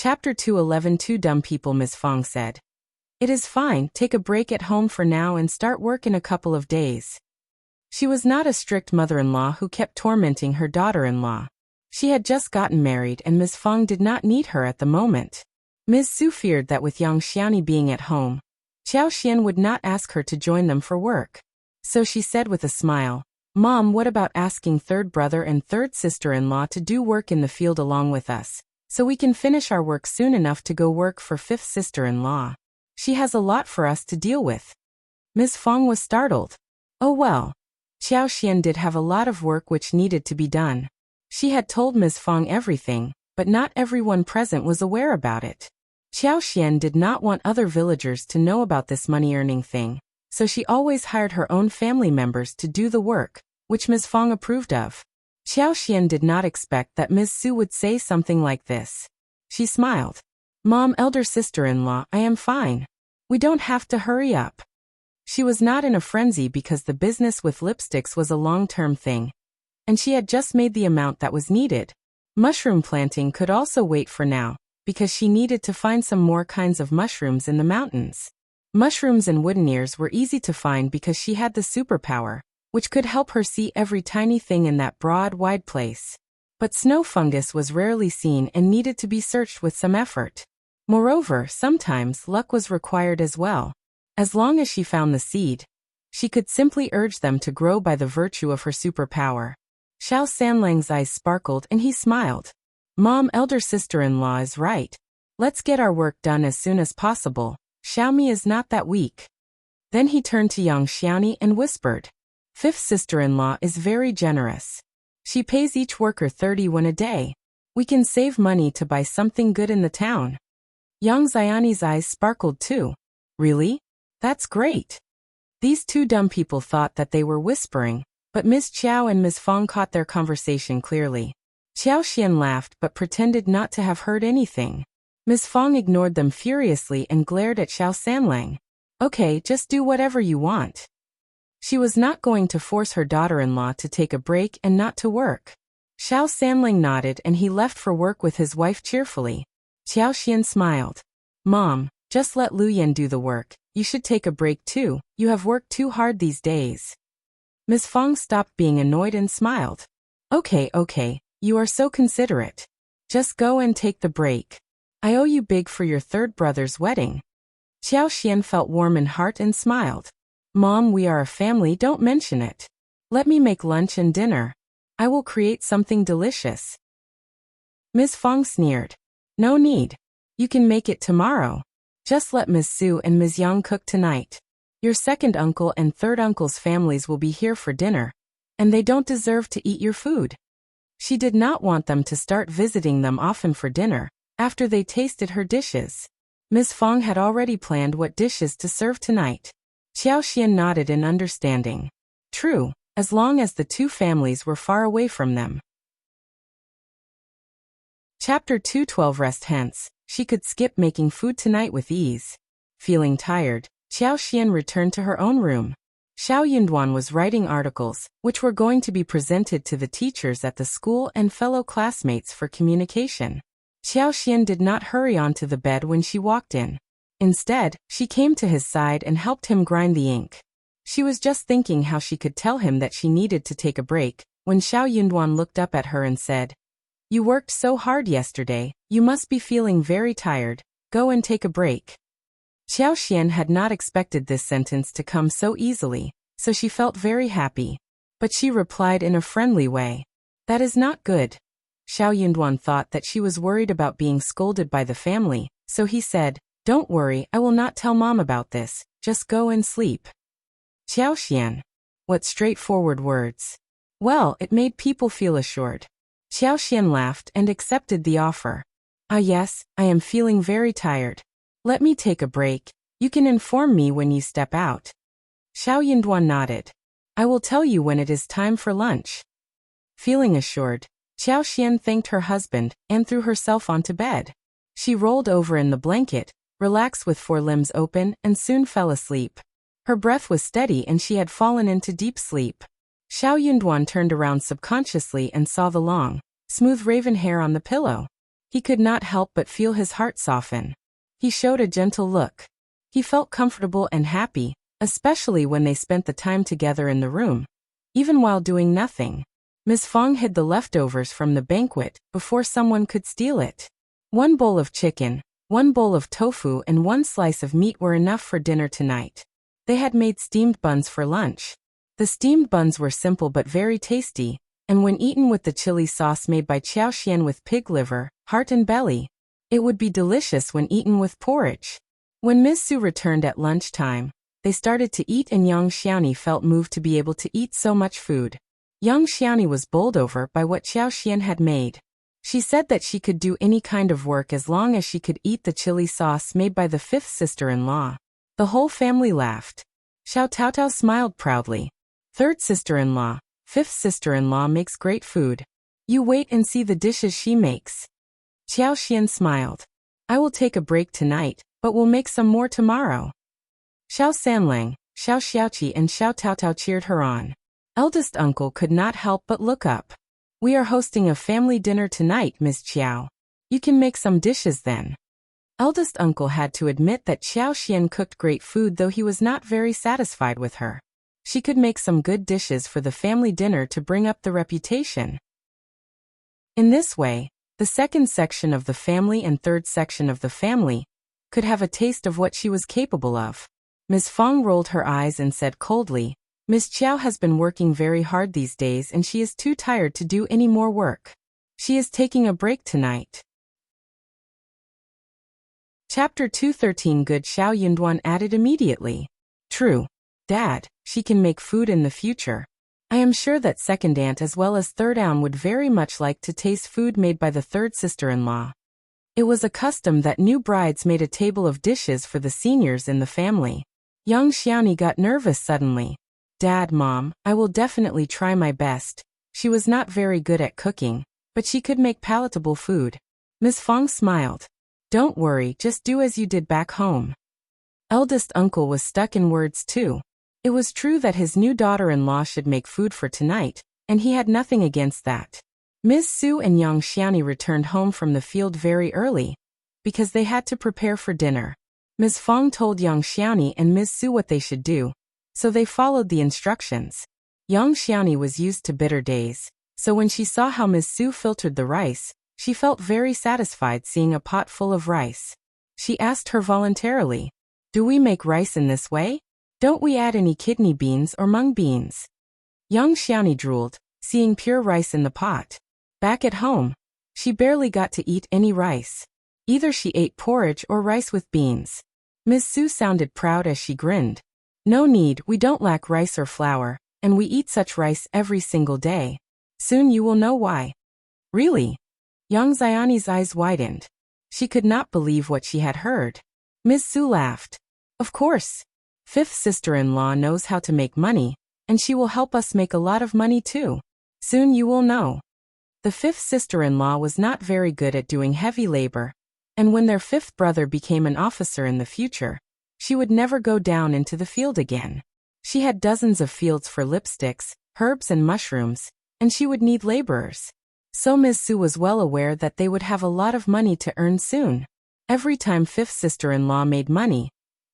Chapter 211. Two dumb people. Miss Fong said. It is fine, take a break at home for now and start work in a couple of days. She was not a strict mother-in-law who kept tormenting her daughter-in-law. She had just gotten married and Miss Fong did not need her at the moment. Ms. Su feared that with young Xiaoni being at home, Qiao Xian would not ask her to join them for work. So she said with a smile, Mom, what about asking third brother and third sister-in-law to do work in the field along with us, so we can finish our work soon enough to go work for fifth sister-in-law. She has a lot for us to deal with. Ms. Fong was startled. Oh well. Qiao Xian did have a lot of work which needed to be done. She had told Ms. Fong everything, but not everyone present was aware about it. Qiao Xian did not want other villagers to know about this money-earning thing, so she always hired her own family members to do the work, which Ms. Fong approved of. Qiao Xian did not expect that Ms. Su would say something like this. She smiled. Mom, elder sister-in-law, I am fine. We don't have to hurry up. She was not in a frenzy because the business with lipsticks was a long-term thing, and she had just made the amount that was needed. Mushroom planting could also wait for now, because she needed to find some more kinds of mushrooms in the mountains. Mushrooms and wooden ears were easy to find because she had the superpower, which could help her see every tiny thing in that broad, wide place. But snow fungus was rarely seen and needed to be searched with some effort. Moreover, sometimes luck was required as well. As long as she found the seed, she could simply urge them to grow by the virtue of her superpower. Xiao Sanlang's eyes sparkled and he smiled. Mom, elder sister-in-law is right. Let's get our work done as soon as possible. Xiaomi is not that weak. Then he turned to young Xiaoni and whispered. Fifth sister-in-law is very generous. She pays each worker 30 won a day. We can save money to buy something good in the town. Young Xiaoni's eyes sparkled too. Really? That's great. These two dumb people thought that they were whispering, but Ms. Qiao and Ms. Fong caught their conversation clearly. Qiao Xian laughed but pretended not to have heard anything. Ms. Fong ignored them furiously and glared at Xiao Sanlang. Okay, just do whatever you want. She was not going to force her daughter-in-law to take a break and not to work. Xiao Sanlang nodded and he left for work with his wife cheerfully. Qiao Xian smiled. Mom, just let Lu Yan do the work. You should take a break too. You have worked too hard these days. Ms. Fong stopped being annoyed and smiled. Okay, you are so considerate. Just go and take the break. I owe you big for your third brother's wedding. Qiao Xian felt warm in heart and smiled. Mom, we are a family, don't mention it. Let me make lunch and dinner. I will create something delicious. Ms. Fong sneered. No need. You can make it tomorrow. Just let Ms. Su and Ms. Yang cook tonight. Your second uncle and third uncle's families will be here for dinner, and they don't deserve to eat your food. She did not want them to start visiting them often for dinner, after they tasted her dishes. Ms. Fong had already planned what dishes to serve tonight. Qiao Xian nodded in understanding. True, as long as the two families were far away from them. Chapter 212. Rest hence. She could skip making food tonight with ease. Feeling tired, Qiao Xian returned to her own room. Xiao Yunduan was writing articles, which were going to be presented to the teachers at the school and fellow classmates for communication. Qiao Xian did not hurry onto the bed when she walked in. Instead, she came to his side and helped him grind the ink. She was just thinking how she could tell him that she needed to take a break, when Xiao Yunduan looked up at her and said, You worked so hard yesterday, you must be feeling very tired. Go and take a break. Qiao Xian had not expected this sentence to come so easily, so she felt very happy. But she replied in a friendly way. That is not good. Xiao Yunduan thought that she was worried about being scolded by the family, so he said, Don't worry, I will not tell Mom about this, just go and sleep. Qiao Xian. What straightforward words. Well, it made people feel assured. Qiao Xian laughed and accepted the offer. Ah yes, I am feeling very tired. Let me take a break. You can inform me when you step out. Xiao Yunduan nodded. I will tell you when it is time for lunch. Feeling assured, Qiao Xian thanked her husband and threw herself onto bed. She rolled over in the blanket, relaxed with 4 limbs open, and soon fell asleep. Her breath was steady and she had fallen into deep sleep. Xiao Yunduan turned around subconsciously and saw the long, smooth raven hair on the pillow. He could not help but feel his heart soften. He showed a gentle look. He felt comfortable and happy, especially when they spent the time together in the room. Even while doing nothing, Miss Fong hid the leftovers from the banquet before someone could steal it. 1 bowl of chicken, 1 bowl of tofu and 1 slice of meat were enough for dinner tonight. They had made steamed buns for lunch. The steamed buns were simple but very tasty, and when eaten with the chili sauce made by Qiao with pig liver, heart and belly, it would be delicious when eaten with porridge. When Miss Su returned at lunchtime, they started to eat and Yang Xiaoni felt moved to be able to eat so much food. Yang Xiaoni was bowled over by what Qiao had made. She said that she could do any kind of work as long as she could eat the chili sauce made by the 5th sister-in-law. The whole family laughed. Xiao Taotao smiled proudly. 3rd sister-in-law, 5th sister-in-law makes great food. You wait and see the dishes she makes. Qiao Xian smiled. I will take a break tonight, but will make some more tomorrow. Xiao Sanlang, Xiao Xiaoqi and Xiao Taotao cheered her on. Eldest uncle could not help but look up. We are hosting a family dinner tonight, Miss Qiao. You can make some dishes then. Eldest uncle had to admit that Qiao Xian cooked great food though he was not very satisfied with her. She could make some good dishes for the family dinner to bring up the reputation. In this way, the 2nd section of the family and 3rd section of the family could have a taste of what she was capable of. Ms. Fong rolled her eyes and said coldly, Miss Qiao has been working very hard these days and she is too tired to do any more work. She is taking a break tonight. Chapter 213 Good Xiao Yunduan added immediately. True. Dad, she can make food in the future. I am sure that 2nd aunt as well as 3rd aunt would very much like to taste food made by the 3rd sister-in-law. It was a custom that new brides made a table of dishes for the seniors in the family. Young Xiaoni got nervous suddenly. Dad, Mom, I will definitely try my best. She was not very good at cooking, but she could make palatable food. Miss Fong smiled. Don't worry, just do as you did back home. Eldest uncle was stuck in words too. It was true that his new daughter-in-law should make food for tonight, and he had nothing against that. Miss Su and Yang Xiaoni returned home from the field very early, because they had to prepare for dinner. Ms. Fong told Yang Xiaoni and Miss Su what they should do, so they followed the instructions. Yang Xiaoni was used to bitter days, so when she saw how Miss Su filtered the rice, she felt very satisfied seeing a pot full of rice. She asked her voluntarily, Do we make rice in this way? Don't we add any kidney beans or mung beans? Yang Xiaoni drooled, seeing pure rice in the pot. Back at home, she barely got to eat any rice. Either she ate porridge or rice with beans. Miss Su sounded proud as she grinned. No need, we don't lack rice or flour, and we eat such rice every single day. Soon you will know why. Really? Yang Xiaoni's eyes widened. She could not believe what she had heard. Miss Su laughed. Of course. 5th sister-in-law knows how to make money, and she will help us make a lot of money too. Soon you will know. The 5th sister-in-law was not very good at doing heavy labor, and when their 5th brother became an officer in the future, she would never go down into the field again. She had dozens of fields for lipsticks, herbs and mushrooms, and she would need laborers. So Miss Su was well aware that they would have a lot of money to earn soon. Every time 5th sister-in-law made money,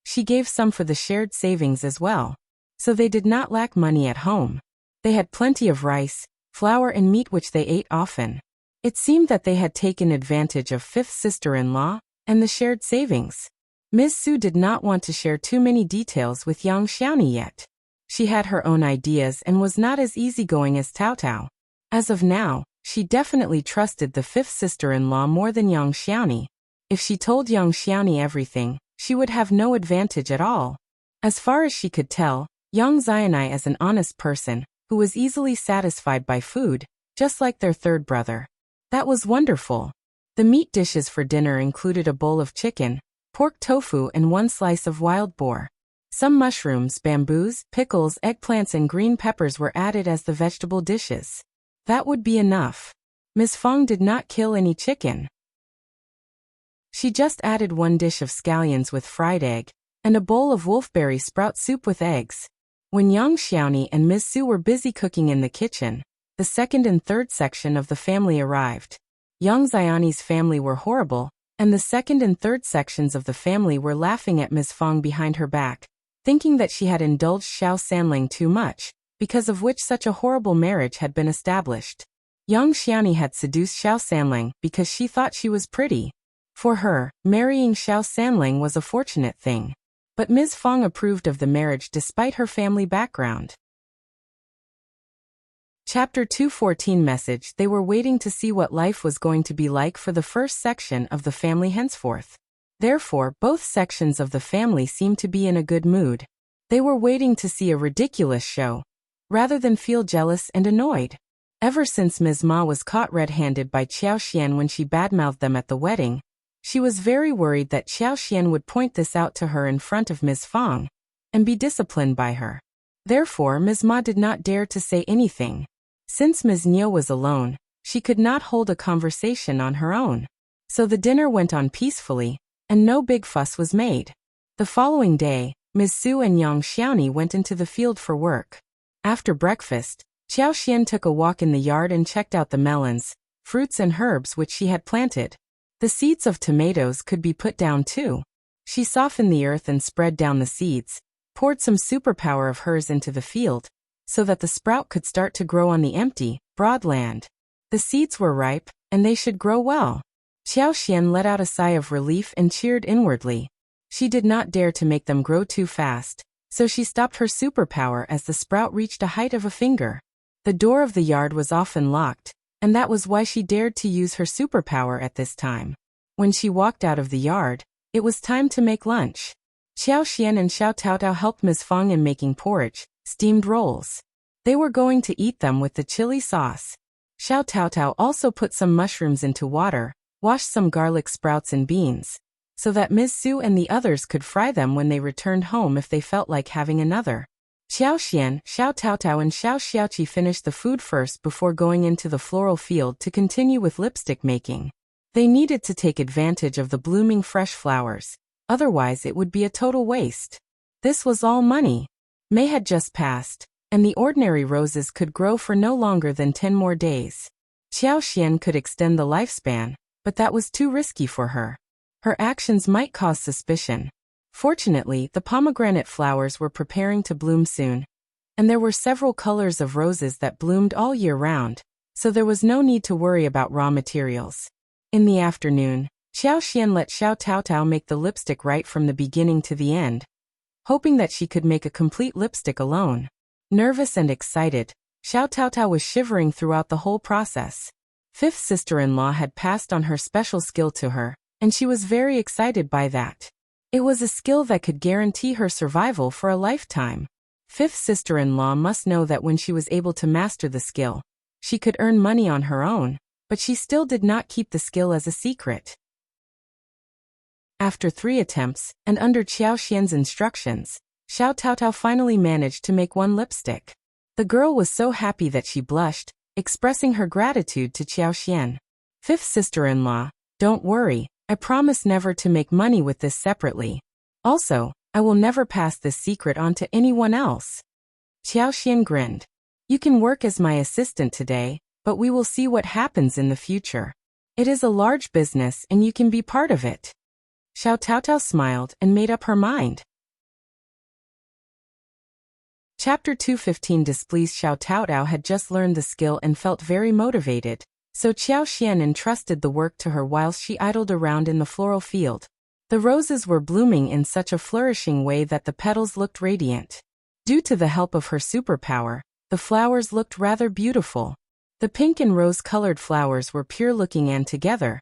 she gave some for the shared savings as well. So they did not lack money at home. They had plenty of rice, flour and meat which they ate often. It seemed that they had taken advantage of 5th sister-in-law and the shared savings. Miss Su did not want to share too many details with Yang Xiaoni yet. She had her own ideas and was not as easygoing as Taotao. As of now, she definitely trusted the 5th sister-in-law more than Yang Xiaoni. If she told Yang Xiaoni everything, she would have no advantage at all. As far as she could tell, Yang Xiaoni is an honest person, who was easily satisfied by food, just like their 3rd brother. That was wonderful. The meat dishes for dinner included a bowl of chicken, pork tofu and 1 slice of wild boar. Some mushrooms, bamboos, pickles, eggplants and green peppers were added as the vegetable dishes. That would be enough. Ms. Fong did not kill any chicken. She just added 1 dish of scallions with fried egg, and a bowl of wolfberry sprout soup with eggs. When Yang Xiaoni and Miss Su were busy cooking in the kitchen, the 2nd and 3rd section of the family arrived. Yang Xiani's family were horrible, and the second and third sections of the family were laughing at Ms. Fang behind her back, thinking that she had indulged Xiao Sanling too much, because of which such a horrible marriage had been established. Yang Xiani had seduced Xiao Sanling because she thought she was pretty. For her, marrying Xiao Sanling was a fortunate thing. But Ms. Fang approved of the marriage despite her family background. Chapter 214 Message. They were waiting to see what life was going to be like for the first section of the family henceforth. Therefore, both sections of the family seemed to be in a good mood. They were waiting to see a ridiculous show, rather than feel jealous and annoyed. Ever since Ms. Ma was caught red-handed by Qiao Xian when she badmouthed them at the wedding, she was very worried that Qiao Xian would point this out to her in front of Ms. Fang, and be disciplined by her. Therefore, Ms. Ma did not dare to say anything. Since Ms. Niu was alone, she could not hold a conversation on her own. So the dinner went on peacefully, and no big fuss was made. The following day, Ms. Su and Yang Xiaoni went into the field for work. After breakfast, Qiao Xian took a walk in the yard and checked out the melons, fruits and herbs which she had planted. The seeds of tomatoes could be put down too. She softened the earth and spread down the seeds, poured some superpower of hers into the field, so that the sprout could start to grow on the empty, broad land. The seeds were ripe, and they should grow well. Qiao Xian let out a sigh of relief and cheered inwardly. She did not dare to make them grow too fast, so she stopped her superpower as the sprout reached a height of a finger. The door of the yard was often locked, and that was why she dared to use her superpower at this time. When she walked out of the yard, it was time to make lunch. Qiao Xian and Xiao Taotao helped Ms. Fang in making porridge, steamed rolls. They were going to eat them with the chili sauce. Xiao Taotao also put some mushrooms into water, washed some garlic sprouts and beans, so that Ms. Su and the others could fry them when they returned home if they felt like having another. Xiao Xian, Xiao Taotao and Xiao Xiaoqi finished the food first before going into the floral field to continue with lipstick making. They needed to take advantage of the blooming fresh flowers, otherwise it would be a total waste. This was all money. May had just passed, and the ordinary roses could grow for no longer than 10 more days. Qiao Xian could extend the lifespan, but that was too risky for her. Her actions might cause suspicion. Fortunately, the pomegranate flowers were preparing to bloom soon, and there were several colors of roses that bloomed all year round, so there was no need to worry about raw materials. In the afternoon, Qiao Xian let Xiao Taotao make the lipstick right from the beginning to the end, hoping that she could make a complete lipstick alone. Nervous and excited, Xiao Taotao was shivering throughout the whole process. Fifth sister-in-law had passed on her special skill to her, and she was very excited by that. It was a skill that could guarantee her survival for a lifetime. Fifth sister-in-law must know that when she was able to master the skill, she could earn money on her own, but she still did not keep the skill as a secret. After 3 attempts, and under Qiao Xian's instructions, Xiao Taotao finally managed to make one lipstick. The girl was so happy that she blushed, expressing her gratitude to Qiao Xian. Fifth sister-in-law, don't worry, I promise never to make money with this separately. Also, I will never pass this secret on to anyone else. Qiao Xian grinned. You can work as my assistant today, but we will see what happens in the future. It is a large business and you can be part of it. Xiao Taotao smiled and made up her mind. Chapter 215 Displeased. Xiao Taotao had just learned the skill and felt very motivated, so Qiao Xian entrusted the work to her whilst she idled around in the floral field. The roses were blooming in such a flourishing way that the petals looked radiant. Due to the help of her superpower, the flowers looked rather beautiful. The pink and rose-colored flowers were pure-looking, and together,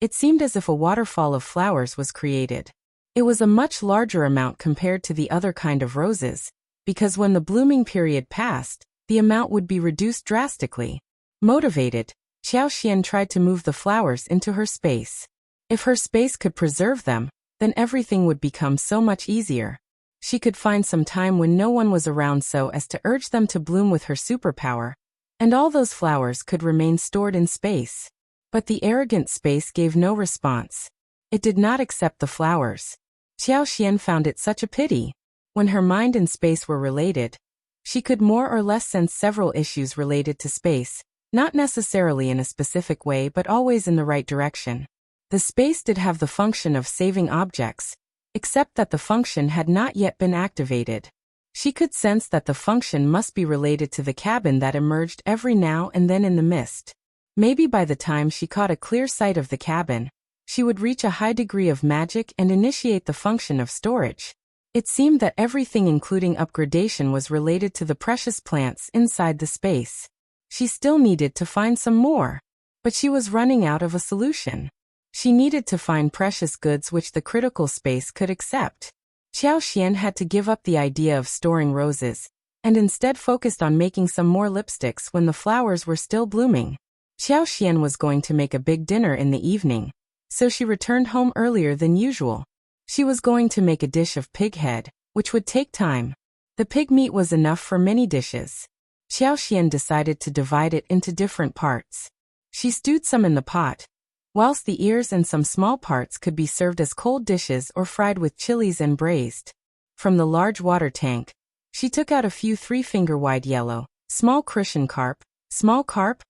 it seemed as if a waterfall of flowers was created. It was a much larger amount compared to the other kind of roses, because when the blooming period passed, the amount would be reduced drastically. Motivated, Qiao Xian tried to move the flowers into her space. If her space could preserve them, then everything would become so much easier. She could find some time when no one was around so as to urge them to bloom with her superpower, and all those flowers could remain stored in space. But the arrogant space gave no response. It did not accept the flowers. Qiao Xian found it such a pity. When her mind and space were related, she could more or less sense several issues related to space, not necessarily in a specific way but always in the right direction. The space did have the function of saving objects, except that the function had not yet been activated. She could sense that the function must be related to the cabin that emerged every now and then in the mist. Maybe by the time she caught a clear sight of the cabin, she would reach a high degree of magic and initiate the function of storage. It seemed that everything including upgradation was related to the precious plants inside the space. She still needed to find some more, but she was running out of a solution. She needed to find precious goods which the critical space could accept. Qiao Xian had to give up the idea of storing roses, and instead focused on making some more lipsticks when the flowers were still blooming. Qiao Xian was going to make a big dinner in the evening, so she returned home earlier than usual. She was going to make a dish of pig head, which would take time. The pig meat was enough for many dishes. Qiao Xian decided to divide it into different parts. She stewed some in the pot, whilst the ears and some small parts could be served as cold dishes or fried with chilies and braised. From the large water tank, she took out a few 3-finger-wide yellow, small crucian carp,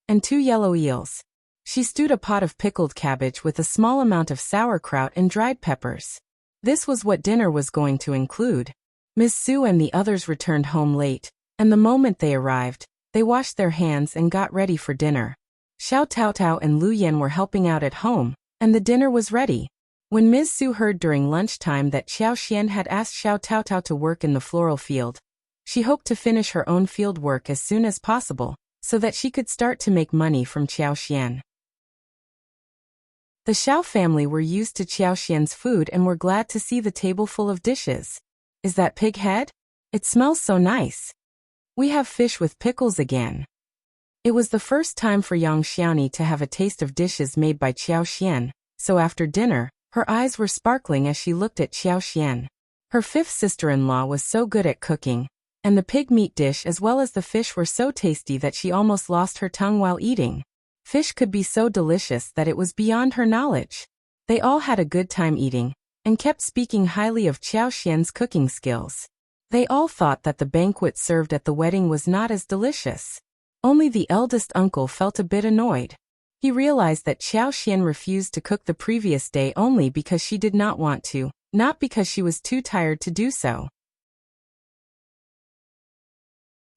and 2 yellow eels. She stewed a pot of pickled cabbage with a small amount of sauerkraut and dried peppers. This was what dinner was going to include. Miss Su and the others returned home late, and the moment they arrived, they washed their hands and got ready for dinner. Xiao Taotao and Lu Yan were helping out at home, and the dinner was ready. When Ms. Su heard during lunchtime that Qiao Xian had asked Xiao Taotao to work in the floral field, she hoped to finish her own field work as soon as possible, so that she could start to make money from Qiao Xian. The Xiao family were used to Qiao Xian's food and were glad to see the table full of dishes. Is that pig head? It smells so nice. We have fish with pickles again. It was the first time for Yang Xiaoni to have a taste of dishes made by Qiao Xian, so after dinner, her eyes were sparkling as she looked at Qiao Xian. Her fifth sister-in-law was so good at cooking, and the pig meat dish as well as the fish were so tasty that she almost lost her tongue while eating. Fish could be so delicious that it was beyond her knowledge. They all had a good time eating, and kept speaking highly of Qiao Xian's cooking skills. They all thought that the banquet served at the wedding was not as delicious. Only the eldest uncle felt a bit annoyed. He realized that Qiao Xian refused to cook the previous day only because she did not want to, not because she was too tired to do so.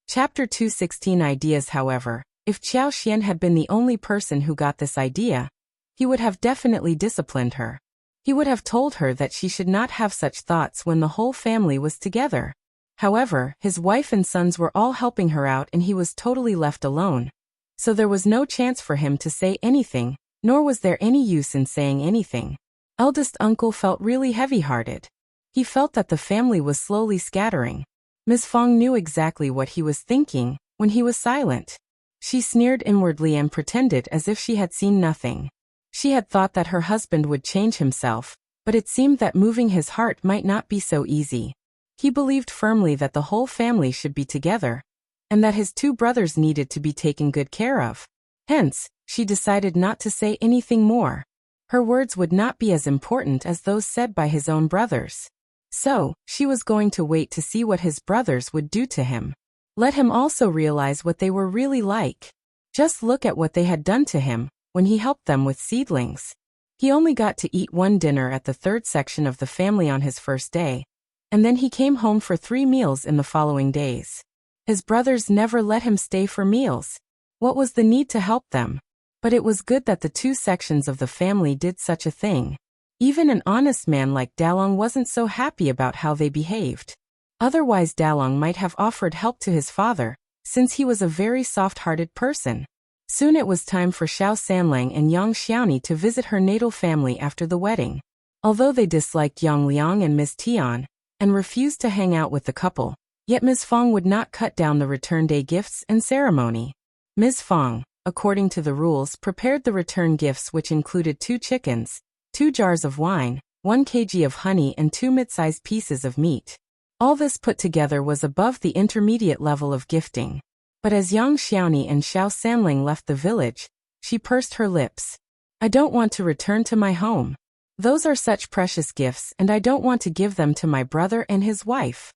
Chapter 216 Ideas. However, if Qiao Xian had been the only person who got this idea, he would have definitely disciplined her. He would have told her that she should not have such thoughts when the whole family was together. However, his wife and sons were all helping her out and he was totally left alone. So there was no chance for him to say anything, nor was there any use in saying anything. Eldest uncle felt really heavy-hearted. He felt that the family was slowly scattering. Ms. Fong knew exactly what he was thinking when he was silent. She sneered inwardly and pretended as if she had seen nothing. She had thought that her husband would change himself, but it seemed that moving his heart might not be so easy. He believed firmly that the whole family should be together, and that his 2 brothers needed to be taken good care of. Hence, she decided not to say anything more. Her words would not be as important as those said by his own brothers. So, she was going to wait to see what his brothers would do to him. Let him also realize what they were really like. Just look at what they had done to him when he helped them with seedlings. He only got to eat 1 dinner at the 3rd section of the family on his first day, and then he came home for 3 meals in the following days. His brothers never let him stay for meals. What was the need to help them? But it was good that the 2 sections of the family did such a thing. Even an honest man like Dalong wasn't so happy about how they behaved. Otherwise Dalong might have offered help to his father, since he was a very soft-hearted person. Soon it was time for Xiao Sanlang and Yang Xiaoni to visit her natal family after the wedding. Although they disliked Yang Liang and Miss Tian, and refused to hang out with the couple, yet Ms. Fong would not cut down the return day gifts and ceremony. Ms. Fong, according to the rules, prepared the return gifts, which included 2 chickens, 2 jars of wine, 1 kg of honey and 2 mid-sized pieces of meat. All this put together was above the intermediate level of gifting. But as Yang Xiaoni and Xiao Sanling left the village, she pursed her lips. I don't want to return to my home. Those are such precious gifts and I don't want to give them to my brother and his wife.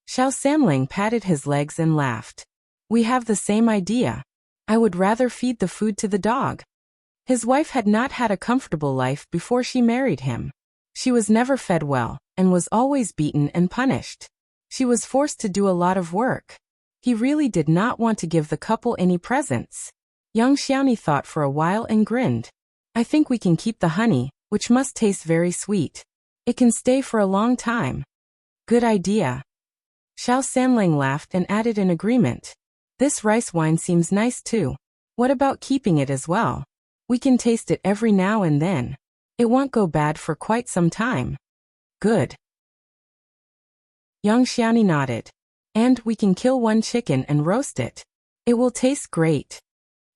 Xiao Sanling patted his legs and laughed. We have the same idea. I would rather feed the food to the dog. His wife had not had a comfortable life before she married him. She was never fed well, and was always beaten and punished. She was forced to do a lot of work. He really did not want to give the couple any presents. Young Xiaoni thought for a while and grinned. I think we can keep the honey, which must taste very sweet. It can stay for a long time. Good idea. Xiao Sanlang laughed and added in agreement. This rice wine seems nice too. What about keeping it as well? We can taste it every now and then. It won't go bad for quite some time. Good. Young Xiaoni nodded. And we can kill one chicken and roast it. It will taste great.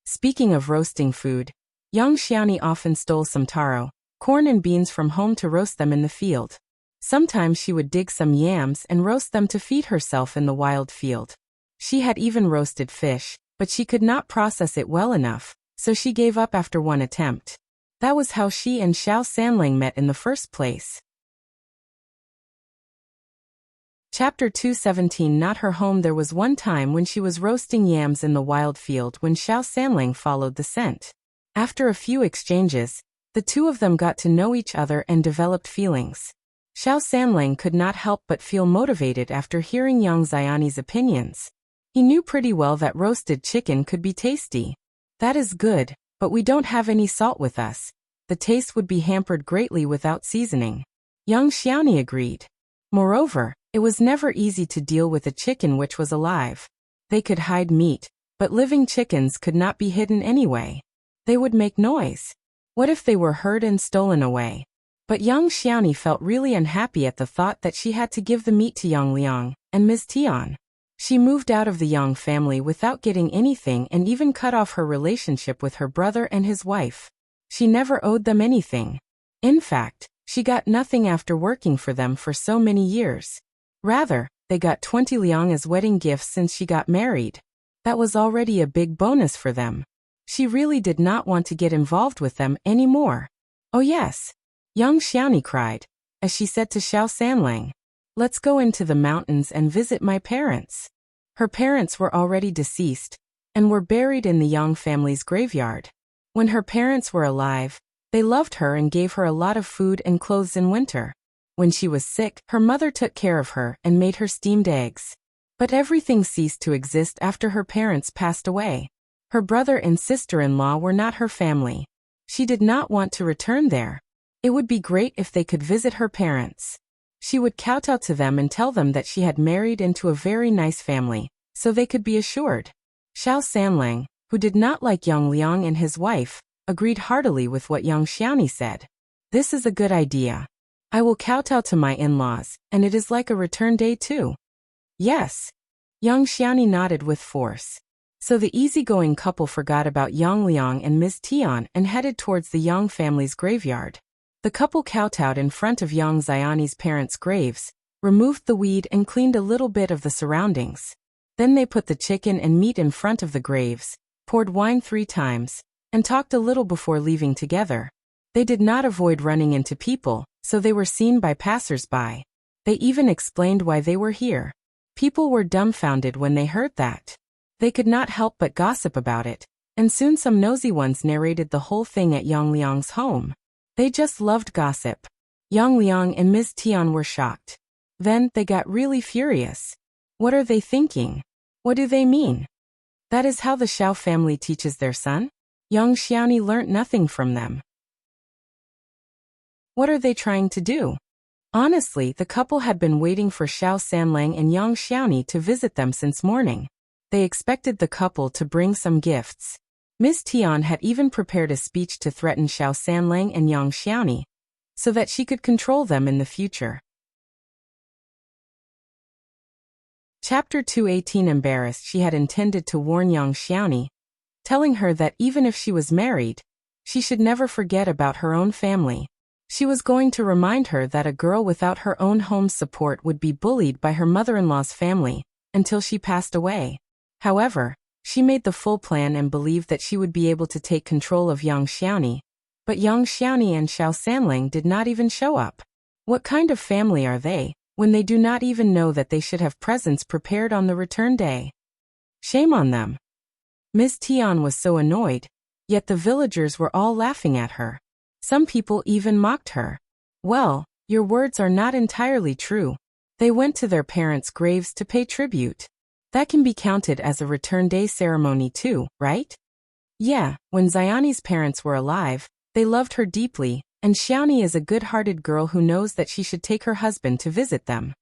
Speaking of roasting food, young Xiaoni often stole some taro, corn and beans from home to roast them in the field. Sometimes she would dig some yams and roast them to feed herself in the wild field. She had even roasted fish, but she could not process it well enough, so she gave up after one attempt. That was how she and Xiao Sanlang met in the first place. Chapter 217. Not her home. There was one time when she was roasting yams in the wild field when Xiao Sanlang followed the scent. After a few exchanges, the two of them got to know each other and developed feelings. Xiao Sanlang could not help but feel motivated after hearing young Xiaoni's opinions. He knew pretty well that roasted chicken could be tasty. That is good, but we don't have any salt with us. The taste would be hampered greatly without seasoning. Young Xiaoni agreed. Moreover, it was never easy to deal with a chicken which was alive. They could hide meat, but living chickens could not be hidden anyway. They would make noise. What if they were heard and stolen away? But young Xiaoni felt really unhappy at the thought that she had to give the meat to young Liang and Ms. Tian. She moved out of the Yang family without getting anything and even cut off her relationship with her brother and his wife. She never owed them anything. In fact, she got nothing after working for them for so many years. Rather, they got 20 liang as wedding gifts since she got married. That was already a big bonus for them. She really did not want to get involved with them anymore. Oh yes, young Xiaoni cried, as she said to Xiao Sanlang. Let's go into the mountains and visit my parents. Her parents were already deceased, and were buried in the Yang family's graveyard. When her parents were alive, they loved her and gave her a lot of food and clothes in winter. When she was sick, her mother took care of her and made her steamed eggs. But everything ceased to exist after her parents passed away. Her brother and sister-in-law were not her family. She did not want to return there. It would be great if they could visit her parents. She would kowtow to them and tell them that she had married into a very nice family, so they could be assured. Xiao Sanlang, who did not like young Liang and his wife, agreed heartily with what young Xiaoni said. This is a good idea. I will kowtow to my in-laws, and it is like a return day too. Yes. Young Xiaoni nodded with force. So the easygoing couple forgot about young Liang and Ms. Tian and headed towards the Yang family's graveyard. The couple kowtowed in front of young Xiaoni's parents' graves, removed the weed and cleaned a little bit of the surroundings. Then they put the chicken and meat in front of the graves, poured wine 3 times, and talked a little before leaving together. They did not avoid running into people, so they were seen by passers-by. They even explained why they were here. People were dumbfounded when they heard that. They could not help but gossip about it, and soon some nosy ones narrated the whole thing at Yang Liang's home. They just loved gossip. Yang Liang and Ms. Tian were shocked. Then they got really furious. What are they thinking? What do they mean? That is how the Xiao family teaches their son? Young Xiaoni learnt nothing from them. What are they trying to do? Honestly, the couple had been waiting for Xiao Sanlang and young Xiaoni to visit them since morning. They expected the couple to bring some gifts. Ms. Tian had even prepared a speech to threaten Xiao Sanlang and young Xiaoni, so that she could control them in the future. Chapter 218. Embarrassed, she had intended to warn young Xiaoni, telling her that even if she was married, she should never forget about her own family. She was going to remind her that a girl without her own home's support would be bullied by her mother-in-law's family until she passed away. However, she made the full plan and believed that she would be able to take control of young Xiaoni. But young Xiaoni and Xiao Sanlang did not even show up. What kind of family are they, when they do not even know that they should have presents prepared on the return day? Shame on them. Miss Tian was so annoyed, yet the villagers were all laughing at her. Some people even mocked her. Well, your words are not entirely true. They went to their parents' graves to pay tribute. That can be counted as a return day ceremony too, right? Yeah, when Xiani's parents were alive, they loved her deeply, and Xiaoni is a good-hearted girl who knows that she should take her husband to visit them.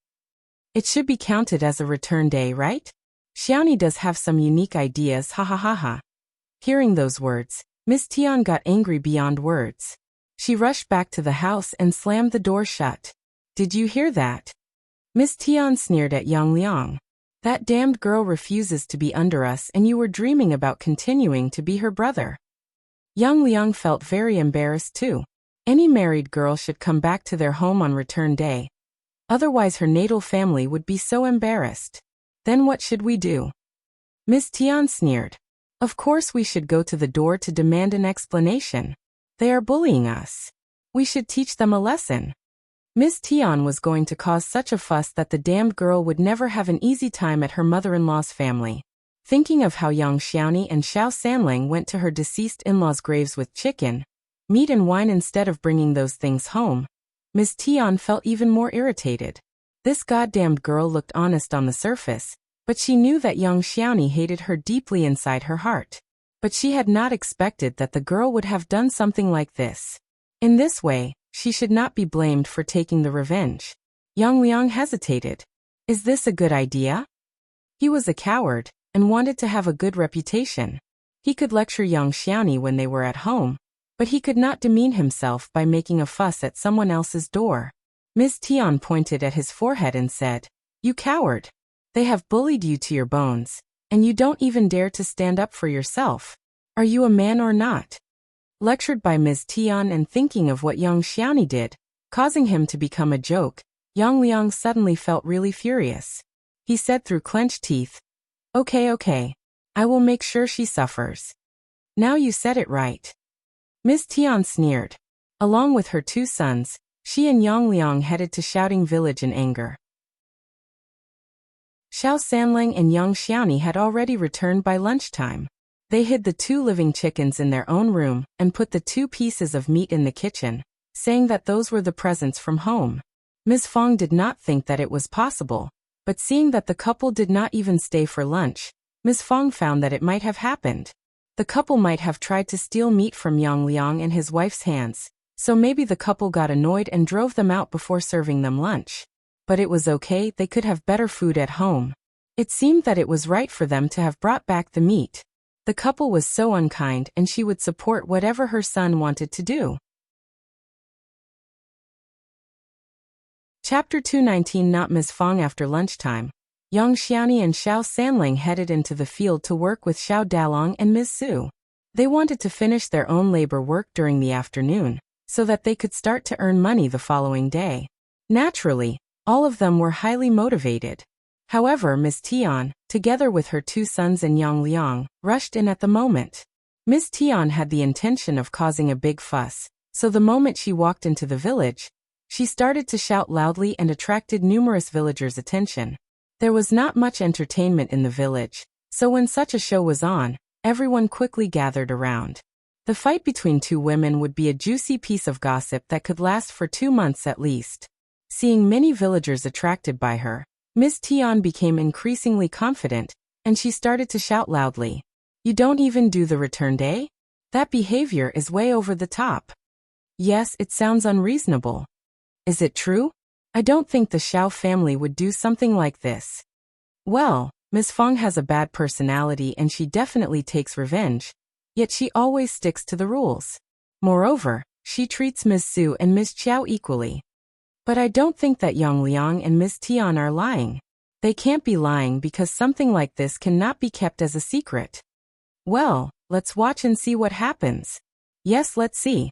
It should be counted as a return day, right? Xiaoni does have some unique ideas, ha ha ha ha. Hearing those words, Miss Tian got angry beyond words. She rushed back to the house and slammed the door shut. Did you hear that? Miss Tian sneered at Yang Liang. That damned girl refuses to be under us, and you were dreaming about continuing to be her brother. Yang Liang felt very embarrassed too. Any married girl should come back to their home on return day. Otherwise her natal family would be so embarrassed. Then what should we do? Miss Tian sneered. Of course we should go to the door to demand an explanation. They are bullying us. We should teach them a lesson. Miss Tian was going to cause such a fuss that the damned girl would never have an easy time at her mother-in-law's family. Thinking of how young Xiaoni and Xiao Sanling went to her deceased in-laws' graves with chicken, meat and wine instead of bringing those things home, Miss Tian felt even more irritated. This goddamned girl looked honest on the surface, but she knew that young Xiaoni hated her deeply inside her heart. But she had not expected that the girl would have done something like this. In this way, she should not be blamed for taking the revenge. Yang Liang hesitated. Is this a good idea? He was a coward, and wanted to have a good reputation. He could lecture young Xiaoni when they were at home, but he could not demean himself by making a fuss at someone else's door. Miss Tian pointed at his forehead and said, "You coward! They have bullied you to your bones, and you don't even dare to stand up for yourself. Are you a man or not?" Lectured by Ms. Tian and thinking of what young Xiaoni did, causing him to become a joke, Yang Liang suddenly felt really furious. He said through clenched teeth, Okay, I will make sure she suffers. Now you said it right. Ms. Tian sneered. Along with her two sons, she and Yang Liang headed to Shouting Village in anger. Xiao Sanling and young Xiaoni had already returned by lunchtime. They hid the 2 living chickens in their own room and put the 2 pieces of meat in the kitchen, saying that those were the presents from home. Ms. Fong did not think that it was possible, but seeing that the couple did not even stay for lunch, Ms. Fong found that it might have happened. The couple might have tried to steal meat from Yang Liang and his wife's hands, so maybe the couple got annoyed and drove them out before serving them lunch. But it was okay, they could have better food at home. It seemed that it was right for them to have brought back the meat. The couple was so unkind, and she would support whatever her son wanted to do. Chapter 219. Not Ms. Fong. After lunchtime, young Xiaoni and Xiao Sanling headed into the field to work with Xiao Dalong and Ms. Su. They wanted to finish their own labor work during the afternoon, so that they could start to earn money the following day. Naturally, all of them were highly motivated. However, Miss Tian, together with her 2 sons and Yang Liang, rushed in at the moment. Miss Tian had the intention of causing a big fuss, so the moment she walked into the village, she started to shout loudly and attracted numerous villagers' attention. There was not much entertainment in the village, so when such a show was on, everyone quickly gathered around. The fight between 2 women would be a juicy piece of gossip that could last for 2 months at least. Seeing many villagers attracted by her, Miss Tian became increasingly confident, and she started to shout loudly. You don't even do the return day? That behavior is way over the top. Yes, it sounds unreasonable. Is it true? I don't think the Xiao family would do something like this. Well, Ms. Fong has a bad personality and she definitely takes revenge, yet she always sticks to the rules. Moreover, she treats Ms. Su and Ms. Qiao equally. But I don't think that Yang Liang and Miss Tian are lying. They can't be lying because something like this cannot be kept as a secret. Well, let's watch and see what happens. Yes, let's see.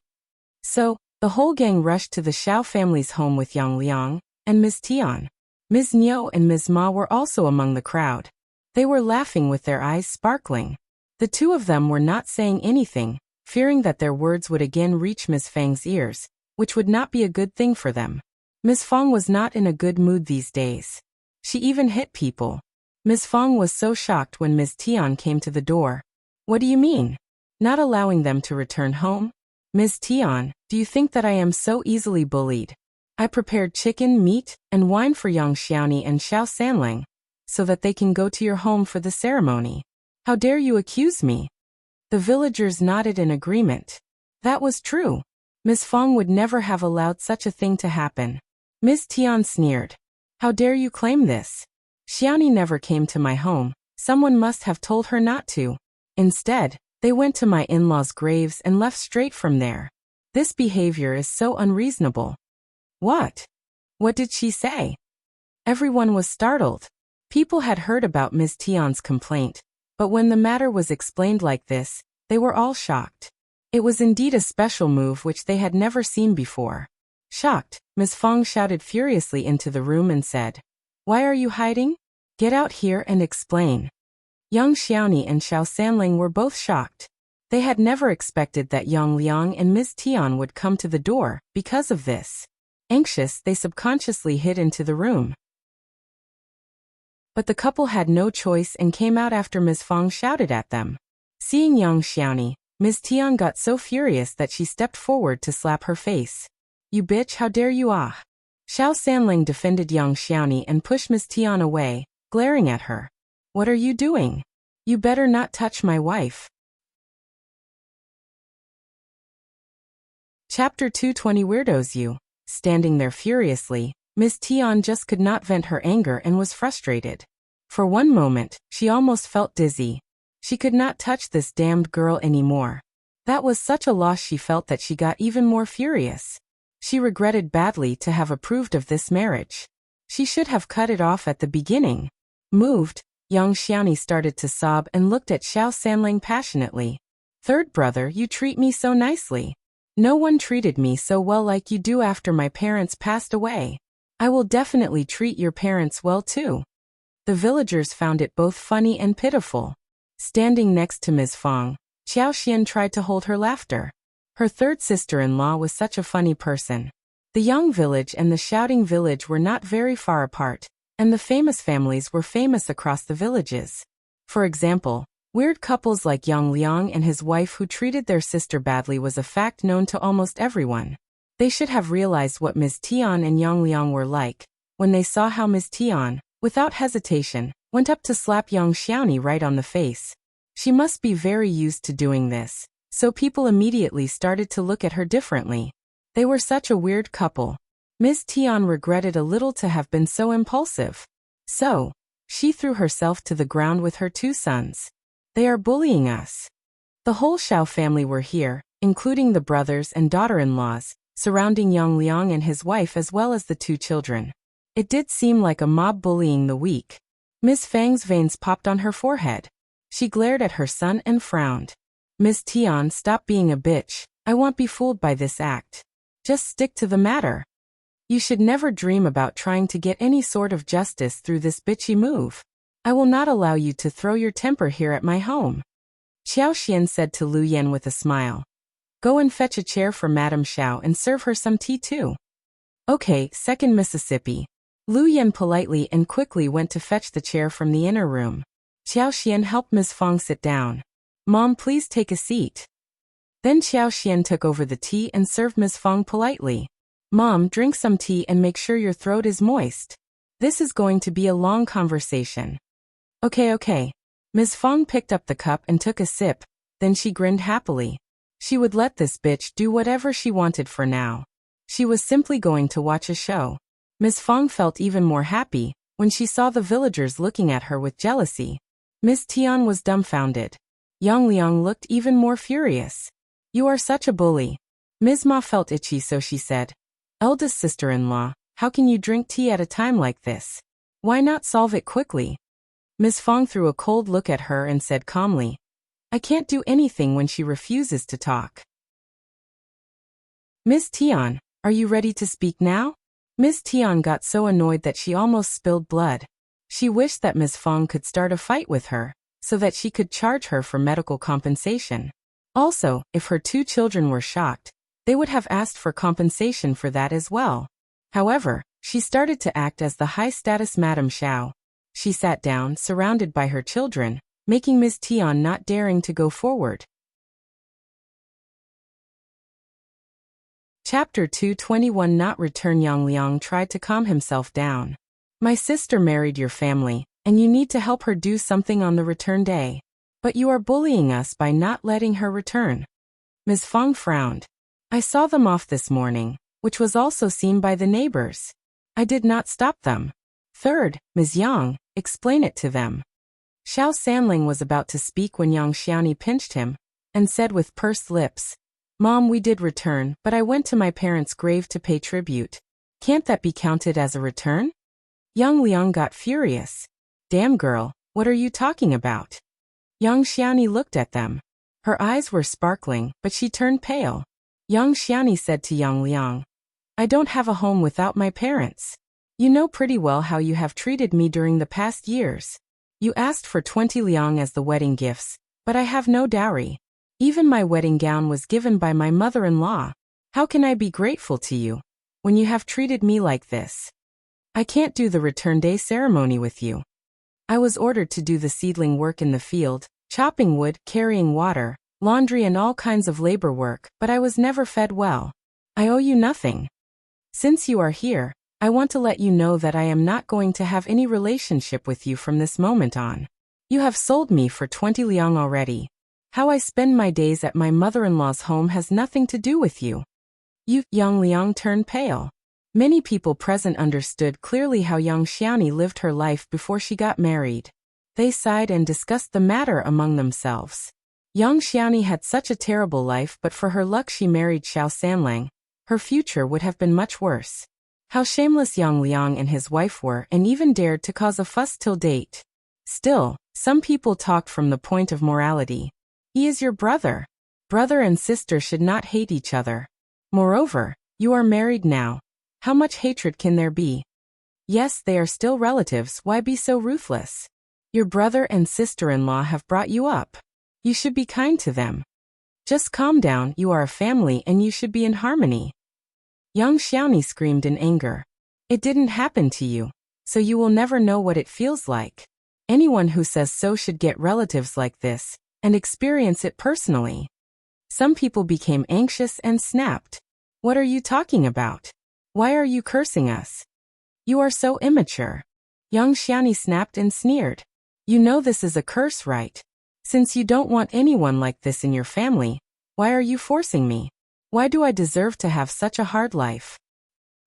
So, the whole gang rushed to the Xiao family's home with Yang Liang and Miss Tian. Ms. Niu and Ms. Ma were also among the crowd. They were laughing with their eyes sparkling. The 2 of them were not saying anything, fearing that their words would again reach Ms. Fang's ears, which would not be a good thing for them. Ms. Fong was not in a good mood these days. She even hit people. Ms. Fong was so shocked when Ms. Tian came to the door. What do you mean? Not allowing them to return home? Ms. Tian, do you think that I am so easily bullied? I prepared chicken, meat, and wine for young Xiaoni and Xiao Sanling, so that they can go to your home for the ceremony. How dare you accuse me? The villagers nodded in agreement. That was true. Ms. Fong would never have allowed such a thing to happen. Ms. Tian sneered. How dare you claim this? Xiaoni never came to my home. Someone must have told her not to. Instead, they went to my in-laws' graves and left straight from there. This behavior is so unreasonable. What? What did she say? Everyone was startled. People had heard about Ms. Tian's complaint, but when the matter was explained like this, they were all shocked. It was indeed a special move which they had never seen before. Shocked, Ms. Fong shouted furiously into the room and said, Why are you hiding? Get out here and explain. Young Xiaoni and Xiao Sanling were both shocked. They had never expected that Yang Liang and Ms. Tian would come to the door because of this. Anxious, they subconsciously hid into the room. But the couple had no choice and came out after Ms. Fong shouted at them. Seeing young Xiaoni, Ms. Tian got so furious that she stepped forward to slap her face. You bitch, how dare you ah! Xiao Sanling defended young Xiaoni and pushed Ms. Tian away, glaring at her. What are you doing? You better not touch my wife. Chapter 220 Weirdos You. Standing there furiously, Ms. Tian just could not vent her anger and was frustrated. For one moment, she almost felt dizzy. She could not touch this damned girl anymore. That was such a loss she felt that she got even more furious. She regretted badly to have approved of this marriage. She should have cut it off at the beginning. Moved, young Xiaoni started to sob and looked at Xiao Sanling passionately. Third brother, you treat me so nicely. No one treated me so well like you do after my parents passed away. I will definitely treat your parents well too. The villagers found it both funny and pitiful. Standing next to Ms. Fong, Qiao Xian tried to hold her laughter. Her third sister-in-law was such a funny person. The young village and the shouting village were not very far apart, and the famous families were famous across the villages. For example, weird couples like Yang Liang and his wife who treated their sister badly was a fact known to almost everyone. They should have realized what Ms. Tian and Yang Liang were like, when they saw how Ms. Tian, without hesitation, went up to slap young Xiaoni right on the face. She must be very used to doing this, so people immediately started to look at her differently. They were such a weird couple. Ms. Tian regretted a little to have been so impulsive. So, she threw herself to the ground with her two sons. They are bullying us. The whole Xiao family were here, including the brothers and daughter-in-laws, surrounding Yang Liang and his wife as well as the two children. It did seem like a mob bullying the weak. Ms. Fang's veins popped on her forehead. She glared at her son and frowned. Ms. Tian, stop being a bitch. I won't be fooled by this act. Just stick to the matter. You should never dream about trying to get any sort of justice through this bitchy move. I will not allow you to throw your temper here at my home. Qiao Xian said to Lu Yan with a smile. Go and fetch a chair for Madame Xiao and serve her some tea too. Okay, second Mississippi. Lu Yan politely and quickly went to fetch the chair from the inner room. Qiao Xian helped Ms. Fong sit down. Mom, please take a seat. Then Qiao Xian took over the tea and served Ms. Fong politely. Mom, drink some tea and make sure your throat is moist. This is going to be a long conversation. Okay. Ms. Fong picked up the cup and took a sip, then she grinned happily. She would let this bitch do whatever she wanted for now. She was simply going to watch a show. Ms. Fong felt even more happy when she saw the villagers looking at her with jealousy. Ms. Tian was dumbfounded. Yang Liang looked even more furious. You are such a bully. Ms. Ma felt itchy, so she said, Eldest sister-in-law, how can you drink tea at a time like this? Why not solve it quickly? Ms. Fong threw a cold look at her and said calmly, I can't do anything when she refuses to talk. Ms. Tian, are you ready to speak now? Ms. Tian got so annoyed that she almost spilled blood. She wished that Ms. Fong could start a fight with her, so that she could charge her for medical compensation. Also, if her two children were shocked, they would have asked for compensation for that as well. However, she started to act as the high-status Madame Xiao. She sat down, surrounded by her children, making Ms. Tian not daring to go forward. Chapter 221 Not Return. Yang Liang tried to calm himself down. My sister married your family, and you need to help her do something on the return day. But you are bullying us by not letting her return. Ms. Fong frowned. I saw them off this morning, which was also seen by the neighbors. I did not stop them. Third, Ms. Yang, explain it to them. Xiao Sanling was about to speak when Yang Xiaoni pinched him, and said with pursed lips, Mom, we did return, but I went to my parents' grave to pay tribute. Can't that be counted as a return? Yang Liang got furious. Damn girl, what are you talking about? Yang Xiaoni looked at them. Her eyes were sparkling, but she turned pale. Yang Xiaoni said to Yang Liang, I don't have a home without my parents. You know pretty well how you have treated me during the past years. You asked for 20 liang as the wedding gifts, but I have no dowry. Even my wedding gown was given by my mother-in-law. How can I be grateful to you when you have treated me like this? I can't do the return day ceremony with you. I was ordered to do the seedling work in the field, chopping wood, carrying water, laundry and all kinds of labor work, but I was never fed well. I owe you nothing. Since you are here, I want to let you know that I am not going to have any relationship with you from this moment on. You have sold me for 20 liang already. How I spend my days at my mother-in-law's home has nothing to do with you. Yang Liang turned pale. Many people present understood clearly how Yang Xiaoni lived her life before she got married. They sighed and discussed the matter among themselves. Yang Xiaoni had such a terrible life, but for her luck she married Xiao Sanlang. Her future would have been much worse. How shameless Yang Liang and his wife were, and even dared to cause a fuss till date. Still, some people talked from the point of morality. He is your brother. Brother and sister should not hate each other. Moreover, you are married now. How much hatred can there be? Yes, they are still relatives, why be so ruthless? Your brother and sister-in-law have brought you up. You should be kind to them. Just calm down, you are a family and you should be in harmony. Yang Xiaoni screamed in anger. It didn't happen to you, so you will never know what it feels like. Anyone who says so should get relatives like this and experience it personally. Some people became anxious and snapped. What are you talking about? Why are you cursing us? You are so immature. Yang Xiaoni snapped and sneered. You know this is a curse, right? Since you don't want anyone like this in your family, why are you forcing me? Why do I deserve to have such a hard life?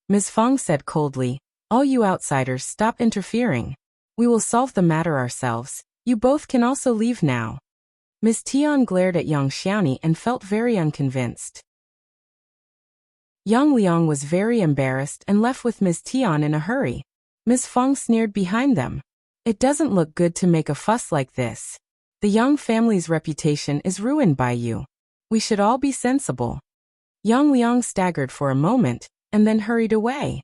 Ms. Fong said coldly, all you outsiders stop interfering. We will solve the matter ourselves. You both can also leave now. Ms. Tian glared at Yang Xiaoni and felt very unconvinced. Yang Liang was very embarrassed and left with Ms. Tian in a hurry. Ms. Fong sneered behind them. It doesn't look good to make a fuss like this. The Yang family's reputation is ruined by you. We should all be sensible. Yang Liang staggered for a moment, and then hurried away.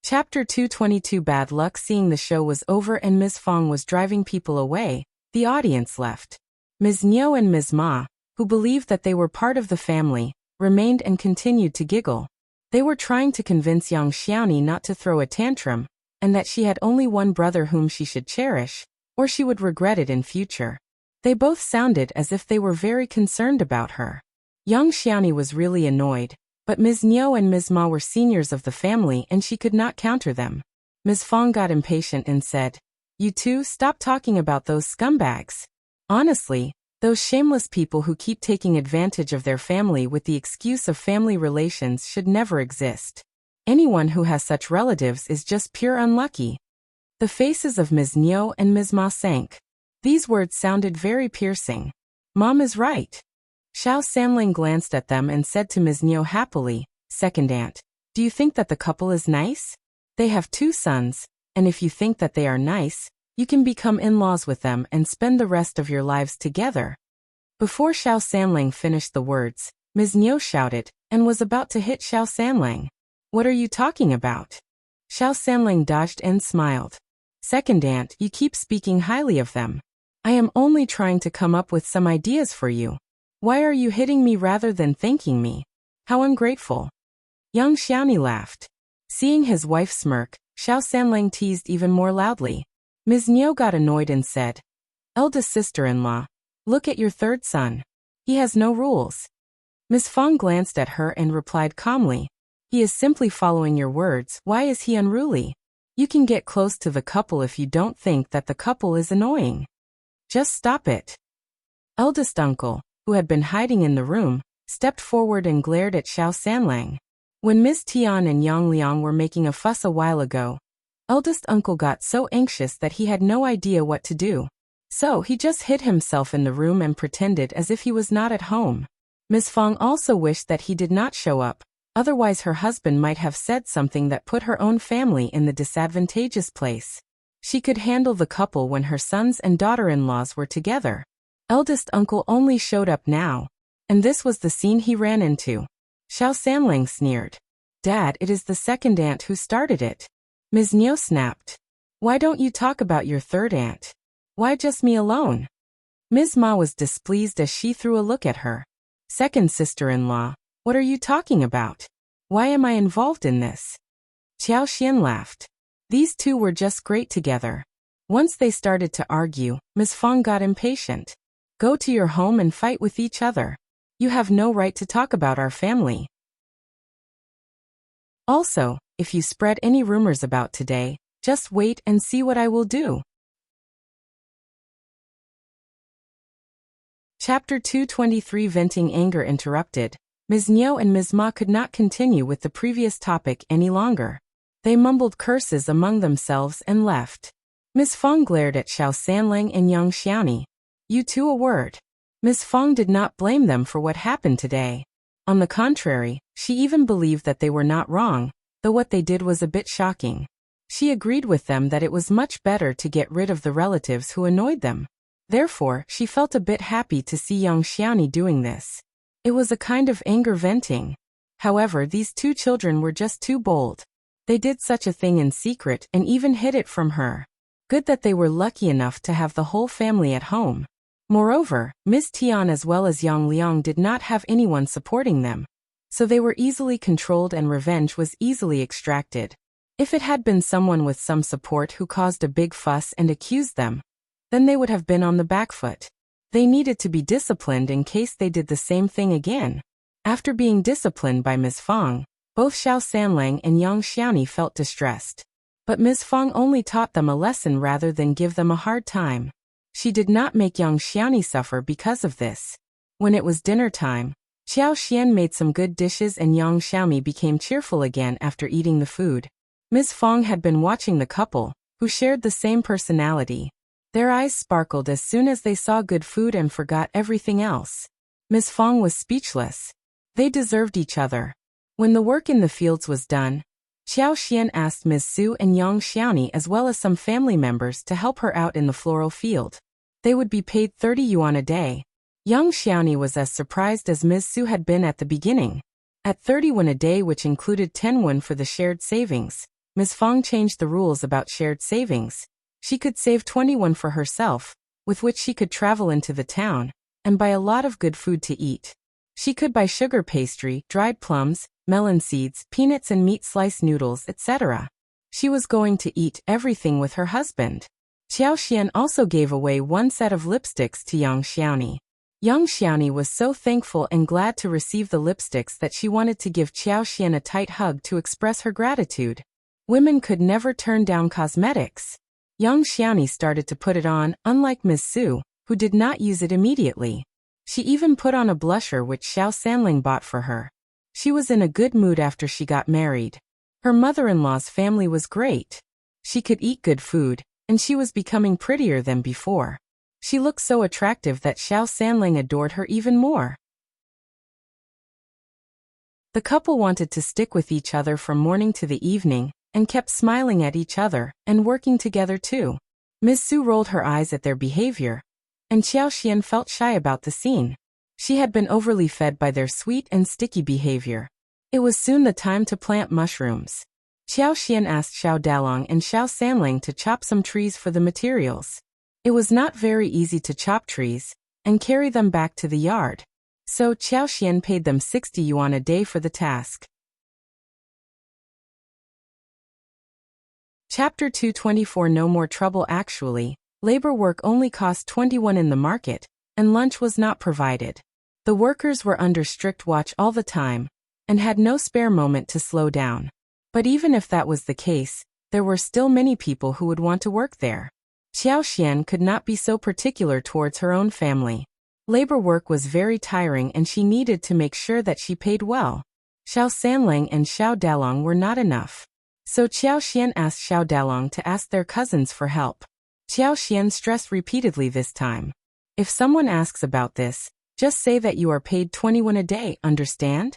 Chapter 222 Bad luck. Seeing the show was over and Ms. Fong was driving people away, the audience left. Ms. Niu and Ms. Ma, who believed that they were part of the family, remained and continued to giggle. They were trying to convince Yang Xiaoni not to throw a tantrum, and that she had only one brother whom she should cherish, or she would regret it in future. They both sounded as if they were very concerned about her. Yang Xiaoni was really annoyed, but Ms. Niu and Ms. Ma were seniors of the family and she could not counter them. Ms. Fong got impatient and said, You two, stop talking about those scumbags. Honestly, those shameless people who keep taking advantage of their family with the excuse of family relations should never exist. Anyone who has such relatives is just pure unlucky. The faces of Ms. Niu and Ms. Ma sank. These words sounded very piercing. Mom is right. Xiao Sanling glanced at them and said to Ms. Niu happily, Second aunt, do you think that the couple is nice? They have 2 sons, and if you think that they are nice, you can become in-laws with them and spend the rest of your lives together. Before Xiao Sanling finished the words, Ms. Niu shouted, and was about to hit Xiao Sanling. What are you talking about? Xiao Sanling dodged and smiled. Second aunt, you keep speaking highly of them. I am only trying to come up with some ideas for you. Why are you hitting me rather than thanking me? How ungrateful. Yang Xiaoni laughed. Seeing his wife smirk, Xiao Sanlang teased even more loudly. Ms. Niu got annoyed and said, "Eldest sister-in-law, look at your third son. He has no rules." Ms. Fong glanced at her and replied calmly, "He is simply following your words. Why is he unruly? You can get close to the couple if you don't think that the couple is annoying. Just stop it." Eldest uncle, who had been hiding in the room, stepped forward and glared at Xiao Sanlang. When Ms. Tian and Yang Liang were making a fuss a while ago, eldest uncle got so anxious that he had no idea what to do. So he just hid himself in the room and pretended as if he was not at home. Ms. Fong also wished that he did not show up, otherwise her husband might have said something that put her own family in the disadvantageous place. She could handle the couple when her sons and daughter-in-laws were together. Eldest uncle only showed up now, and this was the scene he ran into. Xiao Sanlang sneered. "Dad, it is the second aunt who started it." Ms. Niu snapped. "Why don't you talk about your third aunt? Why just me alone?" Ms. Ma was displeased as she threw a look at her. "Second sister-in-law, what are you talking about? Why am I involved in this?" Qiao Xian laughed. These two were just great together. Once they started to argue, Ms. Fong got impatient. "Go to your home and fight with each other. You have no right to talk about our family. Also, if you spread any rumors about today, just wait and see what I will do." Chapter 223 Venting Anger interrupted. Ms. Niu and Ms. Ma could not continue with the previous topic any longer. They mumbled curses among themselves and left. Ms. Fong glared at Xiao Sanlang and Yang Xiaoni. "You two a word." Ms. Fong did not blame them for what happened today. On the contrary, she even believed that they were not wrong, though what they did was a bit shocking. She agreed with them that it was much better to get rid of the relatives who annoyed them. Therefore, she felt a bit happy to see Yang Xiaoni doing this. It was a kind of anger venting. However, these two children were just too bold. They did such a thing in secret and even hid it from her. Good that they were lucky enough to have the whole family at home. Moreover, Ms. Tian as well as Yang Liang did not have anyone supporting them, so they were easily controlled and revenge was easily extracted. If it had been someone with some support who caused a big fuss and accused them, then they would have been on the back foot. They needed to be disciplined in case they did the same thing again. After being disciplined by Ms. Fong, both Xiao Sanlang and Yang Xiaoni felt distressed. But Ms. Fong only taught them a lesson rather than give them a hard time. She did not make Yang Xiaoni suffer because of this. When it was dinner time, Qiao Xian made some good dishes and Yang Xiaomi became cheerful again after eating the food. Ms. Fong had been watching the couple, who shared the same personality. Their eyes sparkled as soon as they saw good food and forgot everything else. Ms. Fong was speechless. They deserved each other. When the work in the fields was done, Qiao Xian asked Ms. Su and Yang Xiaoni as well as some family members to help her out in the floral field. They would be paid 30 yuan a day. Yang Xiaoni was as surprised as Ms. Su had been at the beginning. At 30 yuan a day, which included 10 yuan for the shared savings, Ms. Fong changed the rules about shared savings. She could save 20 yuan for herself, with which she could travel into the town, and buy a lot of good food to eat. She could buy sugar pastry, dried plums, melon seeds, peanuts and meat slice noodles, etc. She was going to eat everything with her husband. Qiao Xian also gave away one set of lipsticks to Yang Xiaoni. Yang Xiaoni was so thankful and glad to receive the lipsticks that she wanted to give Qiao Xian a tight hug to express her gratitude. Women could never turn down cosmetics. Yang Xiaoni started to put it on, unlike Ms. Su, who did not use it immediately. She even put on a blusher which Xiao Sanling bought for her. She was in a good mood after she got married. Her mother-in-law's family was great. She could eat good food, and she was becoming prettier than before. She looked so attractive that Xiao Sanling adored her even more. The couple wanted to stick with each other from morning to the evening, and kept smiling at each other, and working together too. Ms. Su rolled her eyes at their behavior, and Qiao Xian felt shy about the scene. She had been overly fed by their sweet and sticky behavior. It was soon the time to plant mushrooms. Qiao Xian asked Xiao Dalong and Xiao Sanling to chop some trees for the materials. It was not very easy to chop trees and carry them back to the yard, so Qiao Xian paid them 60 yuan a day for the task. Chapter 224 No more trouble. Actually, labor work only cost 21 in the market, and lunch was not provided. The workers were under strict watch all the time, and had no spare moment to slow down. But even if that was the case, there were still many people who would want to work there. Qiao Xian could not be so particular towards her own family. Labor work was very tiring and she needed to make sure that she paid well. Xiao Sanlang and Xiao Dalong were not enough. So Qiao Xian asked Xiao Dalong to ask their cousins for help. Qiao Xian stressed repeatedly this time. If someone asks about this, just say that you are paid 21 a day, understand?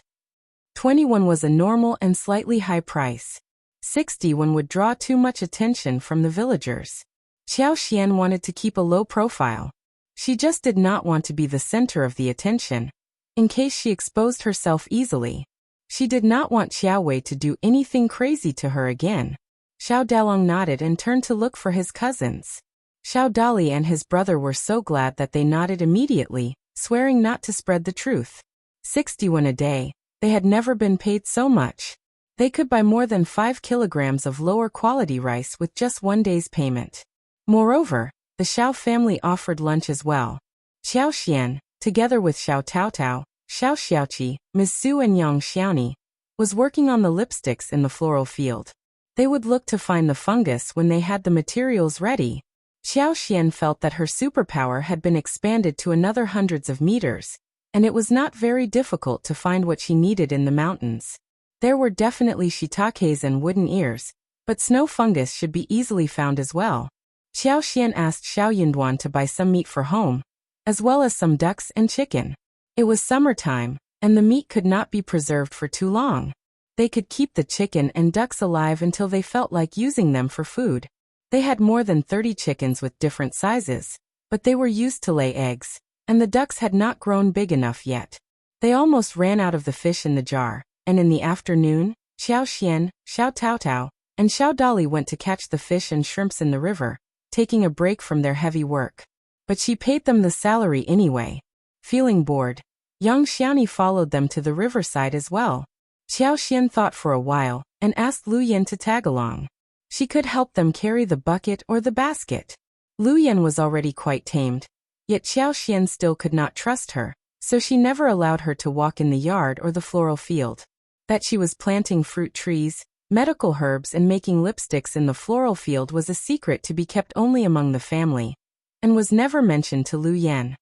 21 was a normal and slightly high price. 61 would draw too much attention from the villagers. Qiao Xian wanted to keep a low profile. She just did not want to be the center of the attention, in case she exposed herself easily. She did not want Xiao Wei to do anything crazy to her again. Xiao Dalong nodded and turned to look for his cousins. Xiao Dali and his brother were so glad that they nodded immediately, swearing not to spread the truth. 61 a day, they had never been paid so much. They could buy more than 5 kilograms of lower quality rice with just one day's payment. Moreover, the Xiao family offered lunch as well. Xiao Xian, together with Xiao Taotao, Xiao Xiaoqi, Ms. Su and Yang Xiaoni, was working on the lipsticks in the floral field. They would look to find the fungus when they had the materials ready. Xiao Xian felt that her superpower had been expanded to another hundreds of meters, and it was not very difficult to find what she needed in the mountains. There were definitely shiitakes and wooden ears, but snow fungus should be easily found as well. Xiao Xian asked Xiao Yinduan to buy some meat for home, as well as some ducks and chicken. It was summertime, and the meat could not be preserved for too long. They could keep the chicken and ducks alive until they felt like using them for food. They had more than 30 chickens with different sizes, but they were used to lay eggs, and the ducks had not grown big enough yet. They almost ran out of the fish in the jar, and in the afternoon, Xiao Xian, Xiao Taotao, and Xiao Dali went to catch the fish and shrimps in the river, taking a break from their heavy work. But she paid them the salary anyway. Feeling bored, Yang Xiaoni followed them to the riverside as well. Xiao Xian thought for a while, and asked Lu Yan to tag along. She could help them carry the bucket or the basket. Lu Yan was already quite tamed, yet Xiao Xian still could not trust her, so she never allowed her to walk in the yard or the floral field. That she was planting fruit trees, medical herbs and making lipsticks in the floral field was a secret to be kept only among the family, and was never mentioned to Lu Yan.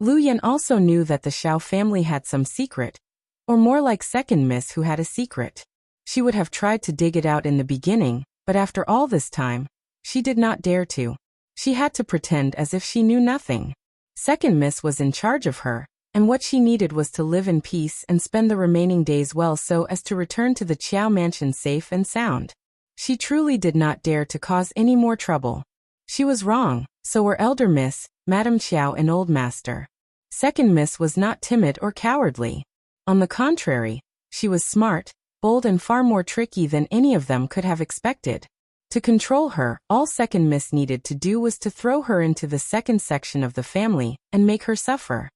Lu Yan also knew that the Xiao family had some secret, or more like second miss who had a secret. She would have tried to dig it out in the beginning, but after all this time, she did not dare to. She had to pretend as if she knew nothing. Second miss was in charge of her, and what she needed was to live in peace and spend the remaining days well so as to return to the Qiao mansion safe and sound. She truly did not dare to cause any more trouble. She was wrong, so were Elder Miss, Madame Qiao and Old Master. Second Miss was not timid or cowardly. On the contrary, she was smart, bold and far more tricky than any of them could have expected. To control her, all Second Miss needed to do was to throw her into the second section of the family and make her suffer.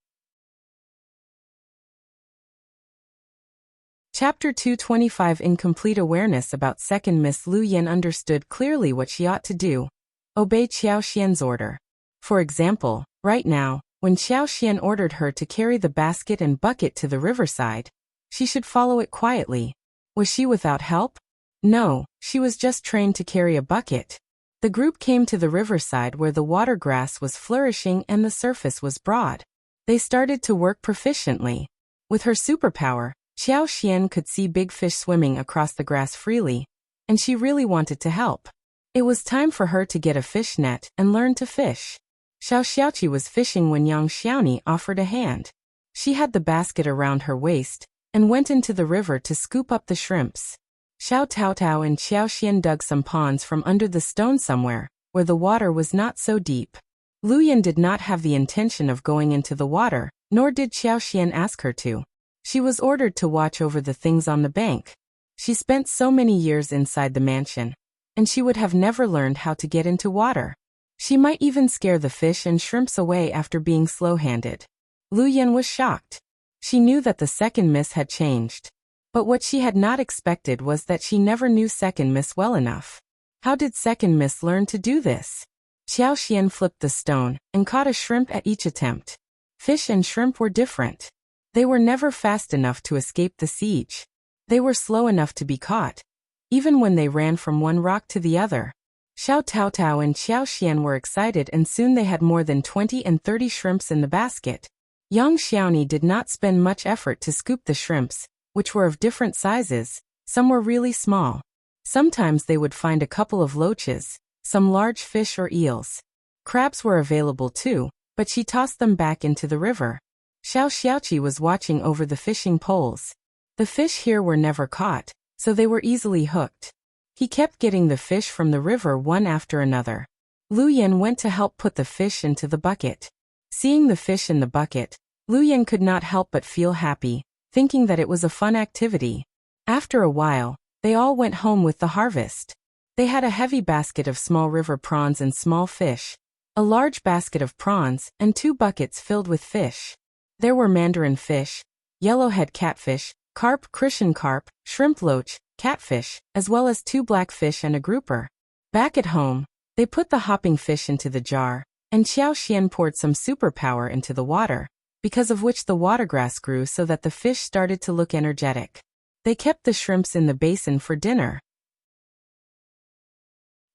Chapter 225 In complete awareness about Second Miss, Lu Yan understood clearly what she ought to do. Obey Qiao Xian's order. For example, right now, when Qiao Xian ordered her to carry the basket and bucket to the riverside, she should follow it quietly. Was she without help? No, she was just trained to carry a bucket. The group came to the riverside where the water grass was flourishing and the surface was broad. They started to work proficiently. With her superpower, Qiao Xian could see big fish swimming across the grass freely, and she really wanted to help. It was time for her to get a fish net and learn to fish. Xiao Xiaoqi was fishing when Yang Xiaoni offered a hand. She had the basket around her waist, and went into the river to scoop up the shrimps. Xiao Taotao and Xiao Xian dug some ponds from under the stone somewhere, where the water was not so deep. Lu Yan did not have the intention of going into the water, nor did Xiao Xian ask her to. She was ordered to watch over the things on the bank. She spent so many years inside the mansion, and she would have never learned how to get into water. She might even scare the fish and shrimps away after being slow-handed. Lu Yan was shocked. She knew that the second miss had changed. But what she had not expected was that she never knew Second Miss well enough. How did Second Miss learn to do this? Qiao flipped the stone and caught a shrimp at each attempt. Fish and shrimp were different. They were never fast enough to escape the siege. They were slow enough to be caught, even when they ran from one rock to the other. Xiao Taotao and Qiao were excited, and soon they had more than 20 and 30 shrimps in the basket. Yang Xiaoni did not spend much effort to scoop the shrimps, which were of different sizes. Some were really small. Sometimes they would find a couple of loaches, some large fish or eels. Crabs were available too, but she tossed them back into the river. Xiao Xiaoqi was watching over the fishing poles. The fish here were never caught, so they were easily hooked. He kept getting the fish from the river one after another. Lu Yan went to help put the fish into the bucket. Seeing the fish in the bucket, Lu Yan could not help but feel happy, thinking that it was a fun activity. After a while, they all went home with the harvest. They had a heavy basket of small river prawns and small fish, a large basket of prawns, and 2 buckets filled with fish. There were mandarin fish, yellowhead catfish, carp, Christian carp, shrimp loach, catfish, as well as 2 black fish and a grouper. Back at home, they put the hopping fish into the jar, and Qiao poured some superpower into the water, because of which the watergrass grew so that the fish started to look energetic. They kept the shrimps in the basin for dinner.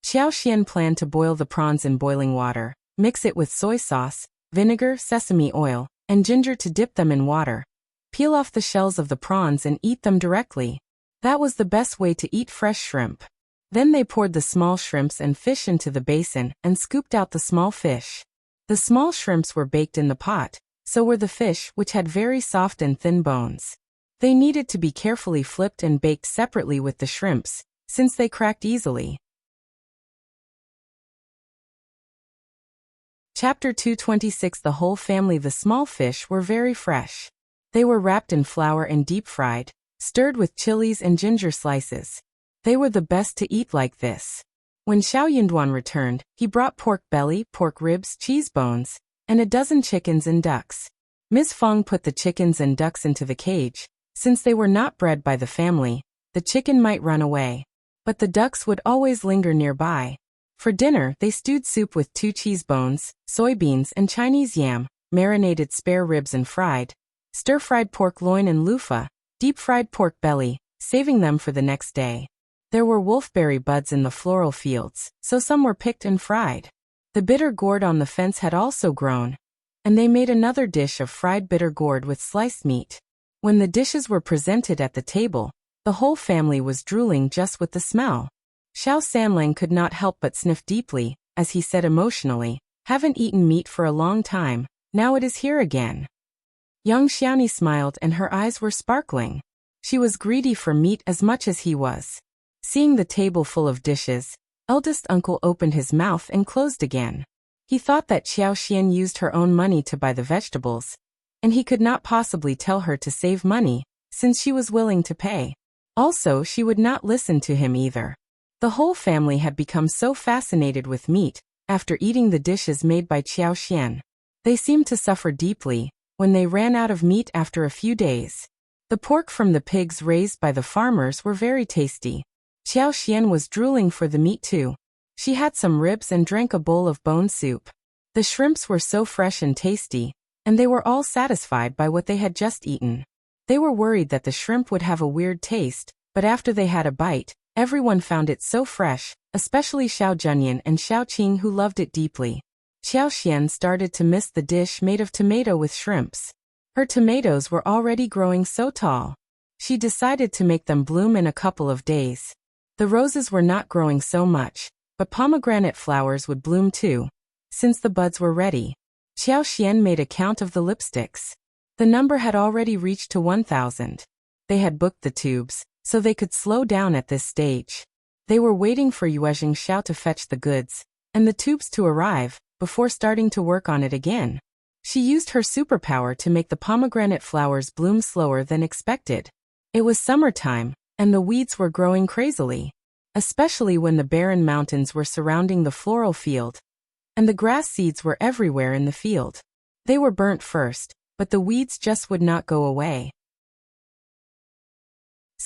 Qiao planned to boil the prawns in boiling water, mix it with soy sauce, vinegar, sesame oil, and ginger to dip them in water. Peel off the shells of the prawns and eat them directly. That was the best way to eat fresh shrimp. Then they poured the small shrimps and fish into the basin and scooped out the small fish. The small shrimps were baked in the pot, so were the fish, which had very soft and thin bones. They needed to be carefully flipped and baked separately with the shrimps, since they cracked easily. Chapter 226. The whole family. The small fish were very fresh. They were wrapped in flour and deep-fried, stirred with chilies and ginger slices. They were the best to eat like this. When Xiao Yinduan returned, he brought pork belly, pork ribs, cheese bones, and a dozen chickens and ducks. Ms. Fong put the chickens and ducks into the cage. Since they were not bred by the family, the chicken might run away, but the ducks would always linger nearby. For dinner, they stewed soup with 2 cheese bones, soybeans and Chinese yam, marinated spare ribs and fried, stir-fried pork loin and loofah, deep-fried pork belly, saving them for the next day. There were wolfberry buds in the floral fields, so some were picked and fried. The bitter gourd on the fence had also grown, and they made another dish of fried bitter gourd with sliced meat. When the dishes were presented at the table, the whole family was drooling just with the smell. Xiao Sanlang could not help but sniff deeply, as he said emotionally, "Haven't eaten meat for a long time, now it is here again." Yang Xiaoni smiled and her eyes were sparkling. She was greedy for meat as much as he was. Seeing the table full of dishes, eldest uncle opened his mouth and closed again. He thought that Qiao Xian used her own money to buy the vegetables, and he could not possibly tell her to save money, since she was willing to pay. Also, she would not listen to him either. The whole family had become so fascinated with meat, after eating the dishes made by Qiao Xian. They seemed to suffer deeply when they ran out of meat after a few days. The pork from the pigs raised by the farmers were very tasty. Qiao Xian was drooling for the meat too. She had some ribs and drank a bowl of bone soup. The shrimps were so fresh and tasty, and they were all satisfied by what they had just eaten. They were worried that the shrimp would have a weird taste, but after they had a bite, everyone found it so fresh, especially Xiao Zhenyan and Xiao Qing, who loved it deeply. Xiao Xian started to miss the dish made of tomato with shrimps. Her tomatoes were already growing so tall. She decided to make them bloom in a couple of days. The roses were not growing so much, but pomegranate flowers would bloom too, since the buds were ready. Xiao Xian made a count of the lipsticks. The number had already reached to 1,000. They had booked the tubes, so they could slow down at this stage. They were waiting for Yuezhing Xiao to fetch the goods, and the tubes to arrive, before starting to work on it again. She used her superpower to make the pomegranate flowers bloom slower than expected. It was summertime, and the weeds were growing crazily, especially when the barren mountains were surrounding the floral field, and the grass seeds were everywhere in the field. They were burnt first, but the weeds just would not go away.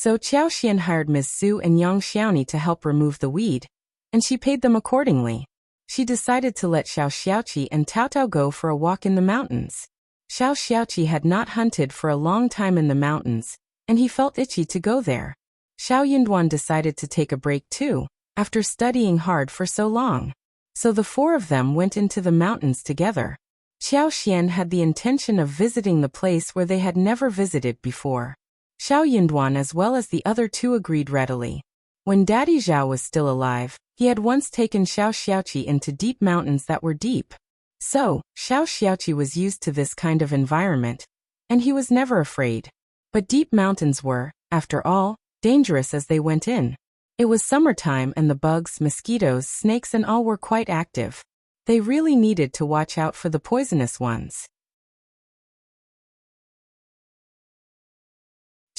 So Qiao Xian hired Ms. Su and Yang Xiaoni to help remove the weed, and she paid them accordingly. She decided to let Xiao Xiaoqi and Tao Tao go for a walk in the mountains. Xiao Xiaoqi had not hunted for a long time in the mountains, and he felt itchy to go there. Xiao Yinduan decided to take a break too, after studying hard for so long. So the four of them went into the mountains together. Qiao Xian had the intention of visiting the place where they had never visited before. Xiao Yinduan as well as the other two agreed readily. When Daddy Zhao was still alive, he had once taken Xiao Xiaoqi into deep mountains that were deep. So, Xiao Xiaoqi was used to this kind of environment, and he was never afraid. But deep mountains were, after all, dangerous as they went in. It was summertime and the bugs, mosquitoes, snakes and all were quite active. They really needed to watch out for the poisonous ones.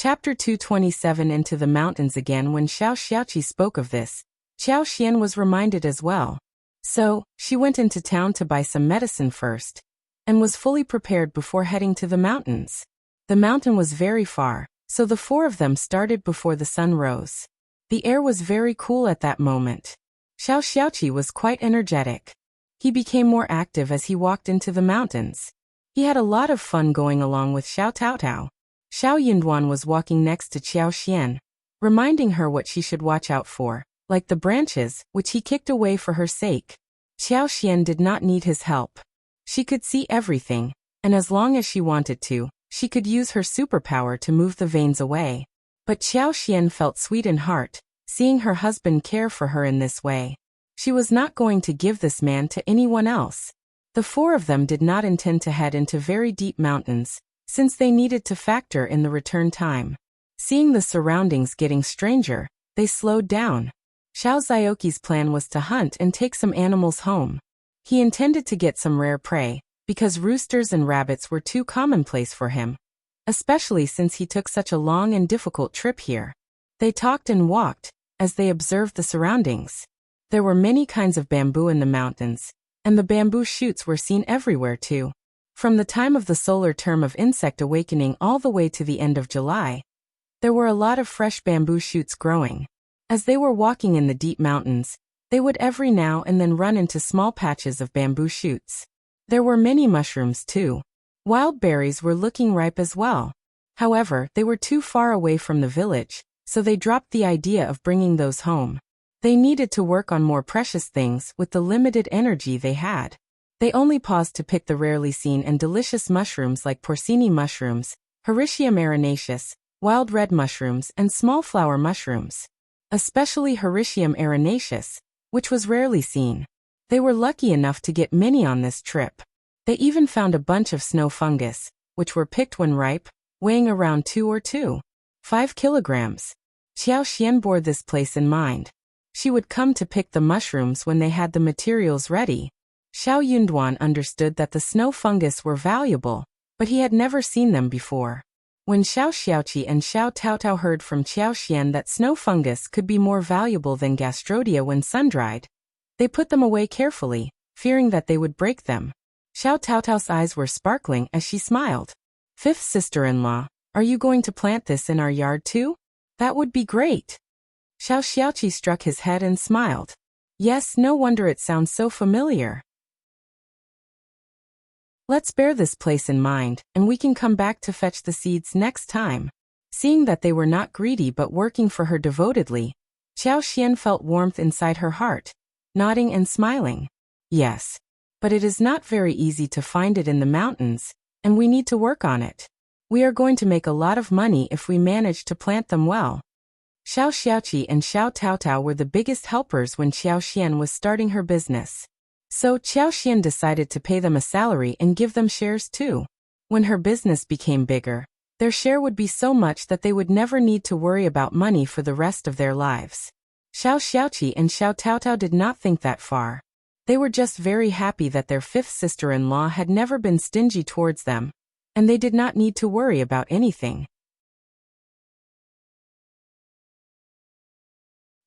Chapter 227 Into the Mountains Again. When Xiao Xiaoqi spoke of this, Qiao Xian was reminded as well. So, she went into town to buy some medicine first, and was fully prepared before heading to the mountains. The mountain was very far, so the four of them started before the sun rose. The air was very cool at that moment. Xiao Xiaoqi was quite energetic. He became more active as he walked into the mountains. He had a lot of fun going along with Xiao Taotao. Xiao Yinduan was walking next to Qiao Xian, reminding her what she should watch out for, like the branches, which he kicked away for her sake. Qiao Xian did not need his help. She could see everything, and as long as she wanted to, she could use her superpower to move the veins away. But Qiao Xian felt sweet in heart, seeing her husband care for her in this way. She was not going to give this man to anyone else. The four of them did not intend to head into very deep mountains, since they needed to factor in the return time. Seeing the surroundings getting stranger, they slowed down. Xiao Zioqi's plan was to hunt and take some animals home. He intended to get some rare prey, because roosters and rabbits were too commonplace for him, especially since he took such a long and difficult trip here. They talked and walked, as they observed the surroundings. There were many kinds of bamboo in the mountains, and the bamboo shoots were seen everywhere too. From the time of the solar term of insect awakening all the way to the end of July, there were a lot of fresh bamboo shoots growing. As they were walking in the deep mountains, they would every now and then run into small patches of bamboo shoots. There were many mushrooms too. Wild berries were looking ripe as well. However, they were too far away from the village, so they dropped the idea of bringing those home. They needed to work on more precious things with the limited energy they had. They only paused to pick the rarely seen and delicious mushrooms like porcini mushrooms, Hericium arenaceus, wild red mushrooms and small flower mushrooms. Especially Hericium arenaceus, which was rarely seen. They were lucky enough to get many on this trip. They even found a bunch of snow fungus, which were picked when ripe, weighing around 2.5 kilograms. Qiao Xian bore this place in mind. She would come to pick the mushrooms when they had the materials ready. Xiao Yunduan understood that the snow fungus were valuable, but he had never seen them before. When Xiao Xiaoqi and Xiao Taotao heard from Qiao Xian that snow fungus could be more valuable than gastrodia when sun-dried, they put them away carefully, fearing that they would break them. Xiao Taotao's eyes were sparkling as she smiled. Fifth sister-in-law, are you going to plant this in our yard too? That would be great. Xiao Xiaoqi struck his head and smiled. Yes, no wonder it sounds so familiar. Let's bear this place in mind, and we can come back to fetch the seeds next time. Seeing that they were not greedy but working for her devotedly, Qiao Xian felt warmth inside her heart, nodding and smiling. Yes. But it is not very easy to find it in the mountains, and we need to work on it. We are going to make a lot of money if we manage to plant them well. Xiao Xiaoqi and Xiao Taotao were the biggest helpers when Qiao Xian was starting her business. So Qiao Xian decided to pay them a salary and give them shares too. When her business became bigger, their share would be so much that they would never need to worry about money for the rest of their lives. Xiao Xiaoqi and Xiao Taotao did not think that far. They were just very happy that their fifth sister-in-law had never been stingy towards them, and they did not need to worry about anything.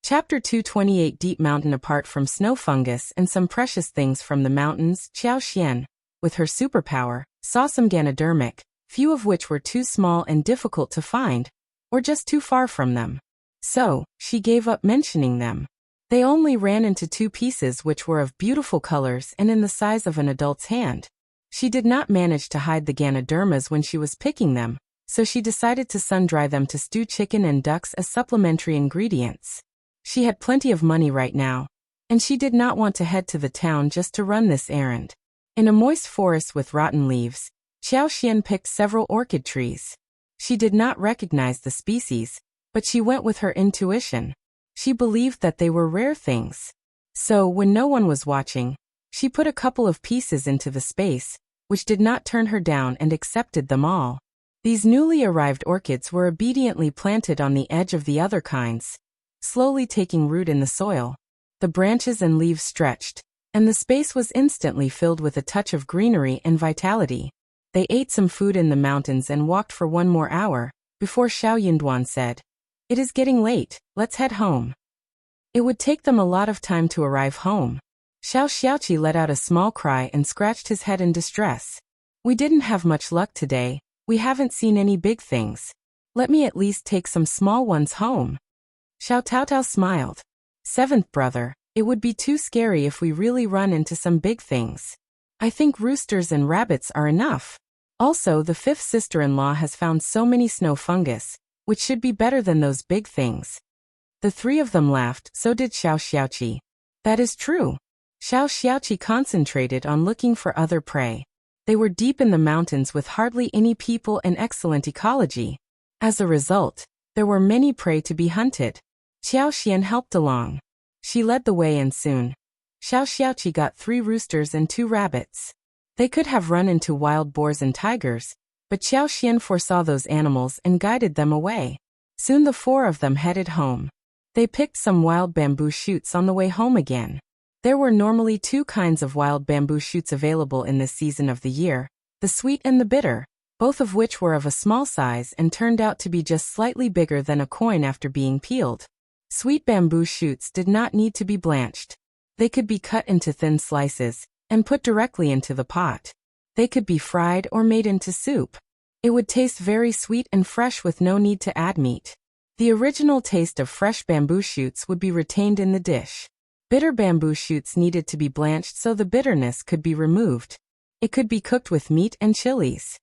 Chapter 228 Deep Mountain. Apart from snow fungus and some precious things from the mountains, Qiao Xian, with her superpower, saw some Ganodermic, few of which were too small and difficult to find, or just too far from them. So, she gave up mentioning them. They only ran into 2 pieces which were of beautiful colors and in the size of an adult's hand. She did not manage to hide the Ganodermas when she was picking them, so she decided to sun-dry them to stew chicken and ducks as supplementary ingredients. She had plenty of money right now, and she did not want to head to the town just to run this errand. In a moist forest with rotten leaves, Qiao picked several orchid trees. She did not recognize the species, but she went with her intuition. She believed that they were rare things. So, when no one was watching, she put a couple of pieces into the space, which did not turn her down, and accepted them all. These newly arrived orchids were obediently planted on the edge of the other kinds, slowly taking root in the soil. The branches and leaves stretched, and the space was instantly filled with a touch of greenery and vitality. They ate some food in the mountains and walked for 1 more hour, before Xiao Yinduan said, "It is getting late, let's head home." It would take them a lot of time to arrive home. Xiao Xiaoqi let out a small cry and scratched his head in distress. "We didn't have much luck today, we haven't seen any big things. Let me at least take some small ones home." Xiao Taotao smiled. "Seventh brother, it would be too scary if we really run into some big things. I think roosters and rabbits are enough. Also, the 5th sister-in-law has found so many snow fungus, which should be better than those big things." The 3 of them laughed, so did Xiao Xiaoqi. That is true. Xiao Xiaoqi concentrated on looking for other prey. They were deep in the mountains with hardly any people and excellent ecology. As a result, there were many prey to be hunted. Qiao Xian helped along. She led the way, and soon, Xiao Xiaoqi got 3 roosters and 2 rabbits. They could have run into wild boars and tigers, but Qiao Xian foresaw those animals and guided them away. Soon the 4 of them headed home. They picked some wild bamboo shoots on the way home again. There were normally 2 kinds of wild bamboo shoots available in this season of the year, the sweet and the bitter, both of which were of a small size and turned out to be just slightly bigger than a coin after being peeled. Sweet bamboo shoots did not need to be blanched. They could be cut into thin slices and put directly into the pot. They could be fried or made into soup. It would taste very sweet and fresh with no need to add meat. The original taste of fresh bamboo shoots would be retained in the dish. Bitter bamboo shoots needed to be blanched so the bitterness could be removed. It could be cooked with meat and chilies.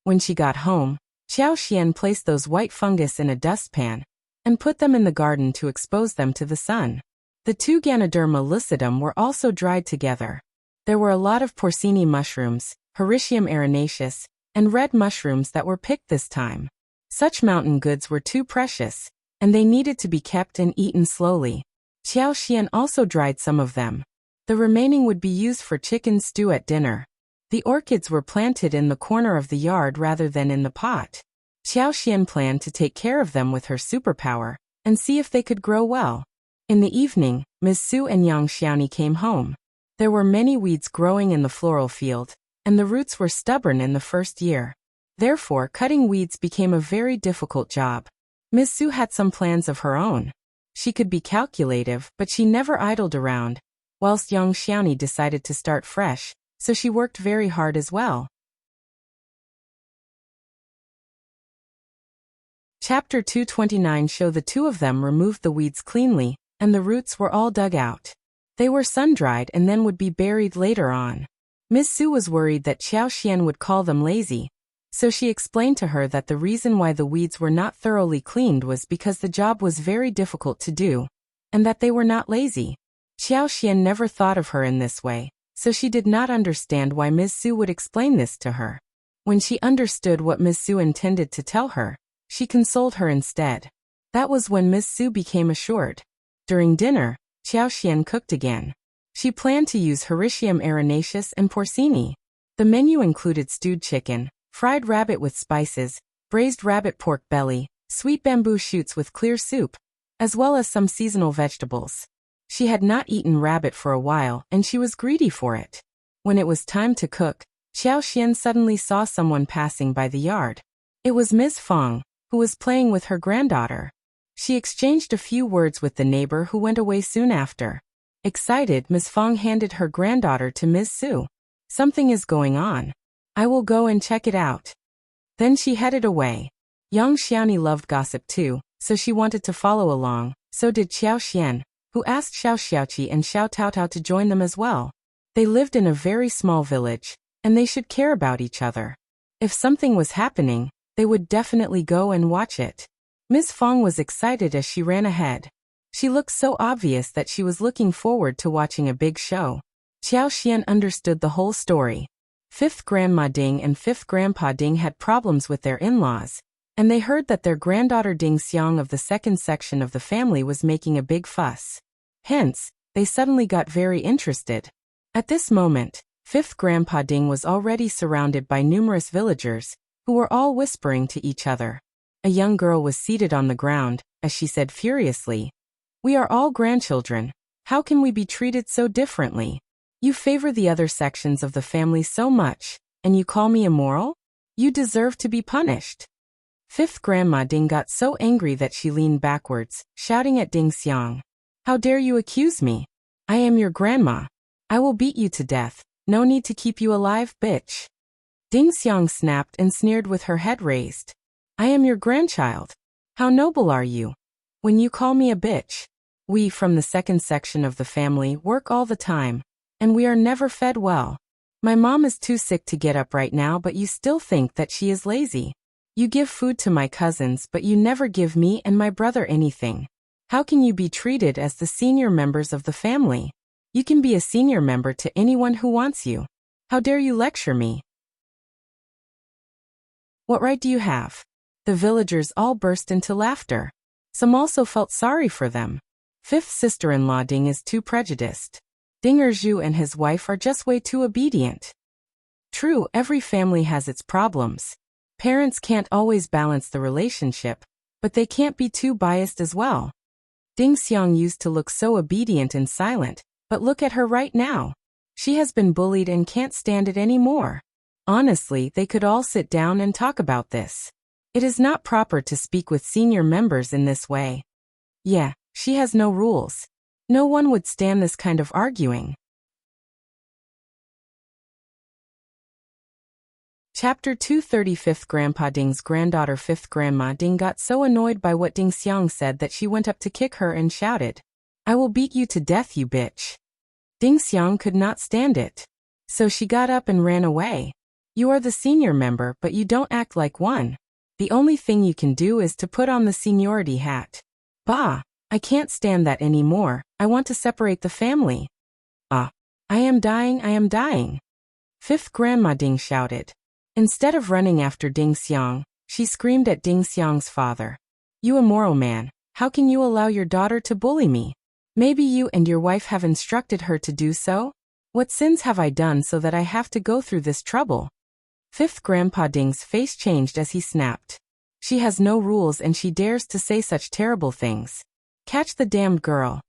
When she got home, Qiao Xian placed those white fungus in a dustpan and put them in the garden to expose them to the sun. The 2 Ganoderma lucidum were also dried together. There were a lot of porcini mushrooms, Hericium arenaceus, and red mushrooms that were picked this time. Such mountain goods were too precious, and they needed to be kept and eaten slowly. Qiao Xian also dried some of them. The remaining would be used for chicken stew at dinner. The orchids were planted in the corner of the yard rather than in the pot. Qiao Xian planned to take care of them with her superpower and see if they could grow well. In the evening, Ms. Su and Yang Xiaoni came home. There were many weeds growing in the floral field, and the roots were stubborn in the first year. Therefore, cutting weeds became a very difficult job. Ms. Su had some plans of her own. She could be calculative, but she never idled around, whilst Yang Xiaoni decided to start fresh, so she worked very hard as well. Chapter 229 show the 2 of them removed the weeds cleanly, and the roots were all dug out. They were sun-dried and then would be buried later on. Ms. Su was worried that Qiao Xian would call them lazy, so she explained to her that the reason why the weeds were not thoroughly cleaned was because the job was very difficult to do, and that they were not lazy. Qiao Xian never thought of her in this way, so she did not understand why Ms. Su would explain this to her. When she understood what Ms. Su intended to tell her, she consoled her instead. That was when Ms. Su became assured. During dinner, Qiao Xian cooked again. She planned to use Hericium arenaceus and porcini. The menu included stewed chicken, fried rabbit with spices, braised rabbit pork belly, sweet bamboo shoots with clear soup, as well as some seasonal vegetables. She had not eaten rabbit for a while, and she was greedy for it. When it was time to cook, Qiao Xian suddenly saw someone passing by the yard. It was Ms. Feng, who was playing with her granddaughter. She exchanged a few words with the neighbor who went away soon after. Excited, Ms. Feng handed her granddaughter to Ms. Su. "Something is going on. I will go and check it out." Then she headed away. Young Xiaoni loved gossip too, so she wanted to follow along. So did Qiao Xian, who asked Xiao Xiaoqi and Xiao Taotao to join them as well. They lived in a very small village, and they should care about each other. If something was happening, they would definitely go and watch it. Miss Fong was excited as she ran ahead. She looked so obvious that she was looking forward to watching a big show. Qiao Xian understood the whole story. Fifth Grandma Ding and Fifth Grandpa Ding had problems with their in-laws, and they heard that their granddaughter Ding Xiang of the second section of the family was making a big fuss. Hence, they suddenly got very interested. At this moment, Fifth Grandpa Ding was already surrounded by numerous villagers, who were all whispering to each other. A young girl was seated on the ground, as she said furiously, "We are all grandchildren. How can we be treated so differently? You favor the other sections of the family so much, and you call me immoral? You deserve to be punished." Fifth Grandma Ding got so angry that she leaned backwards, shouting at Ding Xiang, "How dare you accuse me? I am your grandma. I will beat you to death. No need to keep you alive, bitch." Ding Xiang snapped and sneered with her head raised. "I am your grandchild. How noble are you? When you call me a bitch. We from the second section of the family work all the time, and we are never fed well. My mom is too sick to get up right now, but you still think that she is lazy. You give food to my cousins, but you never give me and my brother anything. How can you be treated as the senior members of the family? You can be a senior member to anyone who wants you. How dare you lecture me? What right do you have?" The villagers all burst into laughter. Some also felt sorry for them. Fifth sister-in-law Ding is too prejudiced. Ding Erju and his wife are just way too obedient. True, every family has its problems. Parents can't always balance the relationship, but they can't be too biased as well. Ding Xiang used to look so obedient and silent, but look at her right now. She has been bullied and can't stand it anymore. Honestly, they could all sit down and talk about this. It is not proper to speak with senior members in this way. Yeah, she has no rules. No one would stand this kind of arguing. Chapter 235. Grandpa Ding's granddaughter Fifth Grandma Ding got so annoyed by what Ding Xiang said that she went up to kick her and shouted, "I will beat you to death, you bitch." Ding Xiang could not stand it. So she got up and ran away. You are the senior member, but you don't act like one. The only thing you can do is to put on the seniority hat. Bah, I can't stand that anymore. I want to separate the family. Ah, I am dying. Fifth Grandma Ding shouted. Instead of running after Ding Xiang, she screamed at Ding Xiang's father. "You immoral man, how can you allow your daughter to bully me? Maybe you and your wife have instructed her to do so? What sins have I done so that I have to go through this trouble?" Fifth Grandpa Ding's face changed as he snapped. She has no rules and she dares to say such terrible things. Catch the damned girl.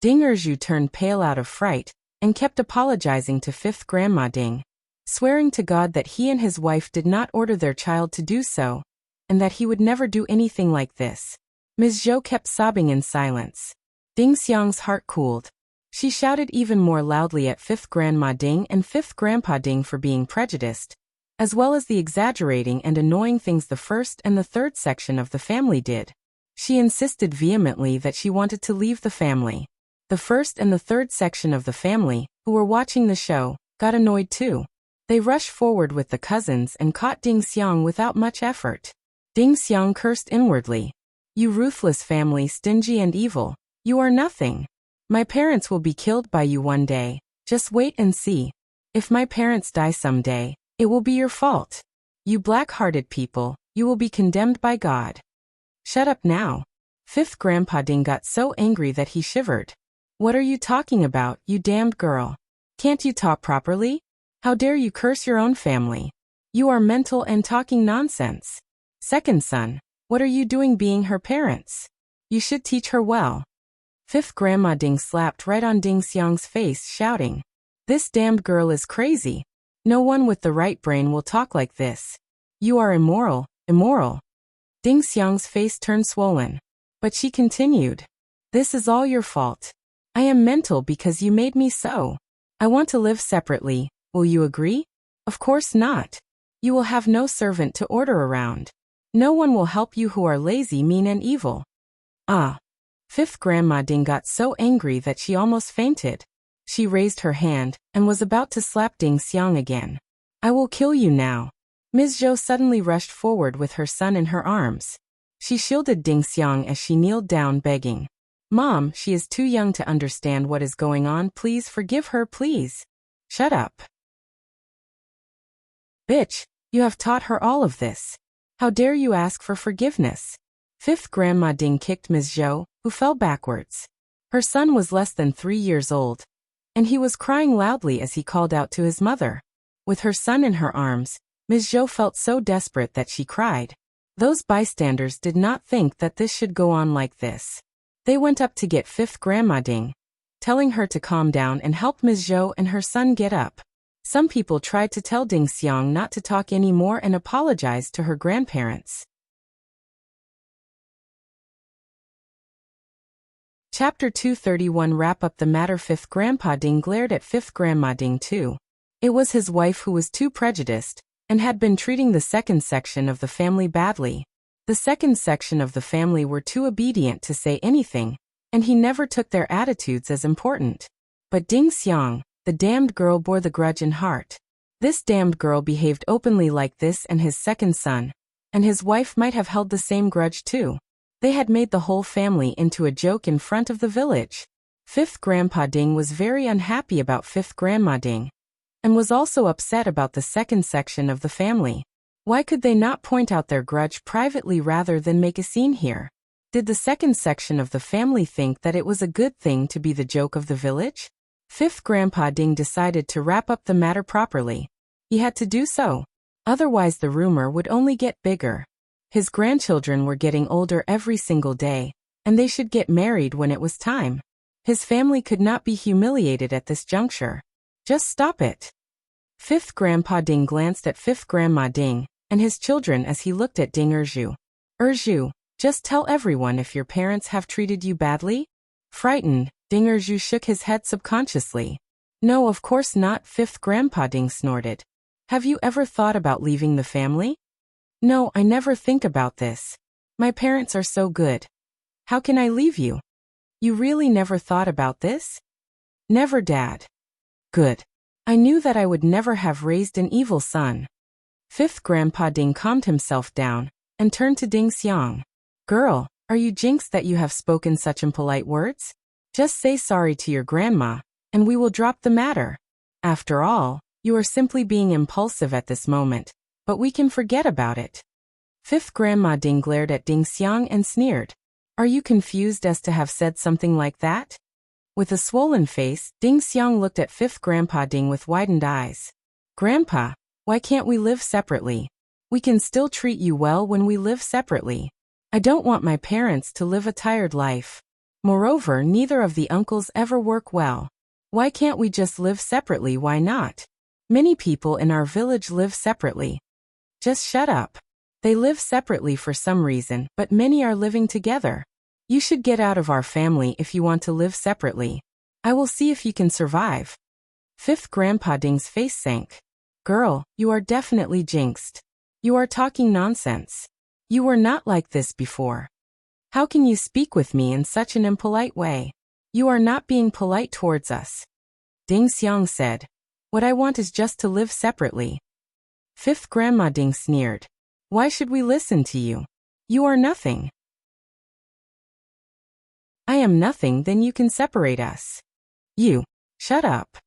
Ding Erju turned pale out of fright, and kept apologizing to Fifth Grandma Ding, swearing to God that he and his wife did not order their child to do so, and that he would never do anything like this. Ms. Zhou kept sobbing in silence. Ding Xiang's heart cooled. She shouted even more loudly at Fifth Grandma Ding and Fifth Grandpa Ding for being prejudiced, as well as the exaggerating and annoying things the first and the third section of the family did. She insisted vehemently that she wanted to leave the family. The first and the third section of the family, who were watching the show, got annoyed too. They rushed forward with the cousins and caught Ding Xiang without much effort. Ding Xiang cursed inwardly. "You ruthless family, stingy and evil. You are nothing. My parents will be killed by you one day. Just wait and see. If my parents die someday, it will be your fault. You black-hearted people, you will be condemned by God." "Shut up now." Fifth Grandpa Ding got so angry that he shivered. "What are you talking about, you damned girl? Can't you talk properly? How dare you curse your own family? You are mental and talking nonsense. Second son, what are you doing being her parents? You should teach her well." Fifth Grandma Ding slapped right on Ding Xiang's face, shouting, "This damned girl is crazy. No one with the right brain will talk like this. You are immoral. Ding Xiang's face turned swollen. But she continued, "This is all your fault. I am mental because you made me so. I want to live separately. Will you agree?" "Of course not. You will have no servant to order around. No one will help you who are lazy, mean and evil. Ah! Fifth Grandma Ding got so angry that she almost fainted. She raised her hand and was about to slap Ding Xiang again. I will kill you now. Ms. Zhou suddenly rushed forward with her son in her arms. She shielded Ding Xiang as she kneeled down begging. Mom, she is too young to understand what is going on. Please forgive her, please. Shut up. Bitch, you have taught her all of this. How dare you ask for forgiveness? Fifth Grandma Ding kicked Ms. Zhou, who fell backwards. Her son was less than 3 years old, and he was crying loudly as he called out to his mother. With her son in her arms, Ms. Zhou felt so desperate that she cried. Those bystanders did not think that this should go on like this. They went up to get Fifth Grandma Ding, telling her to calm down and help Ms. Zhou and her son get up. Some people tried to tell Ding Xiang not to talk anymore and apologize to her grandparents. Chapter 231 Wrap up the matter. Fifth Grandpa Ding glared at Fifth Grandma Ding too. It was his wife who was too prejudiced, and had been treating the second section of the family badly. The second section of the family were too obedient to say anything, and he never took their attitudes as important. But Ding Xiang, the damned girl, bore the grudge in heart. This damned girl behaved openly like this, and his second son, and his wife might have held the same grudge too. They had made the whole family into a joke in front of the village. Fifth Grandpa Ding was very unhappy about Fifth Grandma Ding, and was also upset about the second section of the family. Why could they not point out their grudge privately rather than make a scene here? Did the second section of the family think that it was a good thing to be the joke of the village? Fifth Grandpa Ding decided to wrap up the matter properly. He had to do so. Otherwise the rumor would only get bigger. His grandchildren were getting older every single day, and they should get married when it was time. His family could not be humiliated at this juncture. Just stop it. Fifth Grandpa Ding glanced at Fifth Grandma Ding and his children as he looked at Ding Erju. Erju, just tell everyone if your parents have treated you badly? Frightened, Ding Erju shook his head subconsciously. No, of course not. Fifth Grandpa Ding snorted. Have you ever thought about leaving the family? No, I never think about this. My parents are so good. How can I leave you? You really never thought about this? Never, Dad. Good. I knew that I would never have raised an evil son. Fifth Grandpa Ding calmed himself down and turned to Ding Xiang. Girl, are you jinxed that you have spoken such impolite words? Just say sorry to your grandma, and we will drop the matter. After all, you are simply being impulsive at this moment, but we can forget about it. Fifth Grandma Ding glared at Ding Xiang and sneered. Are you confused as to have said something like that? With a swollen face, Ding Xiang looked at Fifth Grandpa Ding with widened eyes. Grandpa, why can't we live separately? We can still treat you well when we live separately. I don't want my parents to live a tired life. Moreover, neither of the uncles ever work well. Why can't we just live separately? Why not? Many people in our village live separately. Just shut up. They live separately for some reason, but many are living together. You should get out of our family if you want to live separately. I will see if you can survive. Fifth Grandpa Ding's face sank. Girl, you are definitely jinxed. You are talking nonsense. You were not like this before. How can you speak with me in such an impolite way? You are not being polite towards us. Ding Xiang said. What I want is just to live separately. Fifth Grandma Ding sneered. Why should we listen to you? You are nothing. I am nothing, then you can separate us. You. Shut up.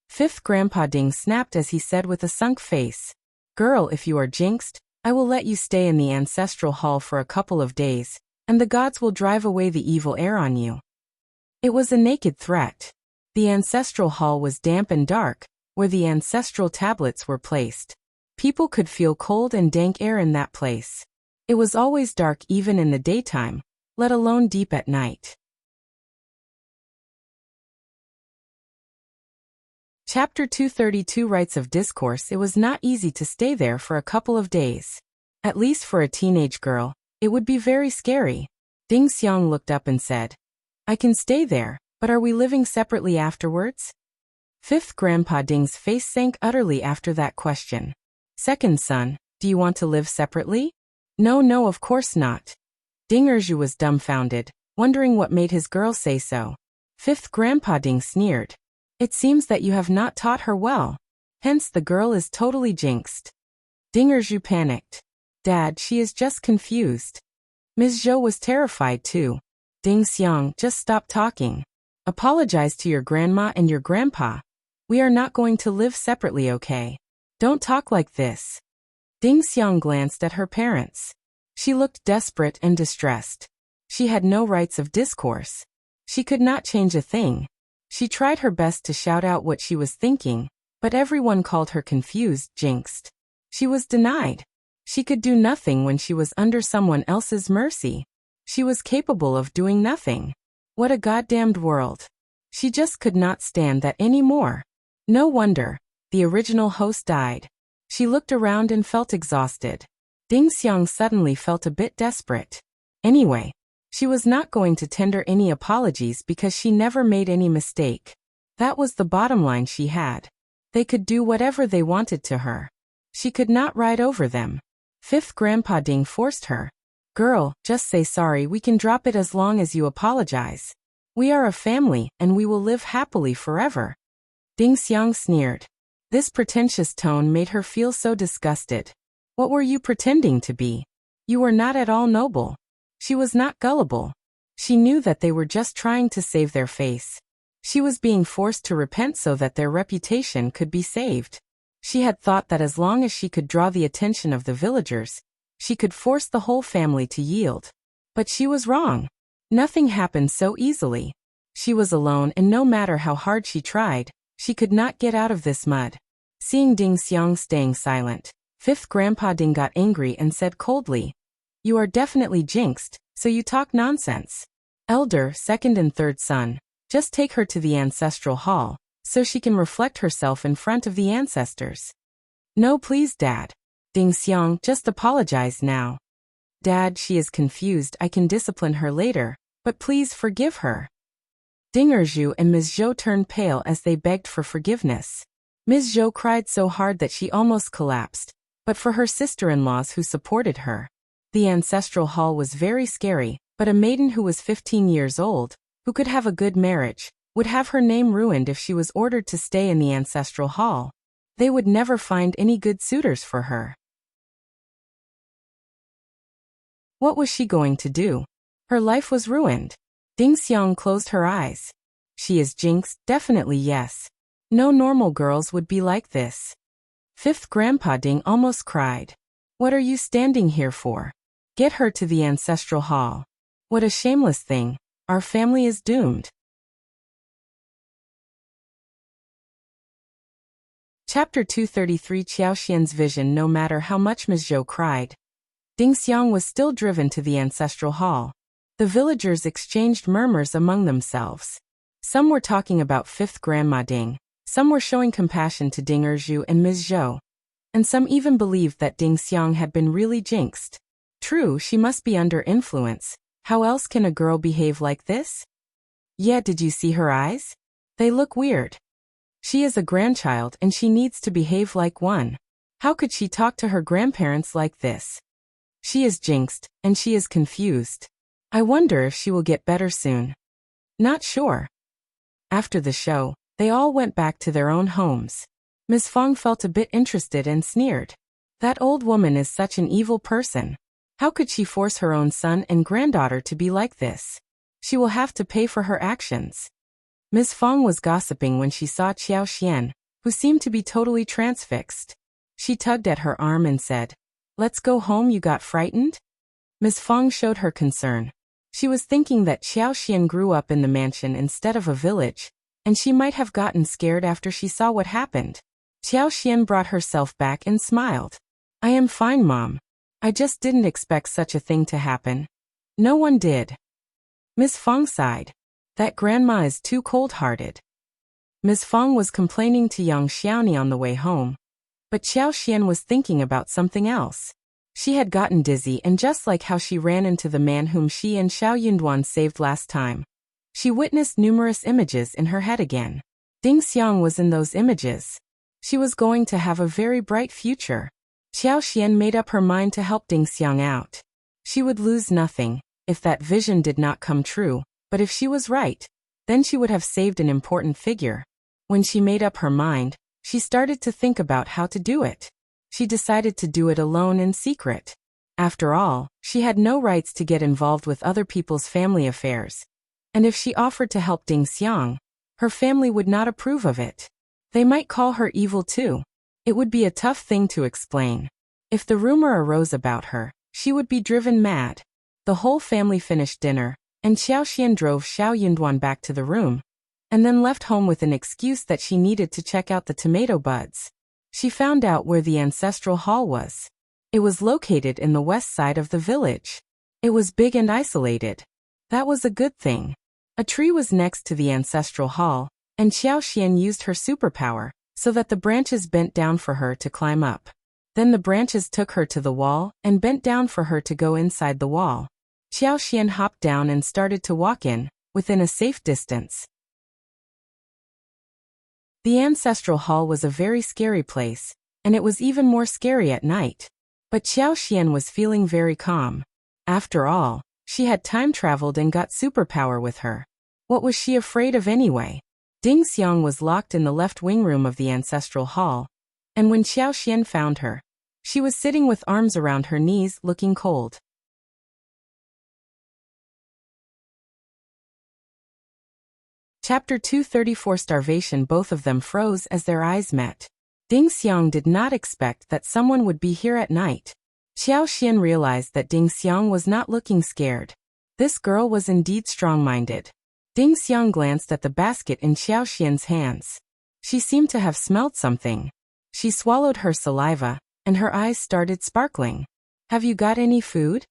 Fifth Grandpa Ding snapped as he said with a sunk face. Girl, if you are jinxed, I will let you stay in the ancestral hall for a couple of days, and the gods will drive away the evil air on you. It was a naked threat. The ancestral hall was damp and dark, where the ancestral tablets were placed. People could feel cold and dank air in that place. It was always dark even in the daytime, let alone deep at night. Chapter 232 Rites of Discourse. It was not easy to stay there for a couple of days. At least for a teenage girl, it would be very scary. Ding Xiang looked up and said, I can stay there, but are we living separately afterwards? Fifth Grandpa Ding's face sank utterly after that question. Second son, do you want to live separately? No, no, of course not. Ding Erju was dumbfounded, wondering what made his girl say so. Fifth Grandpa Ding sneered. It seems that you have not taught her well. Hence the girl is totally jinxed. Ding Erju panicked. Dad, she is just confused. Ms. Zhou was terrified too. Ding Xiang, just stop talking. Apologize to your grandma and your grandpa. We are not going to live separately, okay? Don't talk like this. Ding Xiang glanced at her parents. She looked desperate and distressed. She had no rights of discourse. She could not change a thing. She tried her best to shout out what she was thinking, but everyone called her confused, jinxed. She was denied. She could do nothing when she was under someone else's mercy. She was capable of doing nothing. What a goddamned world. She just could not stand that anymore. No wonder. The original host died. She looked around and felt exhausted. Ding Xiang suddenly felt a bit desperate. Anyway, she was not going to tender any apologies because she never made any mistake. That was the bottom line she had. They could do whatever they wanted to her. She could not ride over them. Fifth Grandpa Ding forced her. Girl, just say sorry, we can drop it as long as you apologize. We are a family, and we will live happily forever. Ding Xiang sneered. This pretentious tone made her feel so disgusted. What were you pretending to be? You were not at all noble. She was not gullible. She knew that they were just trying to save their face. She was being forced to repent so that their reputation could be saved. She had thought that as long as she could draw the attention of the villagers, she could force the whole family to yield. But she was wrong. Nothing happened so easily. She was alone, and no matter how hard she tried, she could not get out of this mud. Seeing Ding Xiang staying silent, Fifth Grandpa Ding got angry and said coldly, You are definitely jinxed, so you talk nonsense. Elder, second and third son, just take her to the ancestral hall, so she can reflect herself in front of the ancestors. No, please, Dad. Ding Xiang, just apologize now. Dad, she is confused, I can discipline her later, but please forgive her. Ding Erju and Ms. Zhou turned pale as they begged for forgiveness. Ms. Zhou cried so hard that she almost collapsed, but for her sister-in-laws who supported her. The ancestral hall was very scary, but a maiden who was 15 years old, who could have a good marriage, would have her name ruined if she was ordered to stay in the ancestral hall. They would never find any good suitors for her. What was she going to do? Her life was ruined. Ding Xiang closed her eyes. She is jinxed, definitely yes. No normal girls would be like this. Fifth Grandpa Ding almost cried. What are you standing here for? Get her to the ancestral hall. What a shameless thing. Our family is doomed. Chapter 233 Qiao Xian's vision. No matter how much Ms. Zhou cried, Ding Xiang was still driven to the ancestral hall. The villagers exchanged murmurs among themselves. Some were talking about Fifth Grandma Ding, some were showing compassion to Ding Erju and Ms. Zhou, and some even believed that Ding Xiang had been really jinxed. True, she must be under influence. How else can a girl behave like this? Yeah, did you see her eyes? They look weird. She is a grandchild and she needs to behave like one. How could she talk to her grandparents like this? She is jinxed, and she is confused. I wonder if she will get better soon. Not sure. After the show, they all went back to their own homes. Ms. Fong felt a bit interested and sneered. That old woman is such an evil person. How could she force her own son and granddaughter to be like this? She will have to pay for her actions. Ms. Fong was gossiping when she saw Qiao Xian, who seemed to be totally transfixed. She tugged at her arm and said, Let's go home, you got frightened? Ms. Fong showed her concern. She was thinking that Qiao Xian grew up in the mansion instead of a village, and she might have gotten scared after she saw what happened. Qiao Xian brought herself back and smiled. I am fine, Mom. I just didn't expect such a thing to happen. No one did. Ms. Fong sighed. That grandma is too cold-hearted. Ms. Fong was complaining to young Xiaoni on the way home, but Qiao Xian was thinking about something else. She had gotten dizzy, and just like how she ran into the man whom she and Xiao Yunduan saved last time, she witnessed numerous images in her head again. Ding Xiang was in those images. She was going to have a very bright future. Qiao Xian made up her mind to help Ding Xiang out. She would lose nothing if that vision did not come true, but if she was right, then she would have saved an important figure. When she made up her mind, she started to think about how to do it. She decided to do it alone in secret. After all, she had no rights to get involved with other people's family affairs. And if she offered to help Ding Xiang, her family would not approve of it. They might call her evil too. It would be a tough thing to explain. If the rumor arose about her, she would be driven mad. The whole family finished dinner, and Qiao Xian drove Xiao Yunduan back to the room, and then left home with an excuse that she needed to check out the tomato buds. She found out where the ancestral hall was. It was located in the west side of the village. It was big and isolated. That was a good thing. A tree was next to the ancestral hall, and Qiao Xian used her superpower so that the branches bent down for her to climb up. Then the branches took her to the wall and bent down for her to go inside the wall. Qiao Xian hopped down and started to walk in, within a safe distance. The ancestral hall was a very scary place, and it was even more scary at night. But Qiao Xian was feeling very calm. After all, she had time traveled and got superpower with her. What was she afraid of anyway? Ding Xiang was locked in the left wing room of the ancestral hall, and when Qiao Xian found her, she was sitting with arms around her knees looking cold. Chapter 234 Starvation. Both of them froze as their eyes met. Ding Xiang did not expect that someone would be here at night. Qiao Xian realized that Ding Xiang was not looking scared. This girl was indeed strong-minded. Ding Xiang glanced at the basket in Qiao Xian's hands. She seemed to have smelled something. She swallowed her saliva, and her eyes started sparkling. Have you got any food?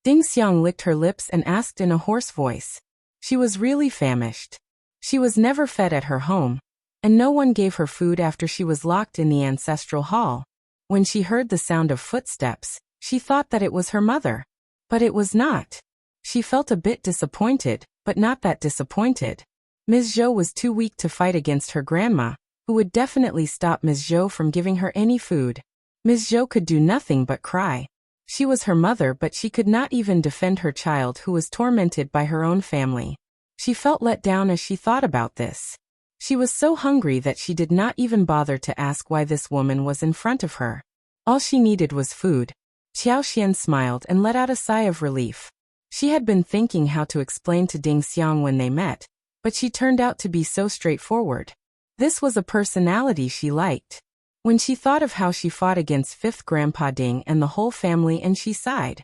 Ding Xiang licked her lips and asked in a hoarse voice. She was really famished. She was never fed at her home, and no one gave her food after she was locked in the ancestral hall. When she heard the sound of footsteps, she thought that it was her mother. But it was not. She felt a bit disappointed, but not that disappointed. Ms. Zhou was too weak to fight against her grandma, who would definitely stop Ms. Zhou from giving her any food. Ms. Zhou could do nothing but cry. She was her mother, but she could not even defend her child who was tormented by her own family. She felt let down as she thought about this. She was so hungry that she did not even bother to ask why this woman was in front of her. All she needed was food. Qiao Xian smiled and let out a sigh of relief. She had been thinking how to explain to Ding Xiang when they met, but she turned out to be so straightforward. This was a personality she liked. When she thought of how she fought against fifth Grandpa Ding and the whole family, and she sighed.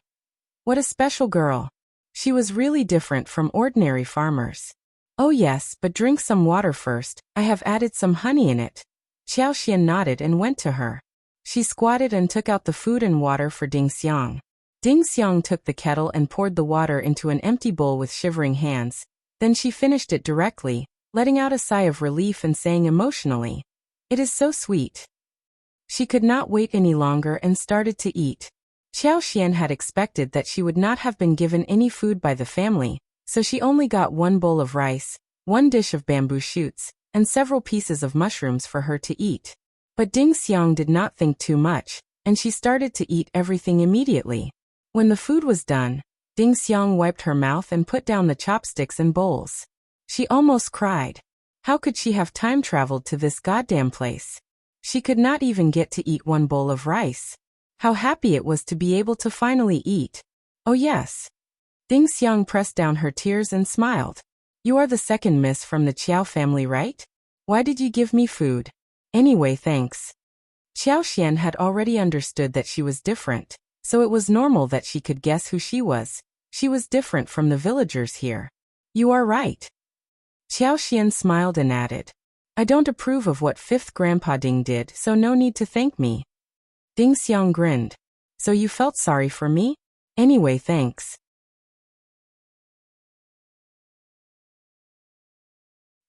What a special girl. She was really different from ordinary farmers. Oh yes, but drink some water first, I have added some honey in it. Qiao Xian nodded and went to her. She squatted and took out the food and water for Ding Xiang. Ding Xiang took the kettle and poured the water into an empty bowl with shivering hands. Then she finished it directly, letting out a sigh of relief and saying emotionally, "It is so sweet." She could not wait any longer and started to eat. Qiao Xian had expected that she would not have been given any food by the family, so she only got one bowl of rice, one dish of bamboo shoots, and several pieces of mushrooms for her to eat. But Ding Xiang did not think too much, and she started to eat everything immediately. When the food was done, Ding Xiang wiped her mouth and put down the chopsticks and bowls. She almost cried. How could she have time traveled to this goddamn place? She could not even get to eat one bowl of rice. How happy it was to be able to finally eat. Oh yes. Ding Xiang pressed down her tears and smiled. You are the second miss from the Qiao family, right? Why did you give me food? Anyway, thanks. Qiao Xian had already understood that she was different, so it was normal that she could guess who she was. She was different from the villagers here. You are right. Qiao Xian smiled and added, I don't approve of what fifth Grandpa Ding did, so no need to thank me. Ding Xiang grinned. So you felt sorry for me? Anyway, thanks.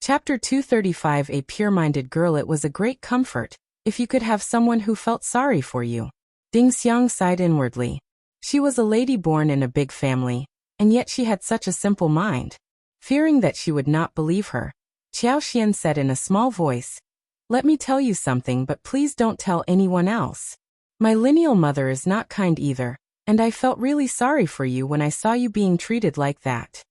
Chapter 235 A pure-minded girl. It was a great comfort if you could have someone who felt sorry for you. Ding Xiang sighed inwardly. She was a lady born in a big family, and yet she had such a simple mind. Fearing that she would not believe her, Qiao Xian said in a small voice, Let me tell you something, but please don't tell anyone else. My lineal mother is not kind either, and I felt really sorry for you when I saw you being treated like that.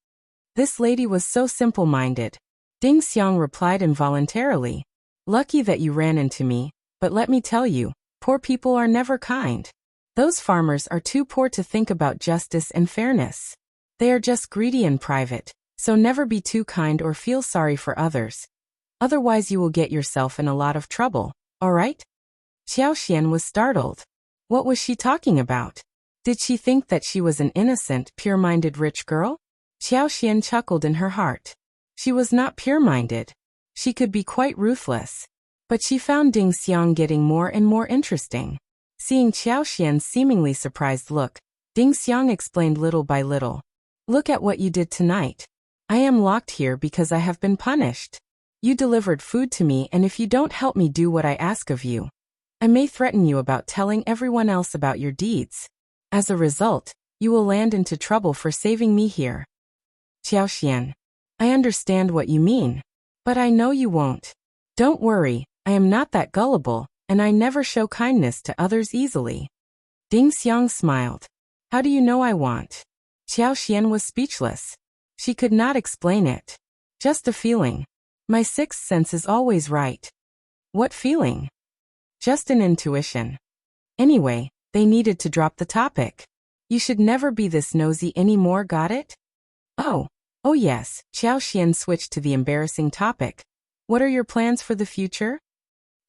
This lady was so simple-minded. Ding Xiang replied involuntarily. Lucky that you ran into me, but let me tell you, poor people are never kind. Those farmers are too poor to think about justice and fairness. They are just greedy and private, so never be too kind or feel sorry for others. Otherwise you will get yourself in a lot of trouble, alright? Xiaoxian was startled. What was she talking about? Did she think that she was an innocent, pure-minded rich girl? Xiaoxian chuckled in her heart. She was not pure-minded. She could be quite ruthless. But she found Ding Xiang getting more and more interesting. Seeing Xiaoxian's seemingly surprised look, Ding Xiang explained little by little. Look at what you did tonight. I am locked here because I have been punished. You delivered food to me, and if you don't help me do what I ask of you, I may threaten you about telling everyone else about your deeds. As a result, you will land into trouble for saving me here. Xiaoxian, I understand what you mean. But I know you won't. Don't worry, I am not that gullible, and I never show kindness to others easily. Ding Xiang smiled. How do you know I won't? Xiaoxian was speechless. She could not explain it. Just a feeling. My sixth sense is always right. What feeling? Just an intuition. Anyway, they needed to drop the topic. You should never be this nosy anymore, got it? Oh yes, Xiaoxian switched to the embarrassing topic. What are your plans for the future?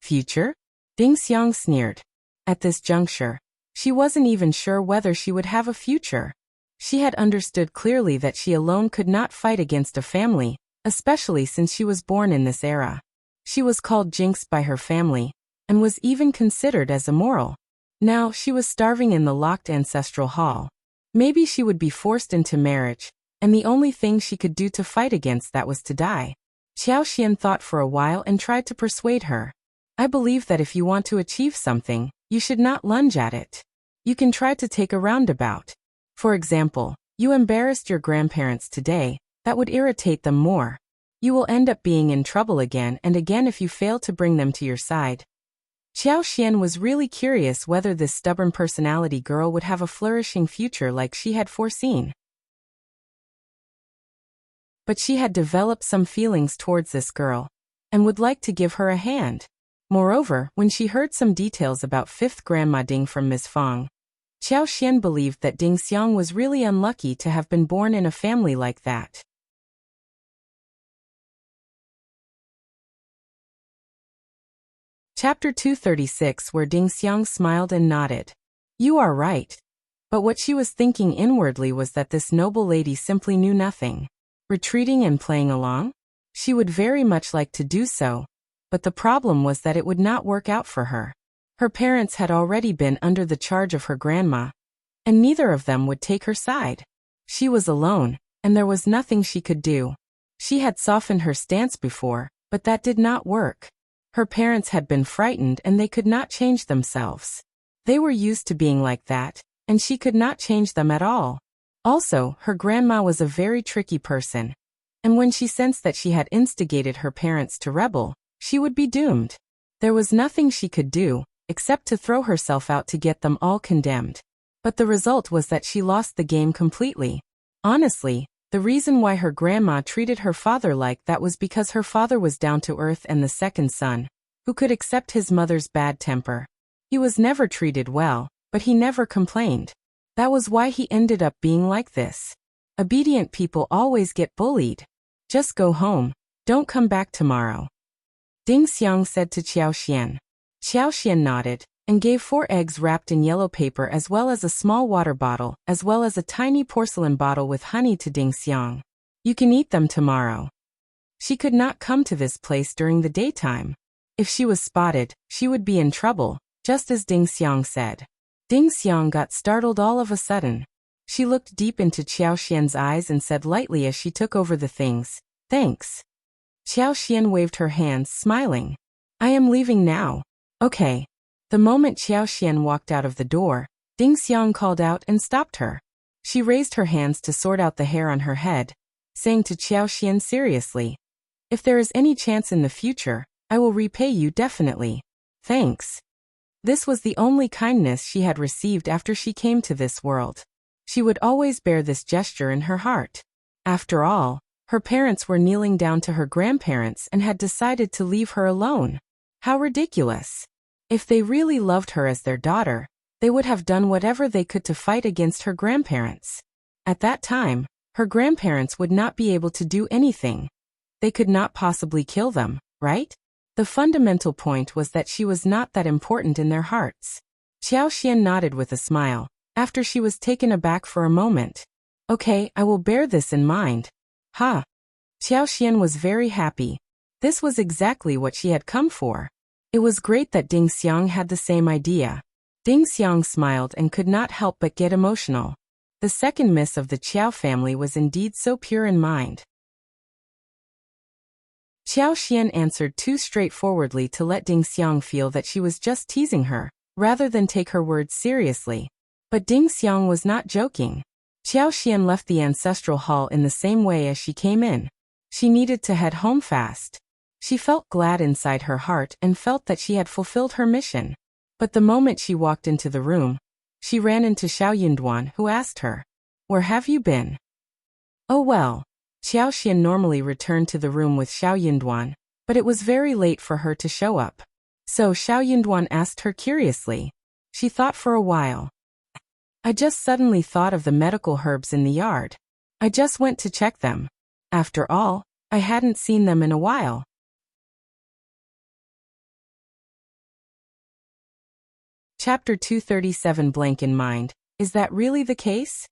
Future? Ding Xiang sneered. At this juncture, she wasn't even sure whether she would have a future. She had understood clearly that she alone could not fight against a family, especially since she was born in this era. She was called Jinx by her family, and was even considered as immoral. Now she was starving in the locked ancestral hall. Maybe she would be forced into marriage, and the only thing she could do to fight against that was to die. Xiaoxian thought for a while and tried to persuade her. I believe that if you want to achieve something, you should not lunge at it. You can try to take a roundabout. For example, you embarrassed your grandparents today, that would irritate them more. You will end up being in trouble again and again if you fail to bring them to your side. Xiaoxian was really curious whether this stubborn personality girl would have a flourishing future like she had foreseen. But she had developed some feelings towards this girl, and would like to give her a hand. Moreover, when she heard some details about 5th Grandma Ding from Ms. Fang, Xiaoxian believed that Ding Xiang was really unlucky to have been born in a family like that. Chapter 236, where Ding Xiang smiled and nodded. You are right. But what she was thinking inwardly was that this noble lady simply knew nothing. Retreating and playing along? She would very much like to do so, but the problem was that it would not work out for her. Her parents had already been under the charge of her grandma, and neither of them would take her side. She was alone, and there was nothing she could do. She had softened her stance before, but that did not work. Her parents had been frightened and they could not change themselves. They were used to being like that, and she could not change them at all. Also, her grandma was a very tricky person, and when she sensed that she had instigated her parents to rebel, she would be doomed. There was nothing she could do, except to throw herself out to get them all condemned. But the result was that she lost the game completely. Honestly, the reason why her grandma treated her father like that was because her father was down to earth and the second son, who could accept his mother's bad temper. He was never treated well, but he never complained. That was why he ended up being like this. Obedient people always get bullied. Just go home, don't come back tomorrow. Ding Xiang said to Xiaoxian. Xiaoxian nodded, and gave 4 eggs wrapped in yellow paper as well as a small water bottle, as well as a tiny porcelain bottle with honey to Ding Xiang. You can eat them tomorrow. She could not come to this place during the daytime. If she was spotted, she would be in trouble, just as Ding Xiang said. Ding Xiang got startled all of a sudden. She looked deep into Xiaoxian's eyes and said lightly as she took over the things, "Thanks." Xiaoxian waved her hands, smiling. "I am leaving now." "Okay." The moment Xiaoxian walked out of the door, Ding Xiang called out and stopped her. She raised her hands to sort out the hair on her head, saying to Xiaoxian seriously, "If there is any chance in the future, I will repay you definitely. Thanks." This was the only kindness she had received after she came to this world. She would always bear this gesture in her heart. After all, her parents were kneeling down to her grandparents and had decided to leave her alone. How ridiculous! If they really loved her as their daughter, they would have done whatever they could to fight against her grandparents. At that time, her grandparents would not be able to do anything. They could not possibly kill them, right? The fundamental point was that she was not that important in their hearts. Qiao nodded with a smile, after she was taken aback for a moment. Okay, I will bear this in mind. Ha! Qiao was very happy. This was exactly what she had come for. It was great that Ding Xiang had the same idea. Ding Xiang smiled and could not help but get emotional. The second miss of the Qiao family was indeed so pure in mind. Qiao answered too straightforwardly to let Ding Xiang feel that she was just teasing her, rather than take her words seriously. But Ding Xiang was not joking. Qiao left the ancestral hall in the same way as she came in. She needed to head home fast. She felt glad inside her heart and felt that she had fulfilled her mission. But the moment she walked into the room, she ran into Xiao, who asked her, "Where have you been?" Oh well. Qiao normally returned to the room with Xiao, but it was very late for her to show up. So Xiao asked her curiously. She thought for a while. I just suddenly thought of the medical herbs in the yard. I just went to check them. After all, I hadn't seen them in a while. Chapter 237. Blank in mind. Is that really the case?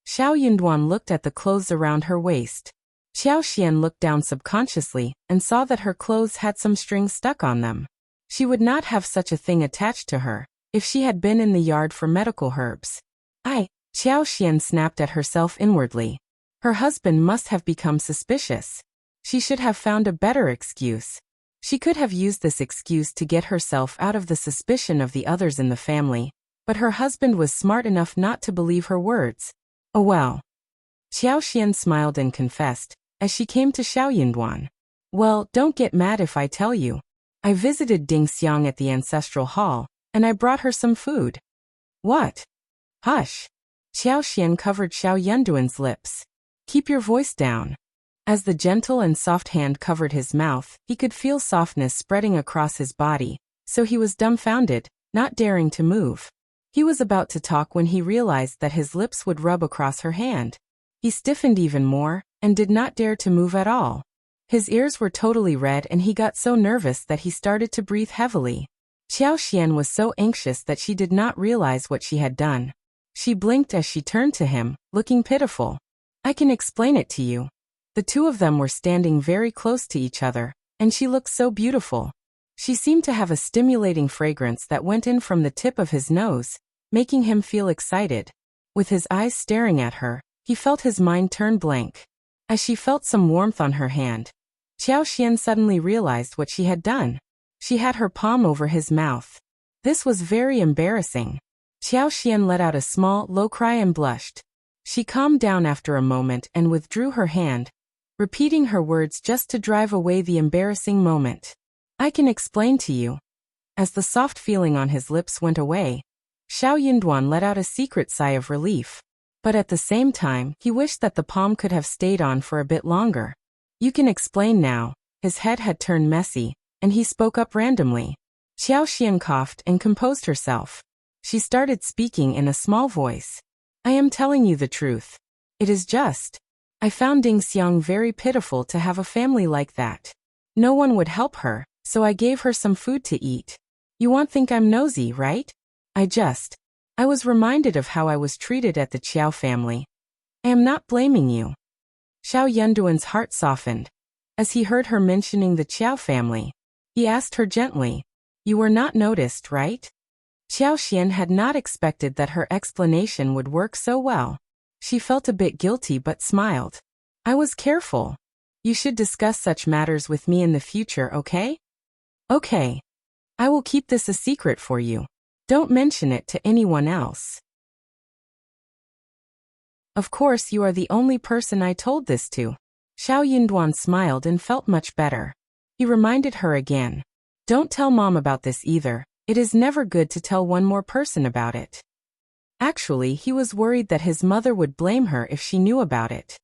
Xiao looked at the clothes around her waist. Qiao looked down subconsciously and saw that her clothes had some strings stuck on them. She would not have such a thing attached to her if she had been in the yard for medical herbs. Qiao snapped at herself inwardly. Her husband must have become suspicious. She should have found a better excuse. She could have used this excuse to get herself out of the suspicion of the others in the family, but her husband was smart enough not to believe her words. Oh well. Qiao smiled and confessed, as she came to Xiao. Well, don't get mad if I tell you. I visited Ding Xiang at the ancestral hall, and I brought her some food. What? Hush. Qiao covered Xiao lips. Keep your voice down. As the gentle and soft hand covered his mouth, he could feel softness spreading across his body, so he was dumbfounded, not daring to move. He was about to talk when he realized that his lips would rub across her hand. He stiffened even more, and did not dare to move at all. His ears were totally red and he got so nervous that he started to breathe heavily. Qiao was so anxious that she did not realize what she had done. She blinked as she turned to him, looking pitiful. I can explain it to you. The two of them were standing very close to each other, and she looked so beautiful. She seemed to have a stimulating fragrance that went in from the tip of his nose, making him feel excited. With his eyes staring at her, he felt his mind turn blank. As she felt some warmth on her hand, Qiao suddenly realized what she had done. She had her palm over his mouth. This was very embarrassing. Qiao let out a small, low cry and blushed. She calmed down after a moment and withdrew her hand, repeating her words just to drive away the embarrassing moment. I can explain to you. As the soft feeling on his lips went away, Xiao let out a secret sigh of relief. But at the same time, he wished that the palm could have stayed on for a bit longer. You can explain now. His head had turned messy, and he spoke up randomly. Qiao coughed and composed herself. She started speaking in a small voice. I am telling you the truth. It is just. I found Ding Xiang very pitiful to have a family like that. No one would help her, so I gave her some food to eat. You won't think I'm nosy, right? I was reminded of how I was treated at the Qiao family. I am not blaming you. Xiao heart softened. As he heard her mentioning the Qiao family, he asked her gently, You were not noticed, right? Qiao had not expected that her explanation would work so well. She felt a bit guilty but smiled. I was careful. You should discuss such matters with me in the future, okay? Okay. I will keep this a secret for you. Don't mention it to anyone else. Of course you are the only person I told this to. Xiao smiled and felt much better. He reminded her again. Don't tell Mom about this either. It is never good to tell one more person about it. Actually, he was worried that his mother would blame her if she knew about it.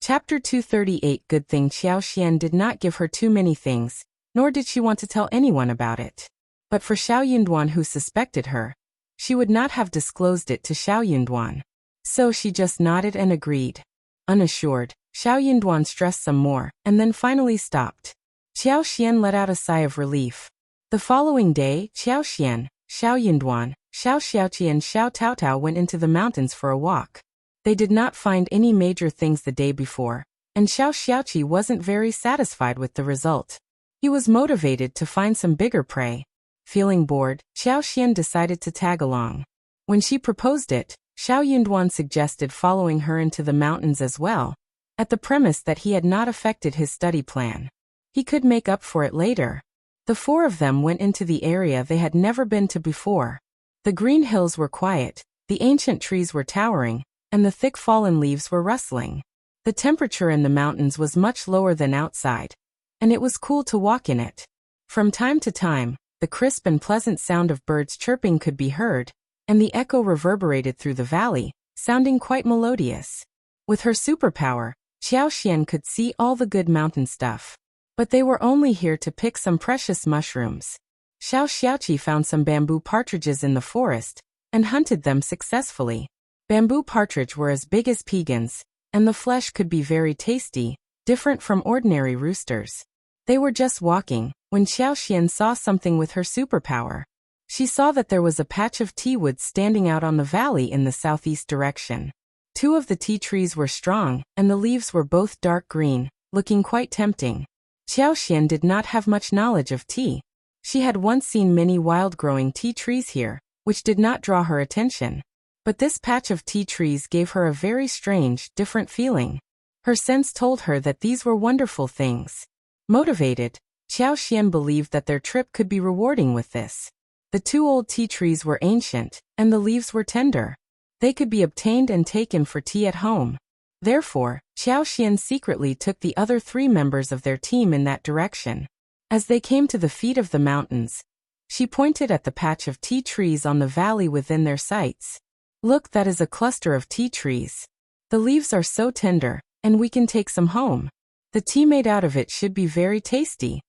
Chapter 238. Good thing Xiao did not give her too many things, nor did she want to tell anyone about it. But for Xiao Yunduan, who suspected her, she would not have disclosed it to Xiao Yunduan. So she just nodded and agreed. Unassured, Xiao Yunduan stressed some more, and then finally stopped. Xiao Xian let out a sigh of relief. The following day, Xiao Xian, Xiao Yunduan, Xiao Xiaoqi and Xiao Taotao went into the mountains for a walk. They did not find any major things the day before, and Xiao Xiaoqi wasn't very satisfied with the result. He was motivated to find some bigger prey. Feeling bored, Xiao Xian decided to tag along. When she proposed it, Xiao Yunduan suggested following her into the mountains as well, at the premise that he had not affected his study plan. He could make up for it later. The four of them went into the area they had never been to before. The green hills were quiet, the ancient trees were towering, and the thick fallen leaves were rustling. The temperature in the mountains was much lower than outside, and it was cool to walk in it. From time to time, the crisp and pleasant sound of birds chirping could be heard, and the echo reverberated through the valley, sounding quite melodious. With her superpower, Xiao Xian could see all the good mountain stuff. But they were only here to pick some precious mushrooms. Xiao Xiaoqi found some bamboo partridges in the forest, and hunted them successfully. Bamboo partridge were as big as pegans, and the flesh could be very tasty, different from ordinary roosters. They were just walking, when Xiao Xian saw something with her superpower. She saw that there was a patch of tea woods standing out on the valley in the southeast direction. Two of the tea trees were strong, and the leaves were both dark green, looking quite tempting. Xiao Xian did not have much knowledge of tea. She had once seen many wild-growing tea trees here, which did not draw her attention. But this patch of tea trees gave her a very strange, different feeling. Her sense told her that these were wonderful things. Motivated, Xiao Xian believed that their trip could be rewarding with this. The two old tea trees were ancient, and the leaves were tender. They could be obtained and taken for tea at home. Therefore, Xiao Xian secretly took the other three members of their team in that direction. As they came to the feet of the mountains, she pointed at the patch of tea trees on the valley within their sights. Look, that is a cluster of tea trees. The leaves are so tender, and we can take some home. The tea made out of it should be very tasty.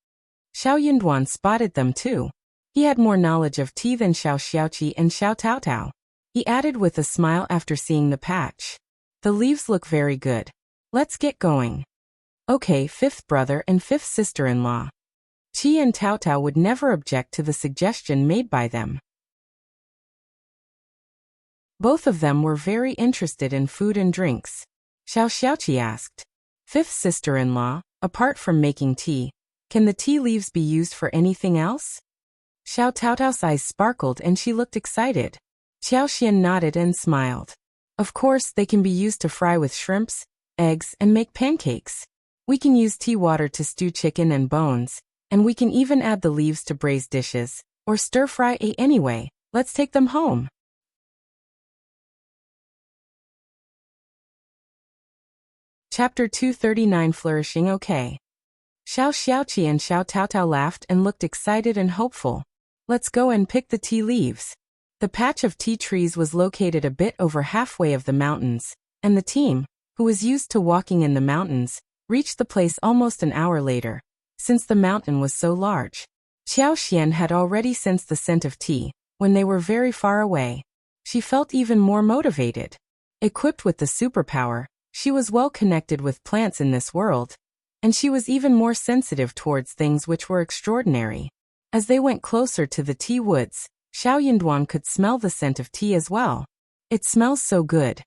Xiao Yunduan spotted them too. He had more knowledge of tea than Xiao Xiaoqi and Xiao Taotao. He added with a smile after seeing the patch. The leaves look very good. Let's get going. Okay, fifth brother and fifth sister-in-law. Qi and Taotao would never object to the suggestion made by them. Both of them were very interested in food and drinks. Xiao Xiaoqi asked, "Fifth sister-in-law, apart from making tea, can the tea leaves be used for anything else?" Xiao Taotao's eyes sparkled and she looked excited. Xiao Xian nodded and smiled. Of course, they can be used to fry with shrimps, eggs, and make pancakes. We can use tea water to stew chicken and bones, and we can even add the leaves to braised dishes, or stir-fry anyway. Let's take them home. Chapter 239. Flourishing. Okay. Xiao Xiaoqi and Xiao Taotao laughed and looked excited and hopeful. Let's go and pick the tea leaves. The patch of tea trees was located a bit over halfway of the mountains, and the team, who was used to walking in the mountains, reached the place almost an hour later, since the mountain was so large. Xiao Xian had already sensed the scent of tea when they were very far away. She felt even more motivated. Equipped with the superpower, she was well connected with plants in this world, and she was even more sensitive towards things which were extraordinary. As they went closer to the tea woods, Xiao Yunduan could smell the scent of tea as well. It smells so good.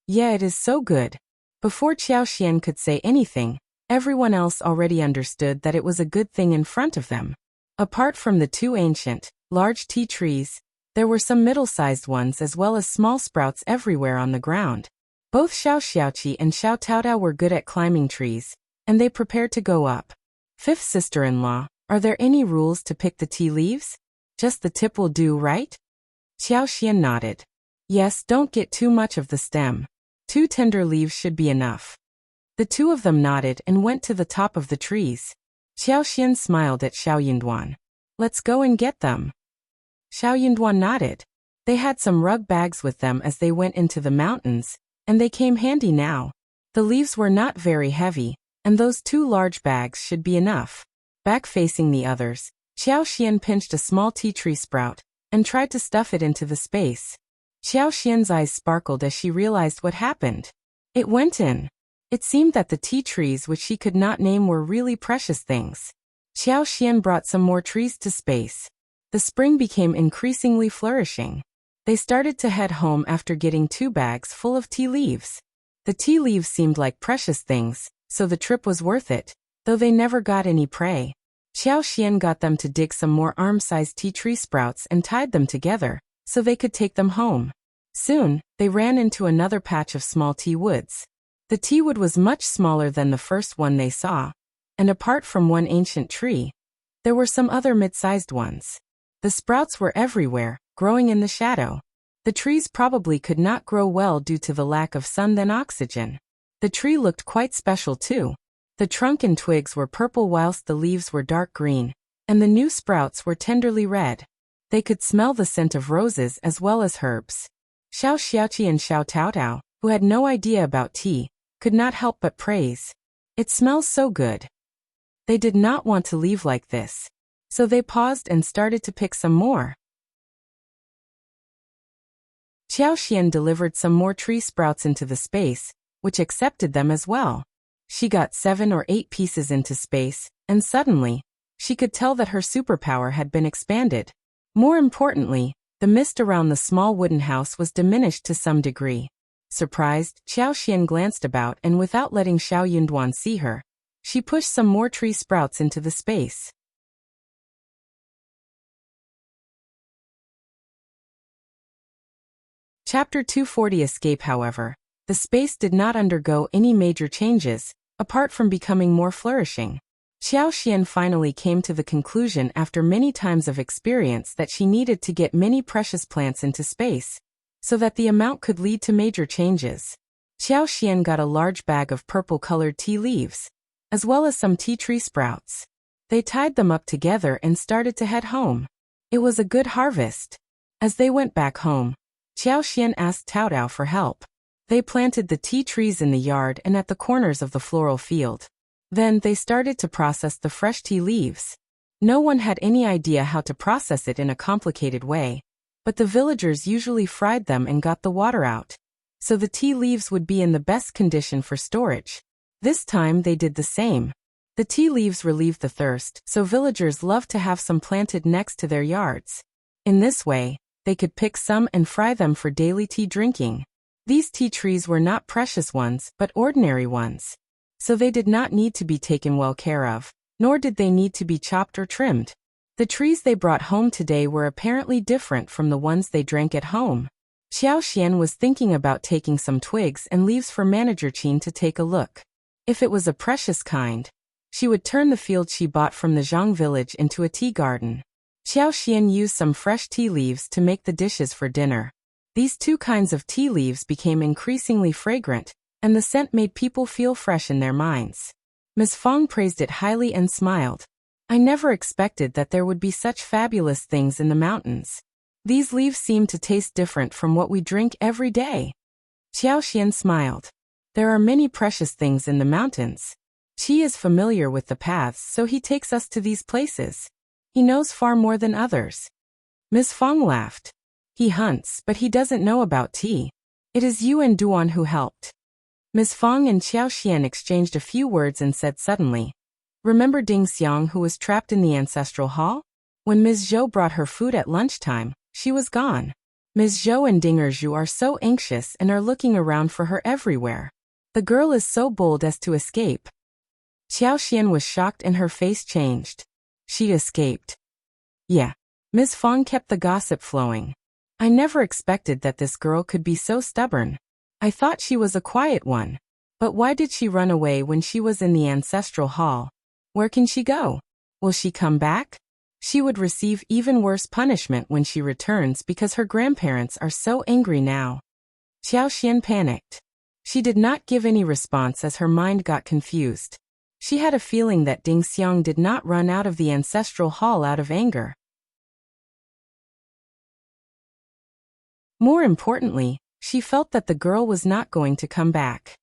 Yeah, it is so good. Before Xiao Xian could say anything, everyone else already understood that it was a good thing in front of them. Apart from the two ancient, large tea trees, there were some middle-sized ones as well as small sprouts everywhere on the ground. Both Xiao Xiaoqi and Xiao Taotao were good at climbing trees, and they prepared to go up. Fifth sister-in-law, are there any rules to pick the tea leaves? Just the tip will do, right? Xiao Xian nodded. Yes, don't get too much of the stem. 2 tender leaves should be enough. The two of them nodded and went to the top of the trees. Xiaoxian smiled at Xiao Yunduan. Let's go and get them. Xiao Yunduan nodded. They had some rug bags with them as they went into the mountains, and they came handy now. The leaves were not very heavy, and those 2 large bags should be enough. Back facing the others, Xiaoxian pinched a small tea tree sprout and tried to stuff it into the space. Xiaoxian's eyes sparkled as she realized what happened. It went in. It seemed that the tea trees which she could not name were really precious things. Xiaoxian brought some more trees to space. The spring became increasingly flourishing. They started to head home after getting 2 bags full of tea leaves. The tea leaves seemed like precious things, so the trip was worth it, though they never got any prey. Xiaoxian got them to dig some more arm-sized tea tree sprouts and tied them together, so they could take them home. Soon, they ran into another patch of small tea woods. The tea wood was much smaller than the first one they saw, and apart from one ancient tree, there were some other mid-sized ones. The sprouts were everywhere, growing in the shadow. The trees probably could not grow well due to the lack of sun and oxygen. The tree looked quite special too. The trunk and twigs were purple whilst the leaves were dark green, and the new sprouts were tenderly red. They could smell the scent of roses as well as herbs. Xiao Xiaoqi and Xiao Taotao, who had no idea about tea, could not help but praise. It smells so good. They did not want to leave like this, so they paused and started to pick some more. Xiaoxian delivered some more tree sprouts into the space, which accepted them as well. She got 7 or 8 pieces into space, and suddenly, she could tell that her superpower had been expanded. More importantly, the mist around the small wooden house was diminished to some degree. Surprised, Xiaoxian glanced about and without letting Xiao Yunduan see her, she pushed some more tree sprouts into the space. Chapter 240 Escape. However, the space did not undergo any major changes, apart from becoming more flourishing. Xiaoxian finally came to the conclusion after many times of experience that she needed to get many precious plants into space, so that the amount could lead to major changes. Xiaoxian got a large bag of purple-colored tea leaves, as well as some tea tree sprouts. They tied them up together and started to head home. It was a good harvest. As they went back home, Xiaoxian asked Taotao for help. They planted the tea trees in the yard and at the corners of the floral field. Then they started to process the fresh tea leaves. No one had any idea how to process it in a complicated way, but the villagers usually fried them and got the water out, so the tea leaves would be in the best condition for storage. This time they did the same. The tea leaves relieved the thirst, so villagers loved to have some planted next to their yards. In this way, they could pick some and fry them for daily tea drinking. These tea trees were not precious ones but ordinary ones, so they did not need to be taken well care of, nor did they need to be chopped or trimmed. The trees they brought home today were apparently different from the ones they drank at home. Xiaoxian was thinking about taking some twigs and leaves for Manager Qin to take a look. If it was a precious kind, she would turn the field she bought from the Zhang village into a tea garden. Xiaoxian used some fresh tea leaves to make the dishes for dinner. These 2 kinds of tea leaves became increasingly fragrant, and the scent made people feel fresh in their minds. Ms. Fong praised it highly and smiled. I never expected that there would be such fabulous things in the mountains. These leaves seem to taste different from what we drink every day. Xiaoxian smiled. There are many precious things in the mountains. Qi is familiar with the paths, so he takes us to these places. He knows far more than others. Ms. Fong laughed. He hunts, but he doesn't know about tea. It is you and Duan who helped. Ms. Fong and Xiaoxian exchanged a few words and said suddenly, Remember Ding Xiang who was trapped in the ancestral hall? When Ms. Zhou brought her food at lunchtime, she was gone. Ms. Zhou and Ding Erju are so anxious and are looking around for her everywhere. The girl is so bold as to escape. Xiaoxian was shocked and her face changed. She escaped. Yeah. Ms. Fong kept the gossip flowing. I never expected that this girl could be so stubborn. I thought she was a quiet one. But why did she run away when she was in the ancestral hall? Where can she go? Will she come back? She would receive even worse punishment when she returns because her grandparents are so angry now. Xiaoxian panicked. She did not give any response as her mind got confused. She had a feeling that Ding Xiang did not run out of the ancestral hall out of anger. More importantly, she felt that the girl was not going to come back.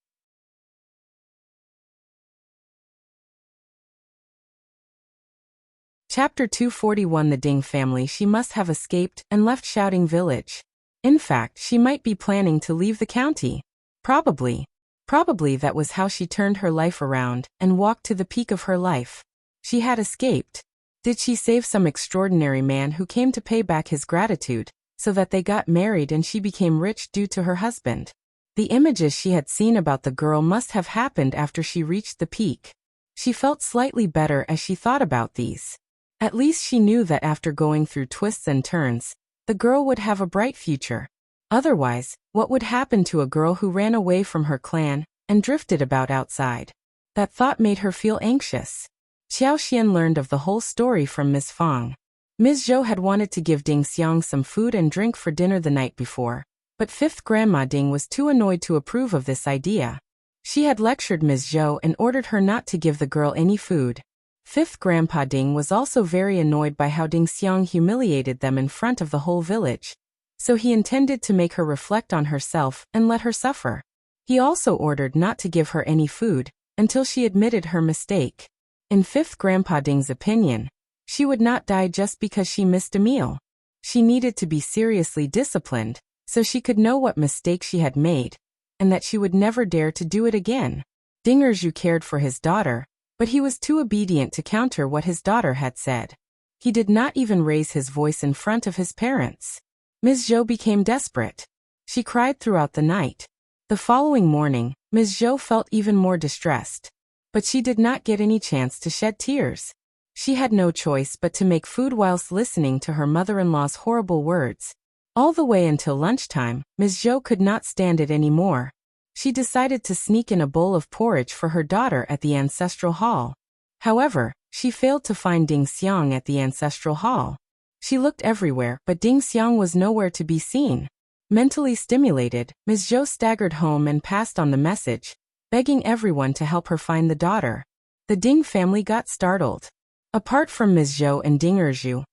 Chapter 241. The Ding family. She must have escaped and left Shouting Village. In fact, she might be planning to leave the county. Probably that was how she turned her life around and walked to the peak of her life. She had escaped. Did she save some extraordinary man who came to pay back his gratitude, so that they got married and she became rich due to her husband? The images she had seen about the girl must have happened after she reached the peak. She felt slightly better as she thought about these. At least she knew that after going through twists and turns, the girl would have a bright future. Otherwise, what would happen to a girl who ran away from her clan and drifted about outside? That thought made her feel anxious. Qiao Xian learned of the whole story from Ms. Fang. Ms. Zhou had wanted to give Ding Xiang some food and drink for dinner the night before, but fifth Grandma Ding was too annoyed to approve of this idea. She had lectured Ms. Zhou and ordered her not to give the girl any food. Fifth Grandpa Ding was also very annoyed by how Ding Xiang humiliated them in front of the whole village. So he intended to make her reflect on herself and let her suffer. He also ordered not to give her any food until she admitted her mistake. In fifth Grandpa Ding's opinion, she would not die just because she missed a meal. She needed to be seriously disciplined so she could know what mistake she had made and that she would never dare to do it again. Ding Erju cared for his daughter, but he was too obedient to counter what his daughter had said. He did not even raise his voice in front of his parents. Ms. Zhou became desperate. She cried throughout the night. The following morning, Ms. Zhou felt even more distressed. But she did not get any chance to shed tears. She had no choice but to make food whilst listening to her mother-in-law's horrible words. All the way until lunchtime, Ms. Zhou could not stand it anymore. She decided to sneak in a bowl of porridge for her daughter at the ancestral hall. However, she failed to find Ding Xiang at the ancestral hall. She looked everywhere, but Ding Xiang was nowhere to be seen. Mentally stimulated, Ms. Zhou staggered home and passed on the message, begging everyone to help her find the daughter. The Ding family got startled. Apart from Ms. Zhou and Ding Erju,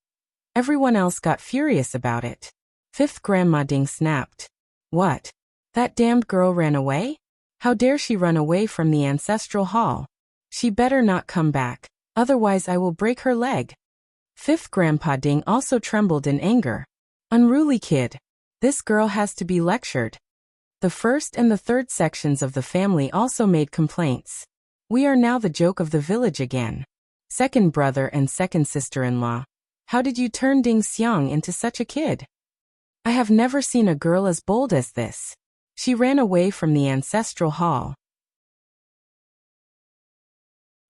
everyone else got furious about it. Fifth Grandma Ding snapped. What? That damned girl ran away? How dare she run away from the ancestral hall? She better not come back, otherwise I will break her leg. Fifth Grandpa Ding also trembled in anger. Unruly kid. This girl has to be lectured. The first and the third sections of the family also made complaints. We are now the joke of the village again. Second brother and second sister-in-law. How did you turn Ding Xiang into such a kid? I have never seen a girl as bold as this. She ran away from the ancestral hall.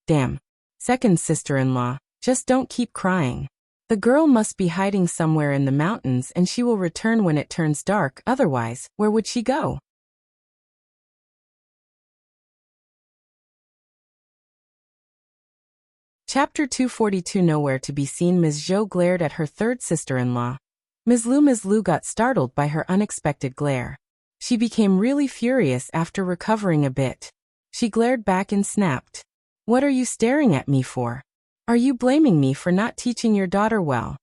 Damn. Second sister-in-law. Just don't keep crying. The girl must be hiding somewhere in the mountains and she will return when it turns dark, otherwise, where would she go? Chapter 242. Nowhere to be seen. Ms. Zhou glared at her third sister-in-law. Ms. Lu got startled by her unexpected glare. She became really furious after recovering a bit. She glared back and snapped. What are you staring at me for? Are you blaming me for not teaching your daughter well?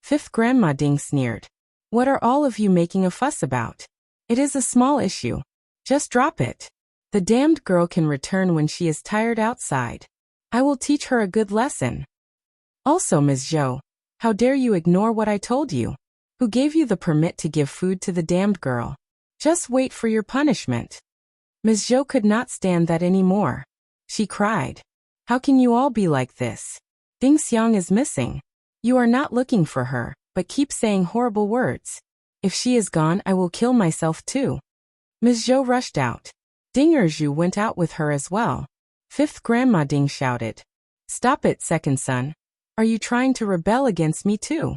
Fifth Grandma Ding sneered. What are all of you making a fuss about? It is a small issue. Just drop it. The damned girl can return when she is tired outside. I will teach her a good lesson. Also, Ms. Zhou, how dare you ignore what I told you? Who gave you the permit to give food to the damned girl? Just wait for your punishment. Ms. Zhou could not stand that anymore. She cried. How can you all be like this? Ding Xiang is missing. You are not looking for her, but keep saying horrible words. If she is gone, I will kill myself too. Ms. Zhou rushed out. Ding Erju went out with her as well. Fifth Grandma Ding shouted. Stop it, second son. Are you trying to rebel against me too?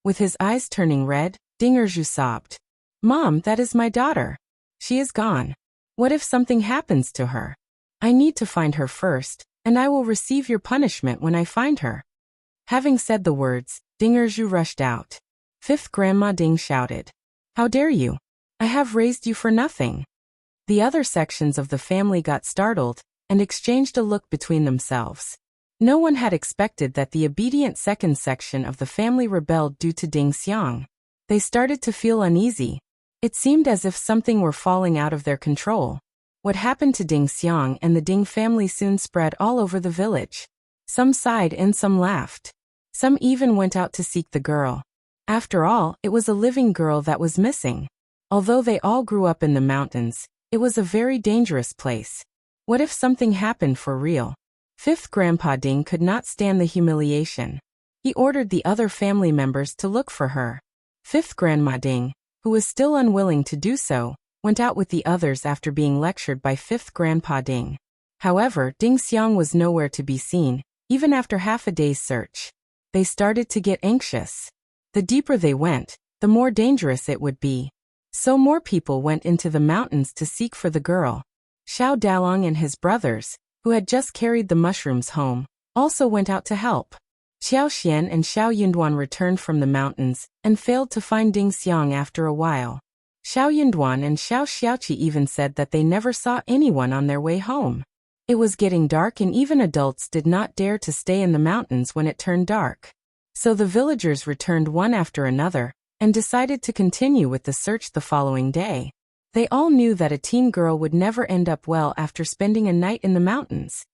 With his eyes turning red, Ding Erju sobbed. Mom, that is my daughter. She is gone. What if something happens to her? I need to find her first, and I will receive your punishment when I find her. Having said the words, Ding Erju rushed out. Fifth Grandma Ding shouted. How dare you? I have raised you for nothing. The other sections of the family got startled and exchanged a look between themselves. No one had expected that the obedient second section of the family rebelled due to Ding Xiang. They started to feel uneasy. It seemed as if something were falling out of their control. What happened to Ding Xiang and the Ding family soon spread all over the village. Some sighed and some laughed. Some even went out to seek the girl. After all, it was a living girl that was missing. Although they all grew up in the mountains, it was a very dangerous place. What if something happened for real? Fifth Grandpa Ding could not stand the humiliation. He ordered the other family members to look for her. Fifth Grandma Ding, who was still unwilling to do so, went out with the others after being lectured by Fifth Grandpa Ding. However, Ding Xiang was nowhere to be seen, even after half a day's search. They started to get anxious. The deeper they went, the more dangerous it would be. So more people went into the mountains to seek for the girl. Xiao Dalong and his brothers, who had just carried the mushrooms home, also went out to help. Xiao Xian and Xiao Yunduan returned from the mountains and failed to find Ding Xiang after a while. Xiao Yunduan and Xiao Xiaoqi even said that they never saw anyone on their way home. It was getting dark and even adults did not dare to stay in the mountains when it turned dark. So the villagers returned one after another and decided to continue with the search the following day. They all knew that a teen girl would never end up well after spending a night in the mountains.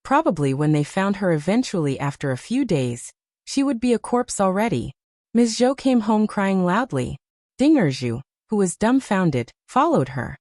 Probably when they found her eventually after a few days, she would be a corpse already. Ms. Zhou came home crying loudly. Ding Erzhu, who was dumbfounded, followed her.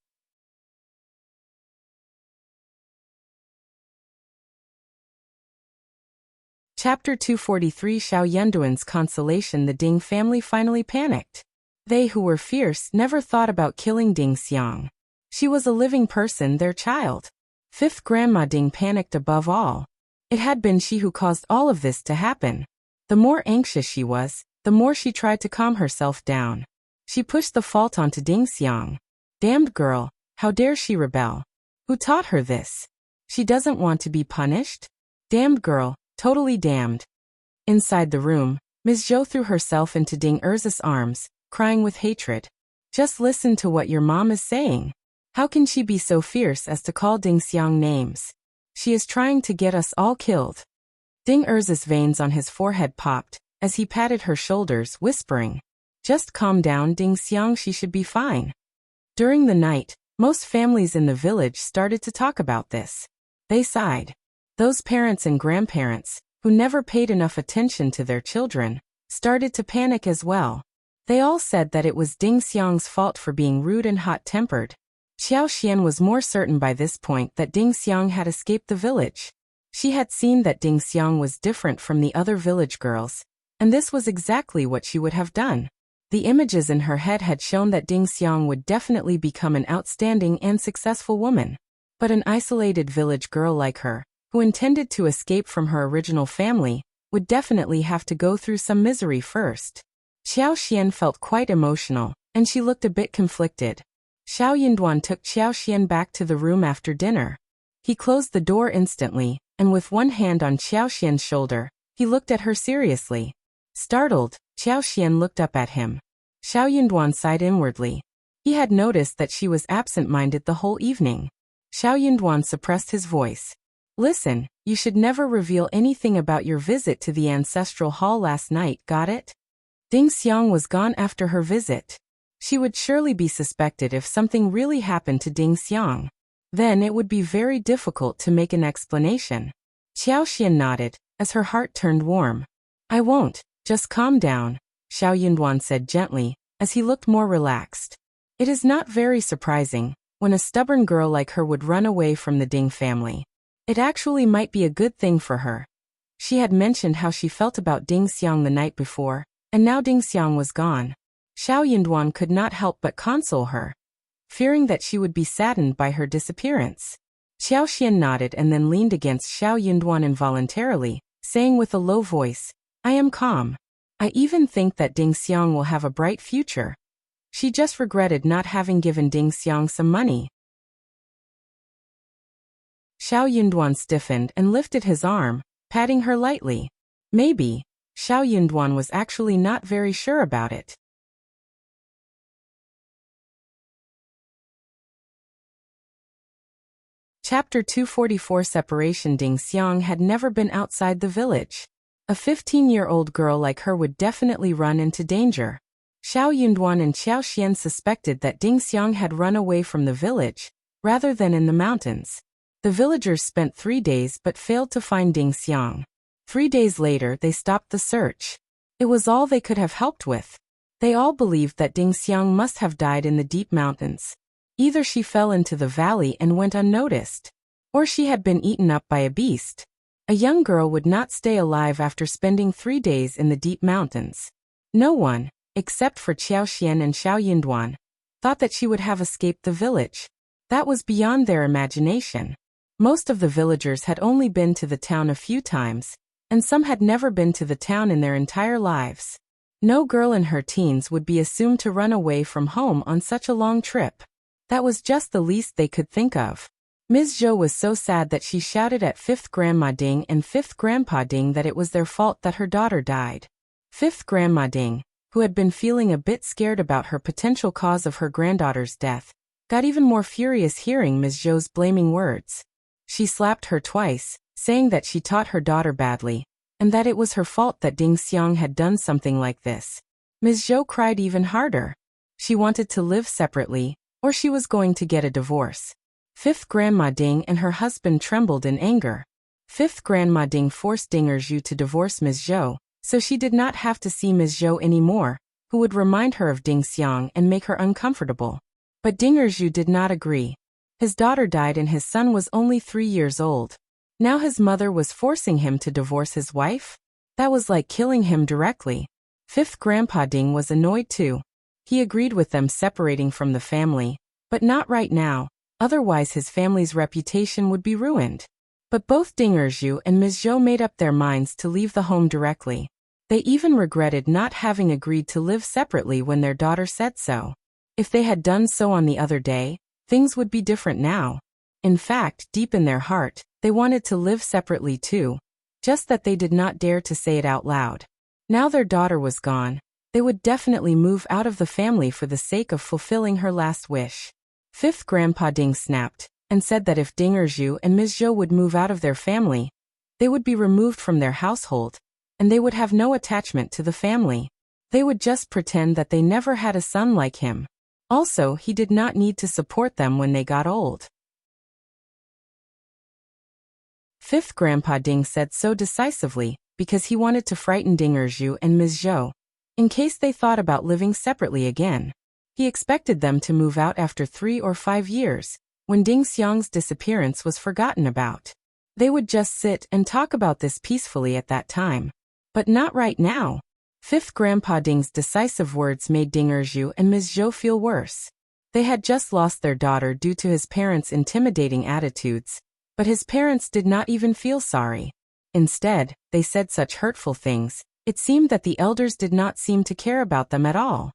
Chapter 243 Xiao Yunduan's consolation. The Ding family finally panicked. They who were fierce never thought about killing Ding Xiang. She was a living person, their child. Fifth Grandma Ding panicked above all. It had been she who caused all of this to happen. The more anxious she was, the more she tried to calm herself down. She pushed the fault onto Ding Xiang. Damned girl, how dare she rebel? Who taught her this? She doesn't want to be punished? Damned girl, totally damned. Inside the room, Ms. Zhou threw herself into Ding Erzhu's arms, crying with hatred. Just listen to what your mom is saying. How can she be so fierce as to call Ding Xiang names? She is trying to get us all killed. Ding Erzhu's veins on his forehead popped as he patted her shoulders, whispering, "Just calm down, Ding Xiang, she should be fine." During the night, most families in the village started to talk about this. They sighed. Those parents and grandparents, who never paid enough attention to their children, started to panic as well. They all said that it was Ding Xiang's fault for being rude and hot-tempered. Xiao Xian was more certain by this point that Ding Xiang had escaped the village. She had seen that Ding Xiang was different from the other village girls, and this was exactly what she would have done. The images in her head had shown that Ding Xiang would definitely become an outstanding and successful woman. But an isolated village girl like her, who intended to escape from her original family, would definitely have to go through some misery first. Xiao Xian felt quite emotional, and she looked a bit conflicted. Xiao Yunduan took Xiao Xian back to the room after dinner. He closed the door instantly, and with one hand on Xiao Xian's shoulder, he looked at her seriously. Startled, Xiao Xian looked up at him. Xiao Yunduan sighed inwardly. He had noticed that she was absent-minded the whole evening. Xiao Yunduan suppressed his voice. Listen, you should never reveal anything about your visit to the ancestral hall last night, got it? Ding Xiang was gone after her visit. She would surely be suspected if something really happened to Ding Xiang. Then it would be very difficult to make an explanation. Xiao Xian nodded, as her heart turned warm. I won't, just calm down, Xiao Yunduan said gently, as he looked more relaxed. It is not very surprising, when a stubborn girl like her would run away from the Ding family. It actually might be a good thing for her. She had mentioned how she felt about Ding Xiang the night before, and now Ding Xiang was gone. Xiao Yunduan could not help but console her, fearing that she would be saddened by her disappearance. Xiao Xian nodded and then leaned against Xiao Yunduan involuntarily, saying with a low voice, I am calm. I even think that Ding Xiang will have a bright future. She just regretted not having given Ding Xiang some money. Xiao Yunduan stiffened and lifted his arm, patting her lightly. Maybe. Xiao Yunduan was actually not very sure about it. Chapter 244 Separation. Ding Xiang had never been outside the village. A 15-year-old girl like her would definitely run into danger. Xiao Yunduan and Qiao Xian suspected that Ding Xiang had run away from the village, rather than in the mountains. The villagers spent 3 days but failed to find Ding Xiang. 3 days later they stopped the search. It was all they could have helped with. They all believed that Ding Xiang must have died in the deep mountains. Either she fell into the valley and went unnoticed, or she had been eaten up by a beast. A young girl would not stay alive after spending 3 days in the deep mountains. No one, except for Qiao Xian and Xiao Yunduan, thought that she would have escaped the village. That was beyond their imagination. Most of the villagers had only been to the town a few times, and some had never been to the town in their entire lives. No girl in her teens would be assumed to run away from home on such a long trip. That was just the least they could think of. Ms. Zhou was so sad that she shouted at 5th Grandma Ding and 5th Grandpa Ding that it was their fault that her daughter died. 5th Grandma Ding, who had been feeling a bit scared about her potential cause of her granddaughter's death, got even more furious hearing Ms. Zhou's blaming words. She slapped her twice, saying that she taught her daughter badly, and that it was her fault that Ding Xiang had done something like this. Ms. Zhou cried even harder. She wanted to live separately, or she was going to get a divorce. 5th Grandma Ding and her husband trembled in anger. 5th Grandma Ding forced Dinger Zhu to divorce Ms. Zhou, so she did not have to see Ms. Zhou anymore, who would remind her of Ding Xiang and make her uncomfortable. But Dinger Zhu did not agree. His daughter died and his son was only 3 years old. Now his mother was forcing him to divorce his wife? That was like killing him directly. 5th Grandpa Ding was annoyed too. He agreed with them separating from the family, but not right now, otherwise his family's reputation would be ruined. But both Dinger Zhu and Ms. Zhou made up their minds to leave the home directly. They even regretted not having agreed to live separately when their daughter said so. If they had done so on the other day, things would be different now. In fact, deep in their heart, they wanted to live separately too, just that they did not dare to say it out loud. Now their daughter was gone. They would definitely move out of the family for the sake of fulfilling her last wish. 5th Grandpa Ding snapped, and said that if Dinger Zhu and Ms. Zhou would move out of their family, they would be removed from their household, and they would have no attachment to the family. They would just pretend that they never had a son like him. Also, he did not need to support them when they got old. 5th Grandpa Ding said so decisively, because he wanted to frighten Dinger Zhu and Ms. Zhou, in case they thought about living separately again. He expected them to move out after 3 or 5 years, when Ding Xiang's disappearance was forgotten about. They would just sit and talk about this peacefully at that time. But not right now. 5th Grandpa Ding's decisive words made Dinger Zhu and Ms. Zhou feel worse. They had just lost their daughter due to his parents' intimidating attitudes, but his parents did not even feel sorry. Instead, they said such hurtful things. It seemed that the elders did not seem to care about them at all.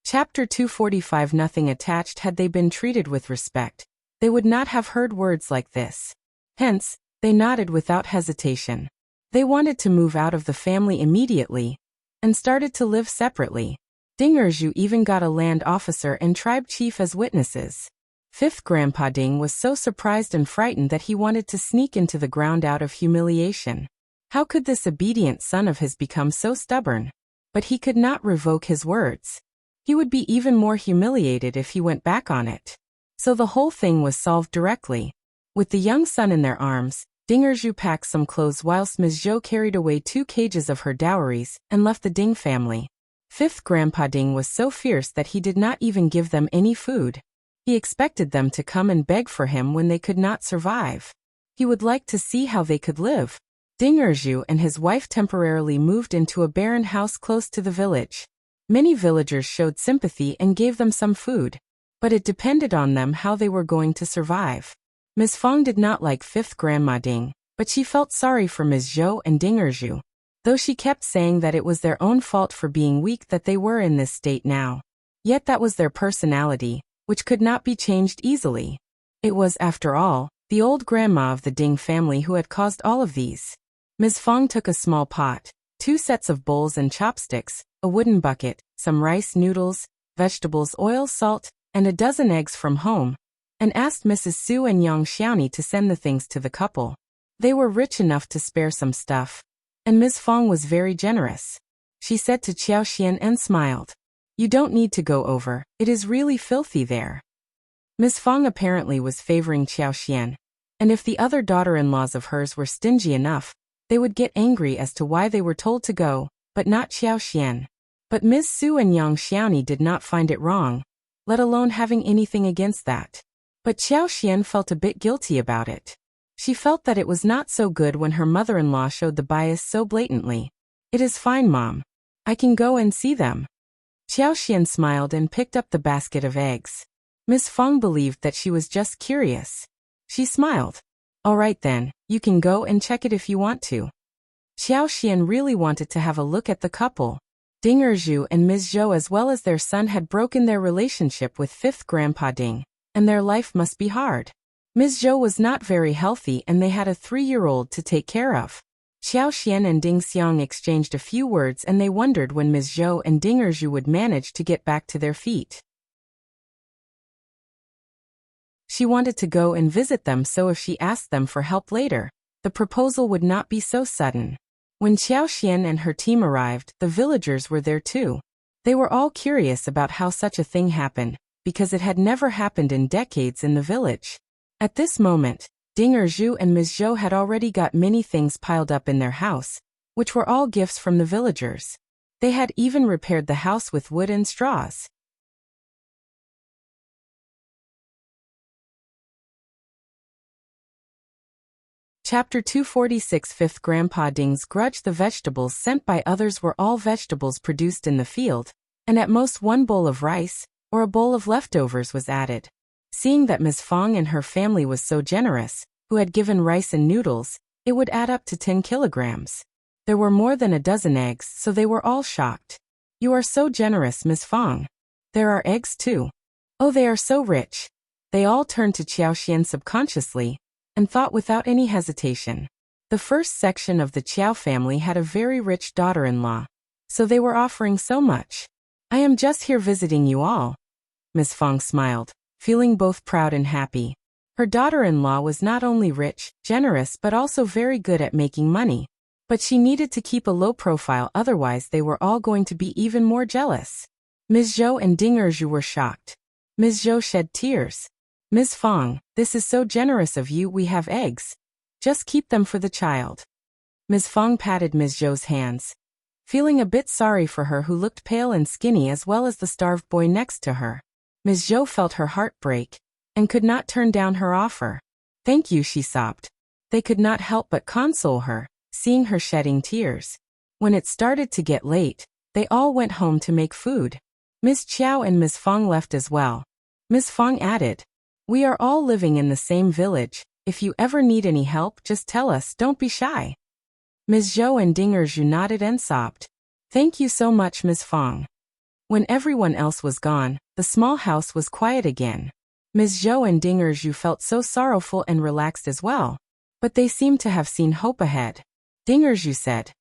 Chapter 245 Nothing attached. Had they been treated with respect, they would not have heard words like this. Hence, they nodded without hesitation. They wanted to move out of the family immediately, and started to live separately. Dinger Zhu even got a land officer and tribe chief as witnesses. 5th Grandpa Ding was so surprised and frightened that he wanted to sneak into the ground out of humiliation. How could this obedient son of his become so stubborn? But he could not revoke his words. He would be even more humiliated if he went back on it. So the whole thing was solved directly. With the young son in their arms, Dinger Zhu packed some clothes whilst Ms. Zhou carried away 2 cages of her dowries and left the Ding family. 5th Grandpa Ding was so fierce that he did not even give them any food. He expected them to come and beg for him when they could not survive. He would like to see how they could live. Dinger Zhu and his wife temporarily moved into a barren house close to the village. Many villagers showed sympathy and gave them some food, but it depended on them how they were going to survive. Ms. Fong did not like 5th Grandma Ding, but she felt sorry for Ms. Zhou and Dinger Zhu, though she kept saying that it was their own fault for being weak that they were in this state now. Yet that was their personality, which could not be changed easily. It was, after all, the old grandma of the Ding family who had caused all of these. Ms. Fong took a small pot, 2 sets of bowls and chopsticks, a wooden bucket, some rice noodles, vegetables, oil, salt, and a dozen eggs from home, and asked Mrs. Su and Yang Xiaoni to send the things to the couple. They were rich enough to spare some stuff, and Ms. Fong was very generous. She said to Qiao Xian and smiled. You don't need to go over, it is really filthy there. Ms. Fong apparently was favoring Qiao Xian, and if the other daughter-in-laws of hers were stingy enough, they would get angry as to why they were told to go, but not Qiao Xian. But Ms. Su and Yang Xiaoni did not find it wrong, let alone having anything against that. But Qiao Xian felt a bit guilty about it. She felt that it was not so good when her mother-in-law showed the bias so blatantly. It is fine, Mom. I can go and see them. Qiao Xian smiled and picked up the basket of eggs. Ms. Fong believed that she was just curious. She smiled. All right then, you can go and check it if you want to. Qiao Xian really wanted to have a look at the couple. Ding Erju and Ms. Zhou as well as their son had broken their relationship with fifth Grandpa Ding, and their life must be hard. Ms. Zhou was not very healthy and they had a 3-year-old to take care of. Qiao Xian and Ding Xiang exchanged a few words and they wondered when Ms. Zhou and Ding Erju would manage to get back to their feet. She wanted to go and visit them so if she asked them for help later, the proposal would not be so sudden. When Qiao Xian and her team arrived, the villagers were there too. They were all curious about how such a thing happened, because it had never happened in decades in the village. At this moment, Ding Erju and Ms. Zhou had already got many things piled up in their house, which were all gifts from the villagers. They had even repaired the house with wood and straws. Chapter 246 Fifth Grandpa Ding's grudge. The vegetables sent by others were all vegetables produced in the field, and at most one bowl of rice, or a bowl of leftovers was added. Seeing that Ms. Fong and her family was so generous, who had given rice and noodles, it would add up to 10 kilograms. There were more than a dozen eggs, so they were all shocked. You are so generous, Ms. Fong. There are eggs too. Oh, they are so rich. They all turned to Qiao Xian subconsciously, and thought without any hesitation. The first section of the Qiao family had a very rich daughter-in-law, so they were offering so much. I am just here visiting you all. Ms. Fong smiled, feeling both proud and happy. Her daughter-in-law was not only rich, generous but also very good at making money. But she needed to keep a low profile, otherwise they were all going to be even more jealous. Ms. Zhou and Ding Erju were shocked. Ms. Zhou shed tears. Ms. Fong, this is so generous of you. We have eggs. Just keep them for the child. Ms. Fong patted Ms. Zhou's hands, feeling a bit sorry for her who looked pale and skinny as well as the starved boy next to her. Ms. Zhou felt her heart break, and could not turn down her offer. Thank you, she sobbed. They could not help but console her, seeing her shedding tears. When it started to get late, they all went home to make food. Ms. Qiao and Ms. Fong left as well. Ms. Fong added, we are all living in the same village. If you ever need any help, just tell us, don't be shy. Ms. Zhou and Ding Erju nodded and sobbed. Thank you so much, Ms. Fong. When everyone else was gone, the small house was quiet again. Ms. Zhou and Ding Erju felt so sorrowful and relaxed as well. But they seemed to have seen hope ahead. Ding Erju said,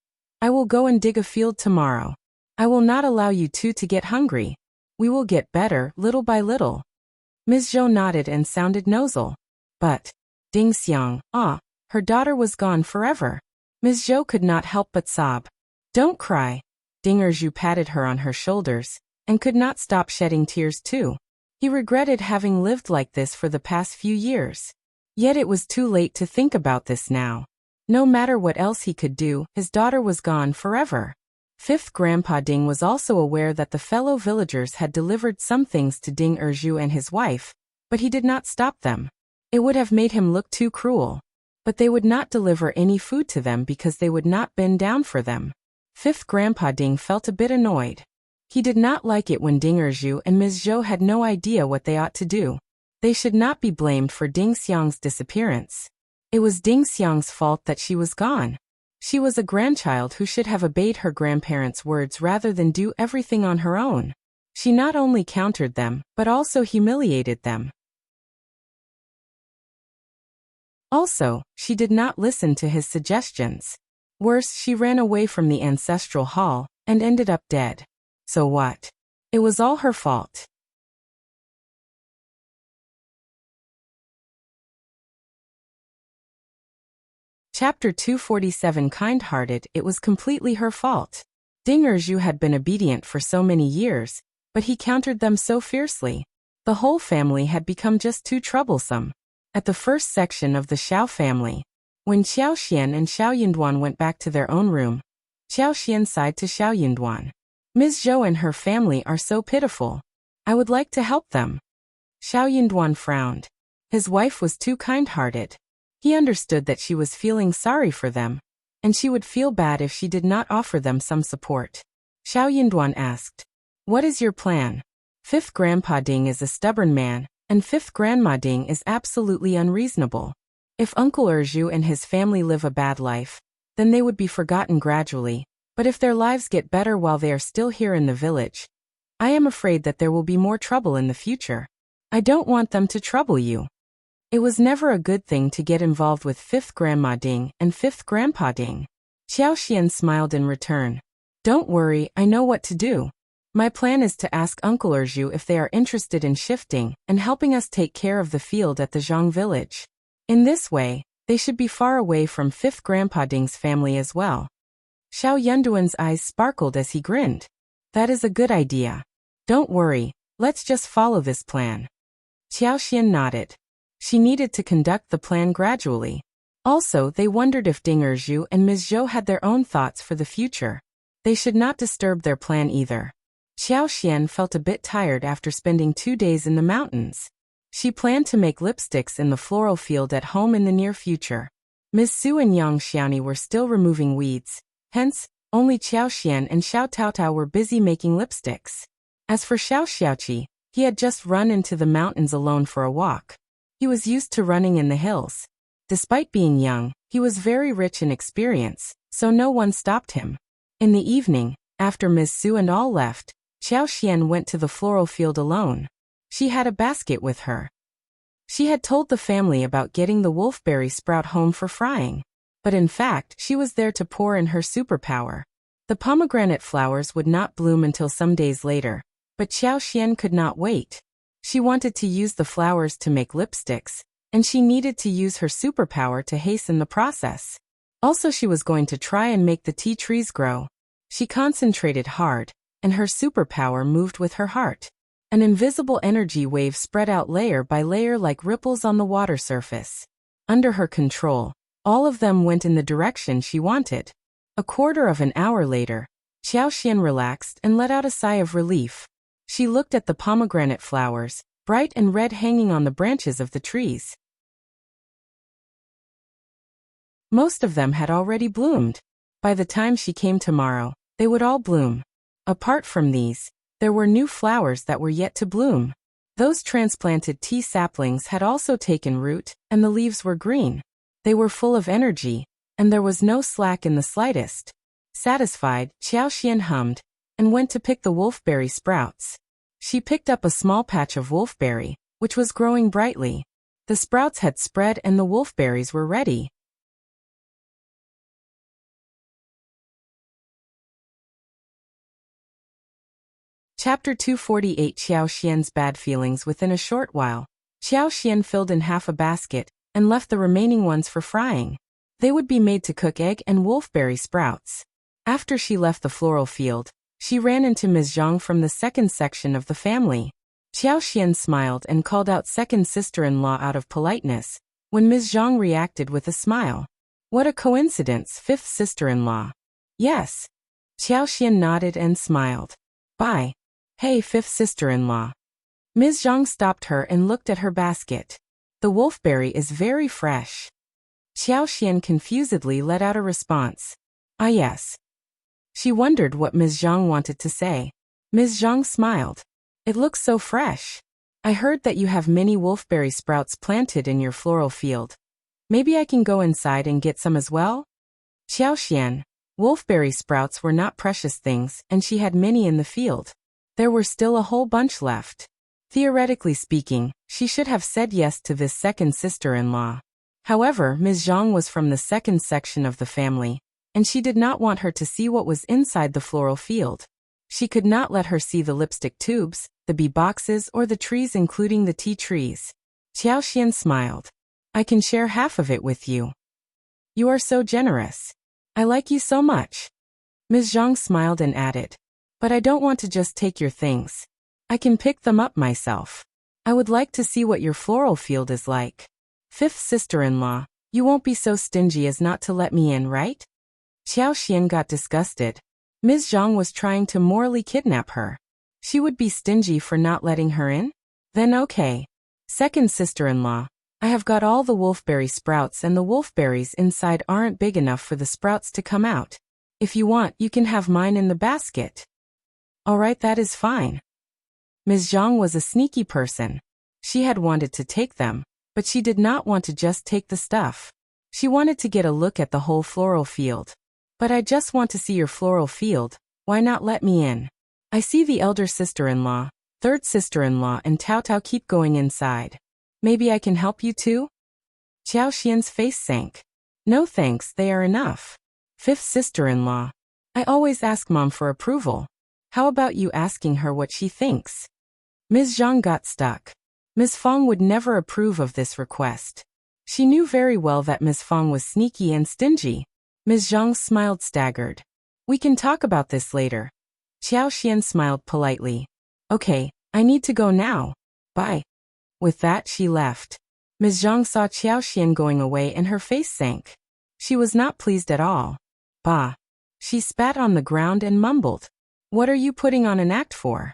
I will go and dig a field tomorrow. I will not allow you two to get hungry. We will get better, little by little. Ms. Zhou nodded and sounded nasal. But, Ding Xiang, her daughter was gone forever. Ms. Zhou could not help but sob. Don't cry. Ding Erju patted her on her shoulders, and could not stop shedding tears too. He regretted having lived like this for the past few years. Yet it was too late to think about this now. No matter what else he could do, his daughter was gone forever. Fifth Grandpa Ding was also aware that the fellow villagers had delivered some things to Ding Erju and his wife, but he did not stop them. It would have made him look too cruel. But they would not deliver any food to them because they would not bend down for them. Fifth Grandpa Ding felt a bit annoyed. He did not like it when Ding Erju and Ms. Zhou had no idea what they ought to do. They should not be blamed for Ding Xiang's disappearance. It was Ding Xiang's fault that she was gone. She was a grandchild who should have obeyed her grandparents' words rather than do everything on her own. She not only countered them, but also humiliated them. Also, she did not listen to his suggestions. Worse, she ran away from the ancestral hall, and ended up dead. So what? It was all her fault. Chapter 247 Kind-hearted. It was completely her fault. Ding Erju had been obedient for so many years, but he countered them so fiercely. The whole family had become just too troublesome. At the first section of the Qiao family, when Qiao Xian and Xiao Yinduan went back to their own room, Qiao Xian sighed to Xiao Yinduan. Ms. Zhou and her family are so pitiful. I would like to help them. Xiao Yinduan frowned. His wife was too kind-hearted. He understood that she was feeling sorry for them, and she would feel bad if she did not offer them some support. Xiao Yinduan asked, "What is your plan?" Fifth Grandpa Ding is a stubborn man, and Fifth Grandma Ding is absolutely unreasonable. If Uncle Erju and his family live a bad life, then they would be forgotten gradually, but if their lives get better while they are still here in the village, I am afraid that there will be more trouble in the future. I don't want them to trouble you. It was never a good thing to get involved with Fifth Grandma Ding and Fifth Grandpa Ding. Qiao Xian smiled in return. Don't worry, I know what to do. My plan is to ask Uncle Erju if they are interested in shifting and helping us take care of the field at the Zhang village. In this way, they should be far away from Fifth Grandpa Ding's family as well. Xiao Yunduan's eyes sparkled as he grinned. That is a good idea. Don't worry, let's just follow this plan. Qiao Xian nodded. She needed to conduct the plan gradually. Also, they wondered if Ding Erju and Ms. Zhou had their own thoughts for the future. They should not disturb their plan either. Xiao Xian felt a bit tired after spending 2 days in the mountains. She planned to make lipsticks in the floral field at home in the near future. Ms. Su and Yang Xiaoni were still removing weeds, hence, only Qiao Xian and Xiao Taotao were busy making lipsticks. As for Xiao Xiaoqi, he had just run into the mountains alone for a walk. He was used to running in the hills. Despite being young, he was very rich in experience, so no one stopped him. In the evening, after Ms. Su and all left, Qiao Xian went to the floral field alone. She had a basket with her. She had told the family about getting the wolfberry sprout home for frying. But in fact, she was there to pour in her superpower. The pomegranate flowers would not bloom until some days later, but Qiao Xian could not wait. She wanted to use the flowers to make lipsticks, and she needed to use her superpower to hasten the process. Also, she was going to try and make the tea trees grow. She concentrated hard, and her superpower moved with her heart. An invisible energy wave spread out layer by layer like ripples on the water surface. Under her control, all of them went in the direction she wanted. A quarter of an hour later, Qiao Xian relaxed and let out a sigh of relief. She looked at the pomegranate flowers, bright and red hanging on the branches of the trees. Most of them had already bloomed. By the time she came tomorrow, they would all bloom. Apart from these, there were new flowers that were yet to bloom. Those transplanted tea saplings had also taken root, and the leaves were green. They were full of energy, and there was no slack in the slightest. Satisfied, Qiao Xian hummed, and went to pick the wolfberry sprouts. She picked up a small patch of wolfberry, which was growing brightly. The sprouts had spread and the wolfberries were ready. Chapter 248 Qiao Xian's bad feelings. Within a short while, Qiao Xian filled in half a basket and left the remaining ones for frying. They would be made to cook egg and wolfberry sprouts. After she left the floral field, she ran into Ms. Zhang from the second section of the family. Qiao Xian smiled and called out second sister-in-law out of politeness, when Ms. Zhang reacted with a smile. What a coincidence, fifth sister-in-law. Yes. Qiao Xian nodded and smiled. Bye. Hey, fifth sister-in-law. Ms. Zhang stopped her and looked at her basket. The wolfberry is very fresh. Qiao Xian confusedly let out a response. Ah yes. She wondered what Ms. Zhang wanted to say. Ms. Zhang smiled. It looks so fresh. I heard that you have many wolfberry sprouts planted in your floral field. Maybe I can go inside and get some as well? Qiao Xian. Wolfberry sprouts were not precious things, and she had many in the field. There were still a whole bunch left. Theoretically speaking, she should have said yes to this second sister-in-law. However, Ms. Zhang was from the second section of the family, and she did not want her to see what was inside the floral field. She could not let her see the lipstick tubes, the bee boxes, or the trees, including the tea trees. Qiao smiled. I can share half of it with you. You are so generous. I like you so much. Ms. Zhang smiled and added. But I don't want to just take your things. I can pick them up myself. I would like to see what your floral field is like. Fifth sister-in-law, you won't be so stingy as not to let me in, right? Qiao got disgusted. Ms. Zhang was trying to morally kidnap her. She would be stingy for not letting her in? Then okay. Second sister-in-law, I have got all the wolfberry sprouts and the wolfberries inside aren't big enough for the sprouts to come out. If you want, you can have mine in the basket. Alright, that is fine. Ms. Zhang was a sneaky person. She had wanted to take them, but she did not want to just take the stuff. She wanted to get a look at the whole floral field. But I just want to see your floral field, why not let me in? I see the elder sister-in-law, third sister-in-law and Tao keep going inside. Maybe I can help you too? Qiao face sank. No thanks, they are enough. Fifth sister-in-law. I always ask Mom for approval. How about you asking her what she thinks? Ms. Zhang got stuck. Ms. Fong would never approve of this request. She knew very well that Ms. Fong was sneaky and stingy. Ms. Zhang smiled staggered. We can talk about this later. Qiao smiled politely. Okay, I need to go now. Bye. With that she left. Ms. Zhang saw Qiao going away and her face sank. She was not pleased at all. Bah. She spat on the ground and mumbled. What are you putting on an act for?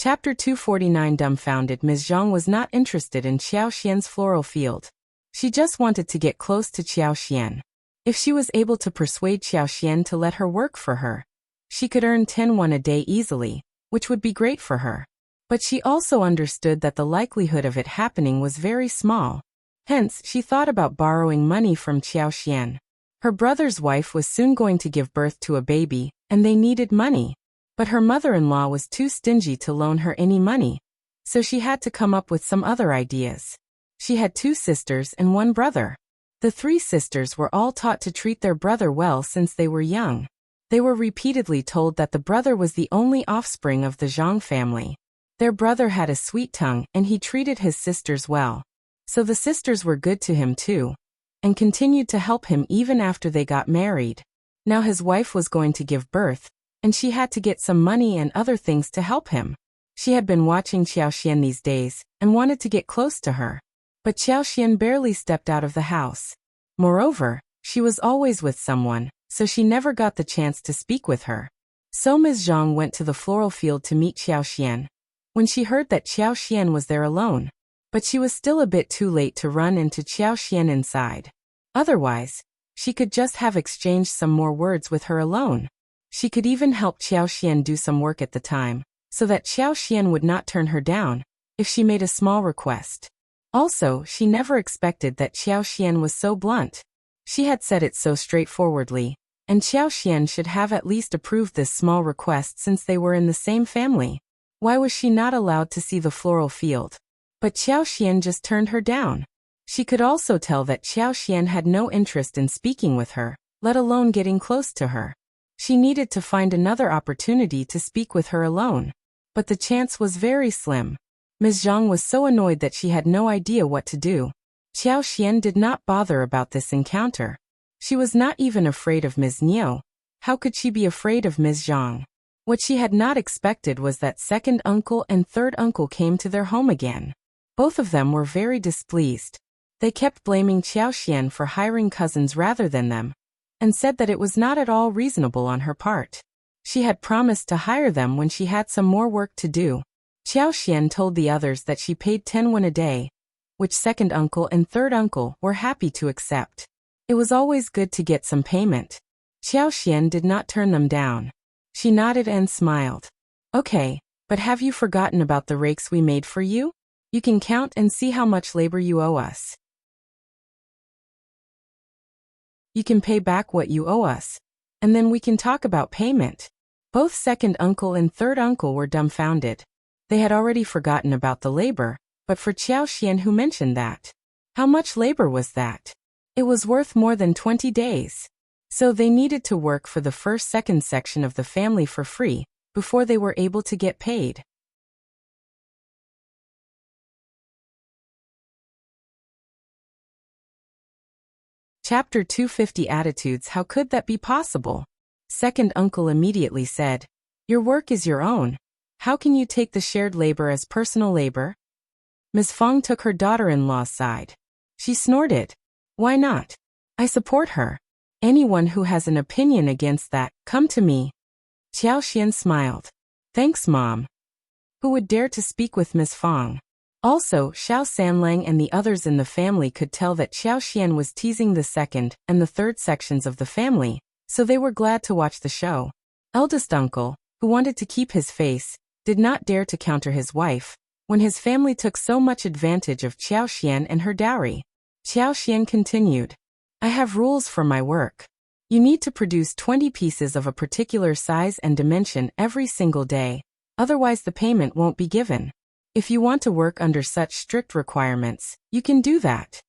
Chapter 249. Dumbfounded, Ms. Zhang was not interested in Qiao floral field. She just wanted to get close to Qiao. If she was able to persuade Qiao to let her work for her, she could earn 10 won a day easily, which would be great for her. But she also understood that the likelihood of it happening was very small. Hence, she thought about borrowing money from Qiao. Her brother's wife was soon going to give birth to a baby, and they needed money. But her mother-in-law was too stingy to loan her any money, so she had to come up with some other ideas. She had 2 sisters and 1 brother. The 3 sisters were all taught to treat their brother well since they were young. They were repeatedly told that the brother was the only offspring of the Zhang family. Their brother had a sweet tongue and he treated his sisters well. So the sisters were good to him too, and continued to help him even after they got married. Now his wife was going to give birth, and she had to get some money and other things to help him. She had been watching Qiao these days, and wanted to get close to her. But Qiao barely stepped out of the house. Moreover, she was always with someone, so she never got the chance to speak with her. So Ms. Zhang went to the floral field to meet Qiao when she heard that Qiao was there alone. But she was still a bit too late to run into Qiao inside. Otherwise, she could just have exchanged some more words with her alone. She could even help Qiao do some work at the time, so that Qiao would not turn her down if she made a small request. Also, she never expected that Qiao was so blunt. She had said it so straightforwardly, and Qiao should have at least approved this small request since they were in the same family. Why was she not allowed to see the floral field? But Qiao just turned her down. She could also tell that Qiao had no interest in speaking with her, let alone getting close to her. She needed to find another opportunity to speak with her alone. But the chance was very slim. Ms. Zhang was so annoyed that she had no idea what to do. Qiao did not bother about this encounter. She was not even afraid of Ms. Niu. How could she be afraid of Ms. Zhang? What she had not expected was that second uncle and third uncle came to their home again. Both of them were very displeased. They kept blaming Qiao for hiring cousins rather than them, and said that it was not at all reasonable on her part. She had promised to hire them when she had some more work to do. Qiao told the others that she paid 10 won a day, which second uncle and third uncle were happy to accept. It was always good to get some payment. Qiao did not turn them down. She nodded and smiled. Okay, but have you forgotten about the rakes we made for you? You can count and see how much labor you owe us. You can pay back what you owe us, and then we can talk about payment. Both second uncle and third uncle were dumbfounded. They had already forgotten about the labor, but for Qiao who mentioned that? How much labor was that? It was worth more than 20 days. So they needed to work for the second section of the family for free before they were able to get paid. Chapter 250 Attitudes. How could that be possible? Second uncle immediately said, "Your work is your own. How can you take the shared labor as personal labor?" Ms. Fong took her daughter-in-law's side. She snorted. "Why not? I support her. Anyone who has an opinion against that, come to me." Qiao smiled. "Thanks, Mom." Who would dare to speak with Ms. Fong? Also, Xiao Sanlang and the others in the family could tell that Qiao was teasing the second and the third sections of the family, so they were glad to watch the show. Eldest uncle, who wanted to keep his face, did not dare to counter his wife, when his family took so much advantage of Qiao and her dowry. Qiao continued, "I have rules for my work. You need to produce 20 pieces of a particular size and dimension every single day, otherwise the payment won't be given. If you want to work under such strict requirements, you can do that."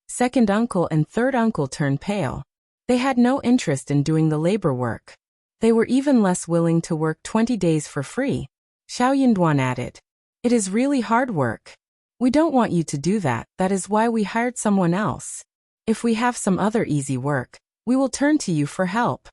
Second uncle and third uncle turned pale. They had no interest in doing the labor work. They were even less willing to work 20 days for free. Xiao Yinduan added, "It is really hard work. We don't want you to do that, that is why we hired someone else. If we have some other easy work, we will turn to you for help."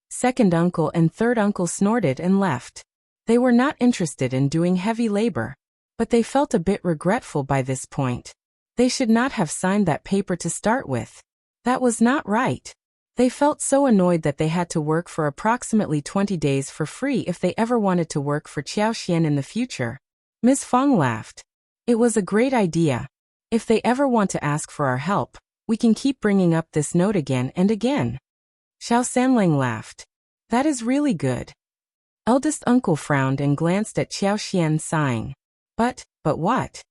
Second uncle and third uncle snorted and left. They were not interested in doing heavy labor. But they felt a bit regretful by this point. They should not have signed that paper to start with. That was not right. They felt so annoyed that they had to work for approximately 20 days for free if they ever wanted to work for Qiao in the future. Ms. Fong laughed. "It was a great idea. If they ever want to ask for our help, we can keep bringing up this note again and again." Xiao Sanlang laughed. "That is really good." Eldest uncle frowned and glanced at Qiao sighing. But what?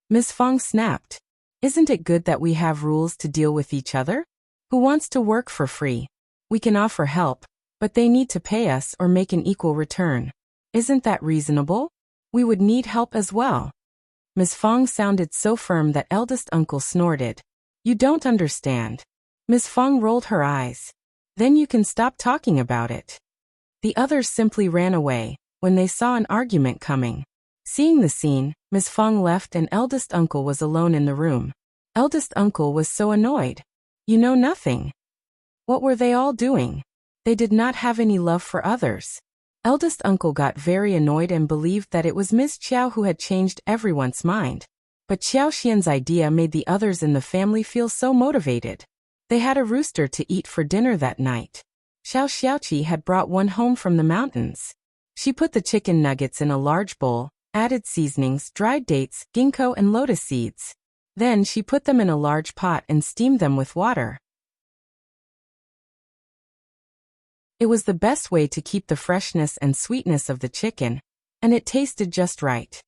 Ms. Fong snapped. "Isn't it good that we have rules to deal with each other? Who wants to work for free? We can offer help, but they need to pay us or make an equal return. Isn't that reasonable? We would need help as well." Ms. Fong sounded so firm that eldest uncle snorted. "You don't understand." Ms. Fong rolled her eyes. "Then you can stop talking about it." The others simply ran away when they saw an argument coming. Seeing the scene, Ms. Fong left and eldest uncle was alone in the room. Eldest uncle was so annoyed. "You know nothing." What were they all doing? They did not have any love for others. Eldest uncle got very annoyed and believed that it was Miss Qiao who had changed everyone's mind. But Qiao idea made the others in the family feel so motivated. They had a rooster to eat for dinner that night. Xiaoqi had brought one home from the mountains. She put the chicken nuggets in a large bowl, added seasonings, dried dates, ginkgo and lotus seeds. Then she put them in a large pot and steamed them with water. It was the best way to keep the freshness and sweetness of the chicken, and it tasted just right.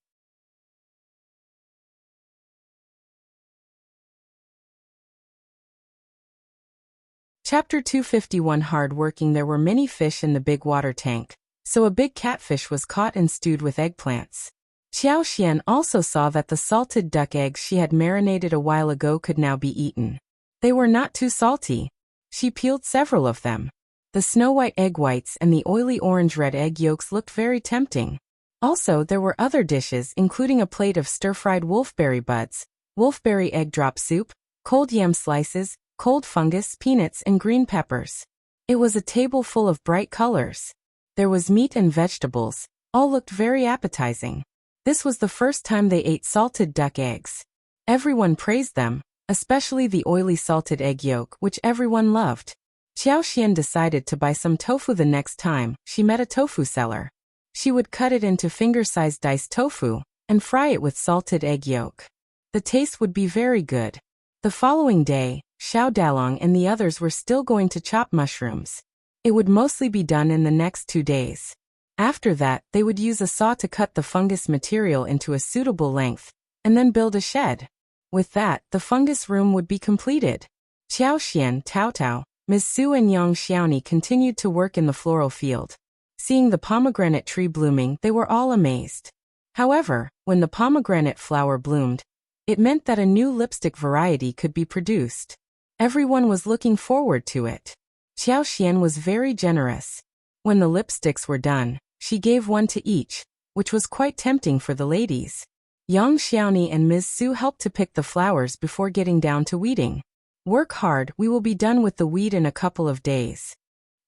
Chapter 251 Hard working. There were many fish in the big water tank, so a big catfish was caught and stewed with eggplants. Qiao also saw that the salted duck eggs she had marinated a while ago could now be eaten. They were not too salty. She peeled several of them. The snow-white egg whites and the oily orange-red egg yolks looked very tempting. Also, there were other dishes including a plate of stir-fried wolfberry buds, wolfberry egg drop soup, cold yam slices, cold fungus, peanuts and green peppers. It was a table full of bright colors. There was meat and vegetables, all looked very appetizing. This was the first time they ate salted duck eggs. Everyone praised them, especially the oily salted egg yolk, which everyone loved. Qiao decided to buy some tofu the next time she met a tofu seller. She would cut it into finger-sized diced tofu and fry it with salted egg yolk. The taste would be very good. The following day, Xiao Dalong and the others were still going to chop mushrooms. It would mostly be done in the next 2 days. After that, they would use a saw to cut the fungus material into a suitable length, and then build a shed. With that, the fungus room would be completed. Qiao Tao Tao, Ms. Su and Yang Xiaoni continued to work in the floral field. Seeing the pomegranate tree blooming, they were all amazed. However, when the pomegranate flower bloomed, it meant that a new lipstick variety could be produced. Everyone was looking forward to it. Qiao Xian was very generous. When the lipsticks were done, she gave one to each, which was quite tempting for the ladies. Yang Xiaoni and Ms. Su helped to pick the flowers before getting down to weeding. Work hard, we will be done with the weed in a couple of days.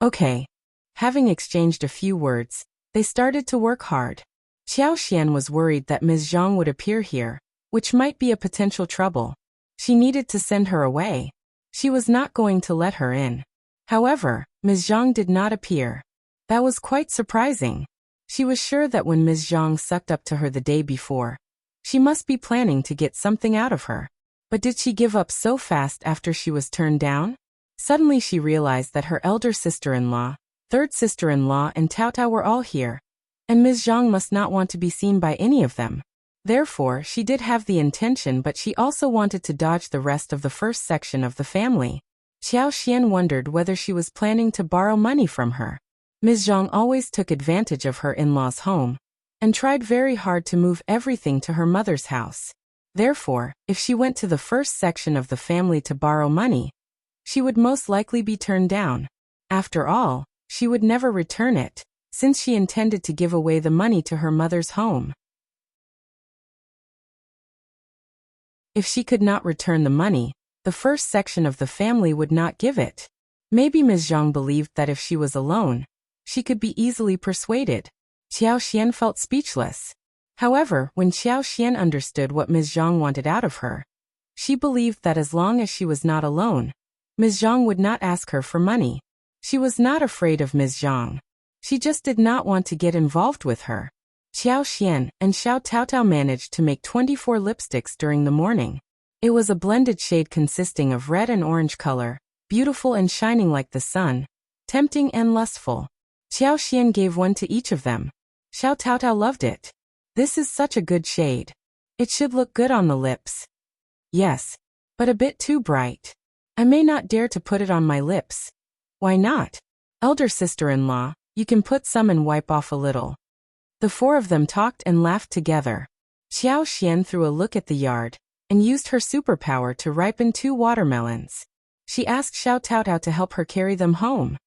Okay. Having exchanged a few words, they started to work hard. Qiao Xian was worried that Ms. Zhang would appear here, which might be a potential trouble. She needed to send her away. She was not going to let her in. However, Ms. Zhang did not appear. That was quite surprising. She was sure that when Ms. Zhang sucked up to her the day before, she must be planning to get something out of her. But did she give up so fast after she was turned down? Suddenly she realized that her elder sister-in-law, third sister-in-law and Tao Tao were all here, and Ms. Zhang must not want to be seen by any of them. Therefore, she did have the intention, but she also wanted to dodge the rest of the first section of the family. Qiao Xian wondered whether she was planning to borrow money from her. Ms. Zhang always took advantage of her in-laws' home, and tried very hard to move everything to her mother's house. Therefore, if she went to the first section of the family to borrow money, she would most likely be turned down. After all, she would never return it, since she intended to give away the money to her mother's home. If she could not return the money, the first section of the family would not give it. Maybe Ms. Zhang believed that if she was alone, she could be easily persuaded. Qiao Xian felt speechless. However, when Qiao Xian understood what Ms. Zhang wanted out of her, she believed that as long as she was not alone, Ms. Zhang would not ask her for money. She was not afraid of Ms. Zhang. She just did not want to get involved with her. Qiao Xian and Xiao Taotao managed to make 24 lipsticks during the morning. It was a blended shade consisting of red and orange color, beautiful and shining like the sun, tempting and lustful. Qiao Xian gave one to each of them. Xiao Taotao loved it. This is such a good shade. It should look good on the lips. Yes, but a bit too bright. I may not dare to put it on my lips. Why not? Elder sister-in-law, you can put some and wipe off a little. The four of them talked and laughed together. Qiao Xian threw a look at the yard, and used her superpower to ripen 2 watermelons. She asked Xiao Taotao to help her carry them home.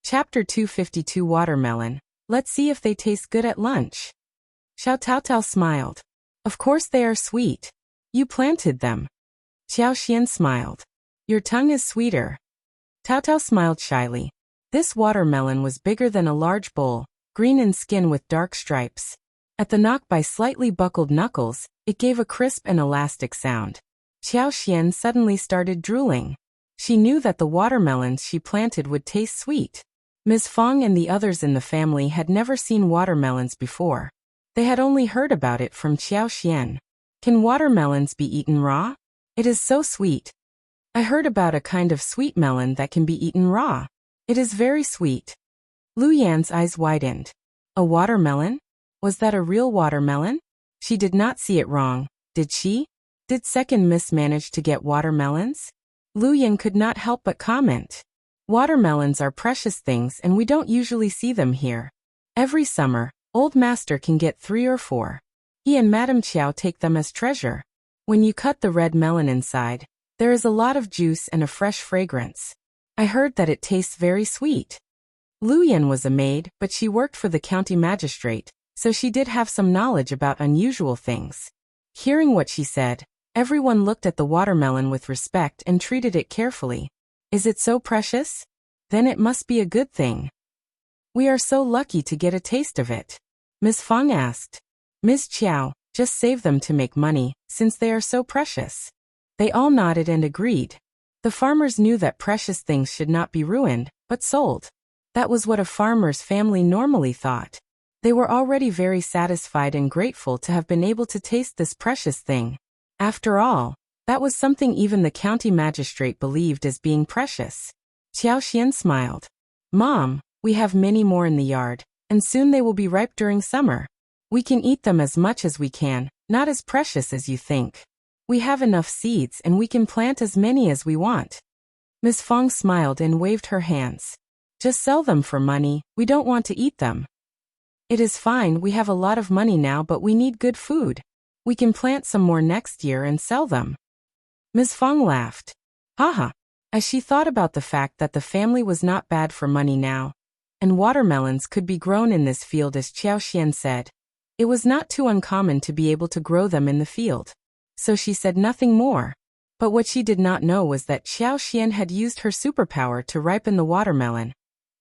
Chapter 252 Watermelon. Let's see if they taste good at lunch. Xiao Taotao smiled. Of course they are sweet. You planted them. Qiao Xian smiled. Your tongue is sweeter. Taotao smiled shyly. This watermelon was bigger than a large bowl, green in skin with dark stripes. At the knock by slightly buckled knuckles, it gave a crisp and elastic sound. Qiao Xian suddenly started drooling. She knew that the watermelons she planted would taste sweet. Ms. Fong and the others in the family had never seen watermelons before. They had only heard about it from Qiao Xian. Can watermelons be eaten raw? It is so sweet. I heard about a kind of sweet melon that can be eaten raw. It is very sweet. Lu Yan's eyes widened. A watermelon? Was that a real watermelon? She did not see it wrong, did she? Did second miss manage to get watermelons? Lu Yan could not help but comment. Watermelons are precious things and we don't usually see them here. Every summer, old master can get 3 or 4. He and Madame Qiao take them as treasure. When you cut the red melon inside, there is a lot of juice and a fresh fragrance. I heard that it tastes very sweet. Lu Yan was a maid, but she worked for the county magistrate, so she did have some knowledge about unusual things. Hearing what she said, everyone looked at the watermelon with respect and treated it carefully. Is it so precious? Then it must be a good thing. We are so lucky to get a taste of it. Ms. Fong asked. Ms. Qiao, just save them to make money, since they are so precious. They all nodded and agreed. The farmers knew that precious things should not be ruined, but sold. That was what a farmer's family normally thought. They were already very satisfied and grateful to have been able to taste this precious thing. After all, that was something even the county magistrate believed as being precious. Qiao Xian smiled. Mom, we have many more in the yard, and soon they will be ripe during summer. We can eat them as much as we can, not as precious as you think. We have enough seeds and we can plant as many as we want. Ms. Fong smiled and waved her hands. Just sell them for money, we don't want to eat them. It is fine, we have a lot of money now, but we need good food. We can plant some more next year and sell them. Ms. Fong laughed. Haha. As she thought about the fact that the family was not bad for money now, and watermelons could be grown in this field as Qiao Xian said. It was not too uncommon to be able to grow them in the field. So she said nothing more. But what she did not know was that Qiao Xian had used her superpower to ripen the watermelon.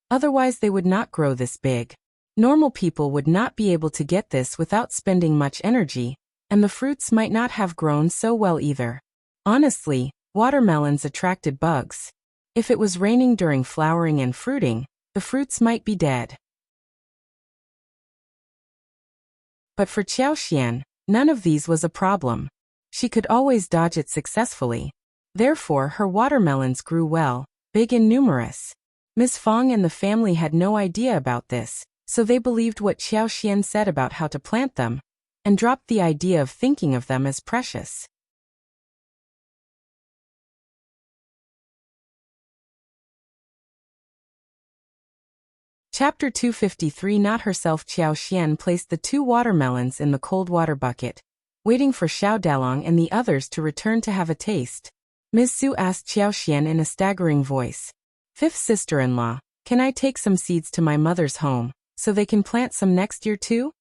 Otherwise they would not grow this big. Normal people would not be able to get this without spending much energy, and the fruits might not have grown so well either. Honestly, watermelons attracted bugs. If it was raining during flowering and fruiting, the fruits might be dead. But for Qiao Xian, none of these was a problem. She could always dodge it successfully. Therefore her watermelons grew well, big and numerous. Ms. Fong and the family had no idea about this, so they believed what Qiao Xian said about how to plant them, and dropped the idea of thinking of them as precious. Chapter 253. Not herself. Qiao Xian placed the 2 watermelons in the cold water bucket, waiting for Xiao Dalong and the others to return to have a taste. Ms. Su asked Qiao Xian in a staggering voice. 5th sister-in-law, can I take some seeds to my mother's home, so they can plant some next year too?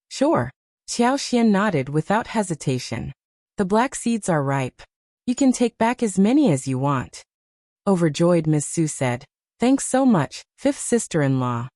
Sure. Qiao Xian nodded without hesitation. The black seeds are ripe. You can take back as many as you want. Overjoyed, Ms. Su said. Thanks so much, 5th sister-in-law.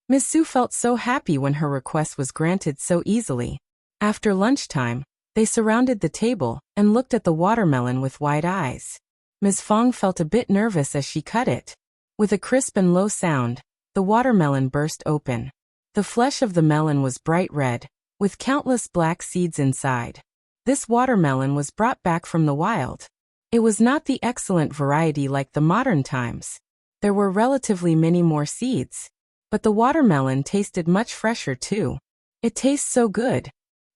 Ms. Su felt so happy when her request was granted so easily. After lunchtime, they surrounded the table and looked at the watermelon with wide eyes. Ms. Fong felt a bit nervous as she cut it. With a crisp and low sound, the watermelon burst open. The flesh of the melon was bright red, with countless black seeds inside. This watermelon was brought back from the wild. It was not the excellent variety like the modern times. There were relatively many more seeds. But the watermelon tasted much fresher too. It tastes so good.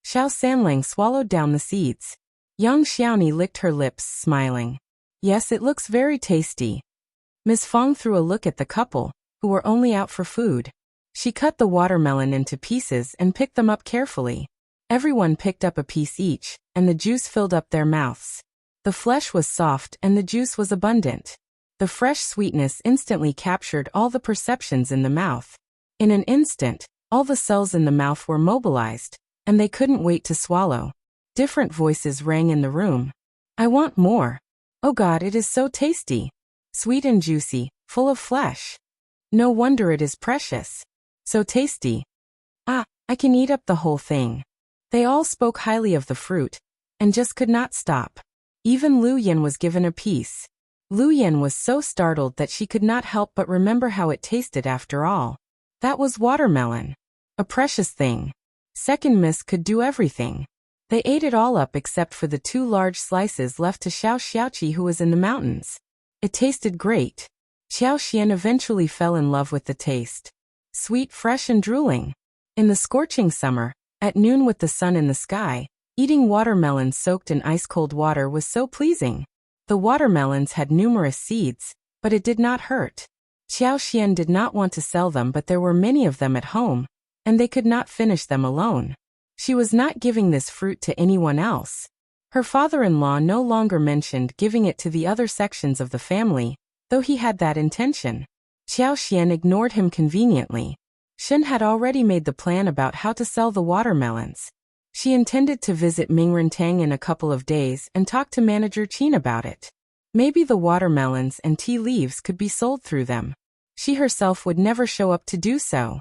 Xiao Sanlang swallowed down the seeds. Young Xiaoni licked her lips, smiling. Yes, it looks very tasty. Ms. Fong threw a look at the couple, who were only out for food. She cut the watermelon into pieces and picked them up carefully. Everyone picked up a piece each, and the juice filled up their mouths. The flesh was soft and the juice was abundant. The fresh sweetness instantly captured all the perceptions in the mouth. In an instant, all the cells in the mouth were mobilized, and they couldn't wait to swallow. Different voices rang in the room. I want more. Oh God, it is so tasty. Sweet and juicy, full of flesh. No wonder it is precious. So tasty. Ah, I can eat up the whole thing. They all spoke highly of the fruit, and just could not stop. Even Lu Yin was given a piece. Lu Yin was so startled that she could not help but remember how it tasted after all. That was watermelon. A precious thing. Second Miss could do everything. They ate it all up except for the 2 large slices left to Xiao Xiaoqi, who was in the mountains. It tasted great. Qiao Xian eventually fell in love with the taste. Sweet, fresh and drooling. In the scorching summer, at noon with the sun in the sky, eating watermelons soaked in ice-cold water was so pleasing. The watermelons had numerous seeds, but it did not hurt. Qiao Xian did not want to sell them, but there were many of them at home, and they could not finish them alone. She was not giving this fruit to anyone else. Her father-in-law no longer mentioned giving it to the other sections of the family, though he had that intention. Qiao Xian ignored him conveniently. Shen had already made the plan about how to sell the watermelons. She intended to visit Mingrantang in a couple of days and talk to manager Qin about it. Maybe the watermelons and tea leaves could be sold through them. She herself would never show up to do so.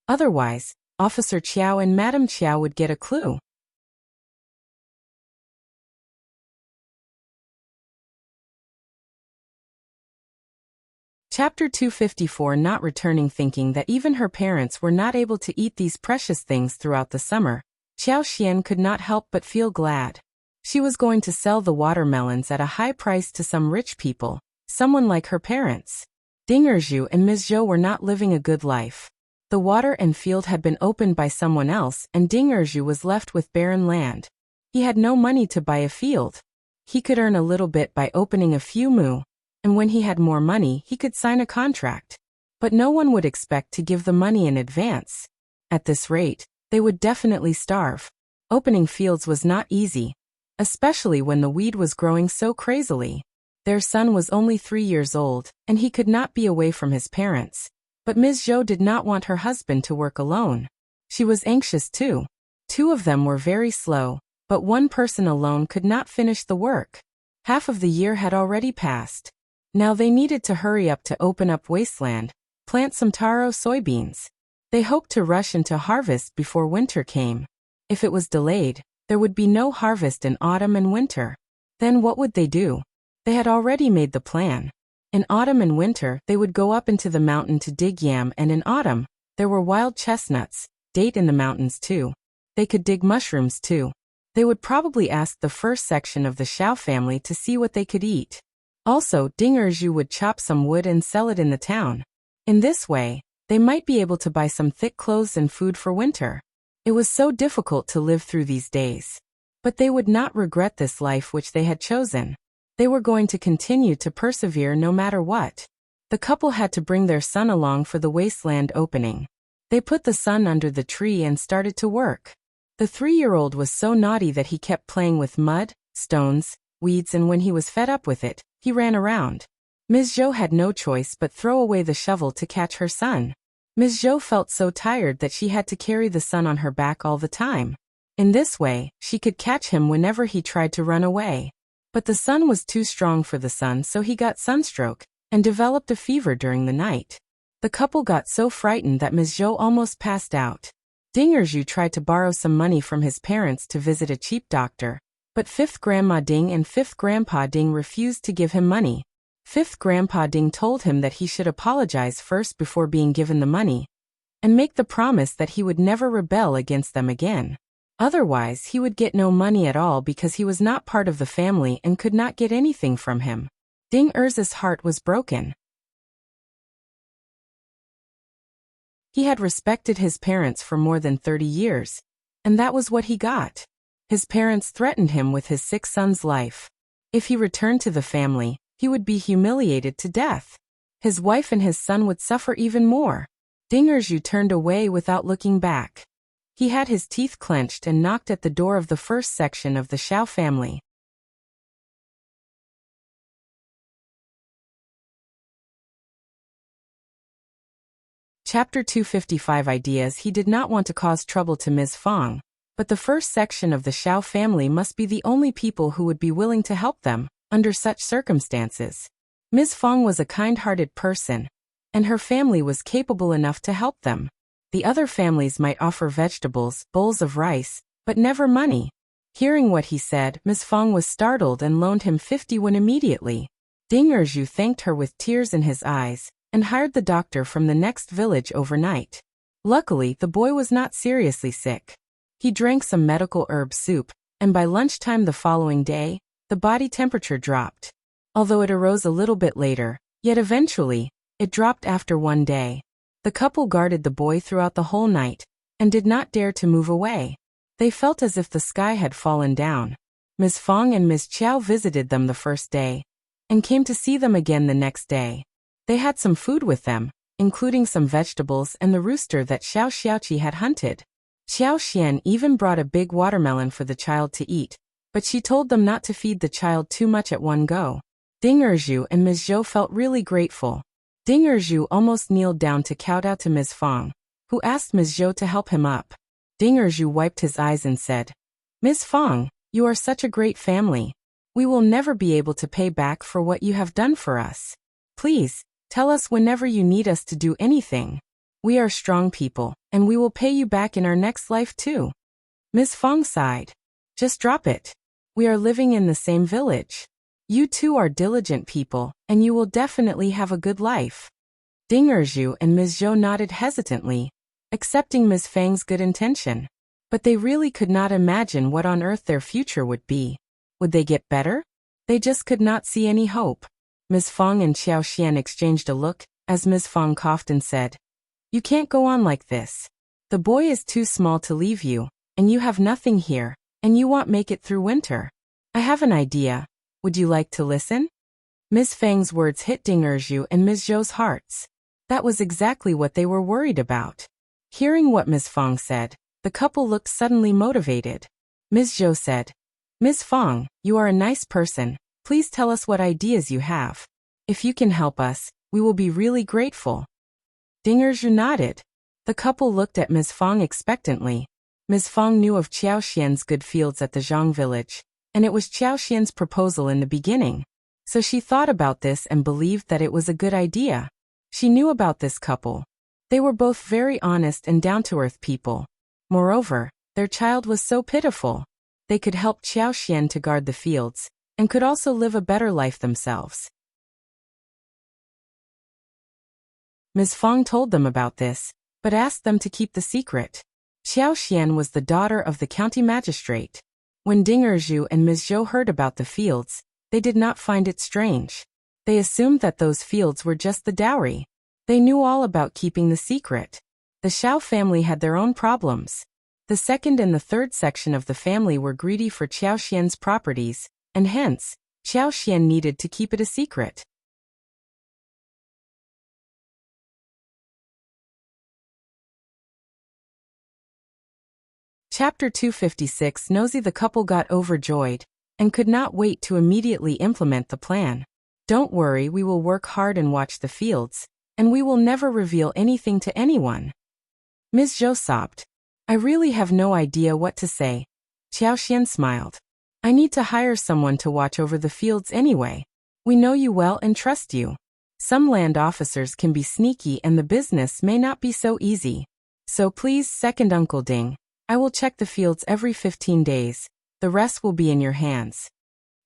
Otherwise, Officer Qiao and Madame Qiao would get a clue. Chapter 254. Not returning. Thinking that even her parents were not able to eat these precious things throughout the summer, Qiao Xian could not help but feel glad. She was going to sell the watermelons at a high price to some rich people, someone like her parents. Ding Erju and Ms. Zhou were not living a good life. The water and field had been opened by someone else, and Ding Erju was left with barren land. He had no money to buy a field. He could earn a little bit by opening a few mu, and when he had more money he could sign a contract. But no one would expect to give the money in advance. At this rate, they would definitely starve. Opening fields was not easy, especially when the weed was growing so crazily. Their son was only 3 years old, and he could not be away from his parents. But Ms. Zhou did not want her husband to work alone. She was anxious too. 2 of them were very slow, but one person alone could not finish the work. Half of the year had already passed. Now they needed to hurry up to open up wasteland, plant some taro soybeans. They hoped to rush into harvest before winter came. If it was delayed, there would be no harvest in autumn and winter. Then what would they do? They had already made the plan. In autumn and winter, they would go up into the mountain to dig yam, and in autumn, there were wild chestnuts, date in the mountains too. They could dig mushrooms too. They would probably ask the first section of the Qiao family to see what they could eat. Also, Ding Erju would chop some wood and sell it in the town. In this way, they might be able to buy some thick clothes and food for winter. It was so difficult to live through these days. But they would not regret this life which they had chosen. They were going to continue to persevere no matter what. The couple had to bring their son along for the wasteland opening. They put the son under the tree and started to work. The 3-year-old was so naughty that he kept playing with mud, stones, weeds, and when he was fed up with it, he ran around. Ms. Zhou had no choice but throw away the shovel to catch her son. Ms. Zhou felt so tired that she had to carry the son on her back all the time. In this way, she could catch him whenever he tried to run away. But the sun was too strong for the son, so he got sunstroke and developed a fever during the night. The couple got so frightened that Ms. Zhou almost passed out. Ding Erju tried to borrow some money from his parents to visit a cheap doctor, but 5th Grandma Ding and 5th Grandpa Ding refused to give him money. 5th Grandpa Ding told him that he should apologize first before being given the money, and make the promise that he would never rebel against them again. Otherwise, he would get no money at all because he was not part of the family and could not get anything from him. Ding Erzu's heart was broken. He had respected his parents for more than 30 years, and that was what he got. His parents threatened him with his 6 sons' life. If he returned to the family, he would be humiliated to death. His wife and his son would suffer even more. Ding Erzu turned away without looking back. He had his teeth clenched and knocked at the door of the first section of the Qiao family. Chapter 255 Ideas. He did not want to cause trouble to Ms. Fong, but the first section of the Qiao family must be the only people who would be willing to help them under such circumstances. Ms. Fong was a kind-hearted person, and her family was capable enough to help them. The other families might offer vegetables, bowls of rice, but never money. Hearing what he said, Ms. Fong was startled and loaned him 50 won immediately. Ding Erzu thanked her with tears in his eyes, and hired the doctor from the next village overnight. Luckily, the boy was not seriously sick. He drank some medical herb soup, and by lunchtime the following day, the body temperature dropped. Although it arose a little bit later, yet eventually, it dropped after 1 day. The couple guarded the boy throughout the whole night, and did not dare to move away. They felt as if the sky had fallen down. Ms. Fong and Ms. Qiao visited them the first day, and came to see them again the next day. They had some food with them, including some vegetables and the rooster that Xiao Xiaoqi had hunted. Xiao Xian even brought a big watermelon for the child to eat, but she told them not to feed the child too much at one go. Ding Erzu and Ms. Zhou felt really grateful. Ding Erzu almost kneeled down to kowtow to Ms. Fong, who asked Ms. Zhou to help him up. Ding Erzu wiped his eyes and said, "Ms. Fong, you are such a great family. We will never be able to pay back for what you have done for us. Please, tell us whenever you need us to do anything. We are strong people, and we will pay you back in our next life too." Ms. Fong sighed. "Just drop it. We are living in the same village. You two are diligent people, and you will definitely have a good life." Ding Erzu and Ms. Zhou nodded hesitantly, accepting Ms. Fang's good intention. But they really could not imagine what on earth their future would be. Would they get better? They just could not see any hope. Ms. Fong and Xiao Xian exchanged a look, as Ms. Fong coughed and said, "You can't go on like this. The boy is too small to leave you, and you have nothing here, and you won't make it through winter. I have an idea. Would you like to listen?" Ms. Fang's words hit Ding Erzu and Ms. Zhou's hearts. That was exactly what they were worried about. Hearing what Ms. Fong said, the couple looked suddenly motivated. Ms. Zhou said, Ms. Fong, you are a nice person. Please tell us what ideas you have. If you can help us, we will be really grateful. Dinger Zhu nodded. The couple looked at Ms. Fong expectantly. Ms. Fong knew of Qiao Xian's good fields at the Zhang village, and it was Qiao Xian's proposal in the beginning. So she thought about this and believed that it was a good idea. She knew about this couple. They were both very honest and down-to-earth people. Moreover, their child was so pitiful. They could help Qiao Xian to guard the fields, and could also live a better life themselves. Ms. Fong told them about this, but asked them to keep the secret. Qiao Xian was the daughter of the county magistrate. When Ding Zhu and Ms. Zhou heard about the fields, they did not find it strange. They assumed that those fields were just the dowry. They knew all about keeping the secret. The Xiao family had their own problems. The second and the third section of the family were greedy for Qiao Xian's properties, and hence, Qiao Xian needed to keep it a secret. Chapter 256. Nosy. The couple got overjoyed and could not wait to immediately implement the plan. Don't worry, we will work hard and watch the fields, and we will never reveal anything to anyone. Ms. Zhou sobbed. I really have no idea what to say. Qiao Xian smiled. I need to hire someone to watch over the fields anyway. We know you well and trust you. Some land officers can be sneaky and the business may not be so easy. So please, second Uncle Ding, I will check the fields every 15 days. The rest will be in your hands.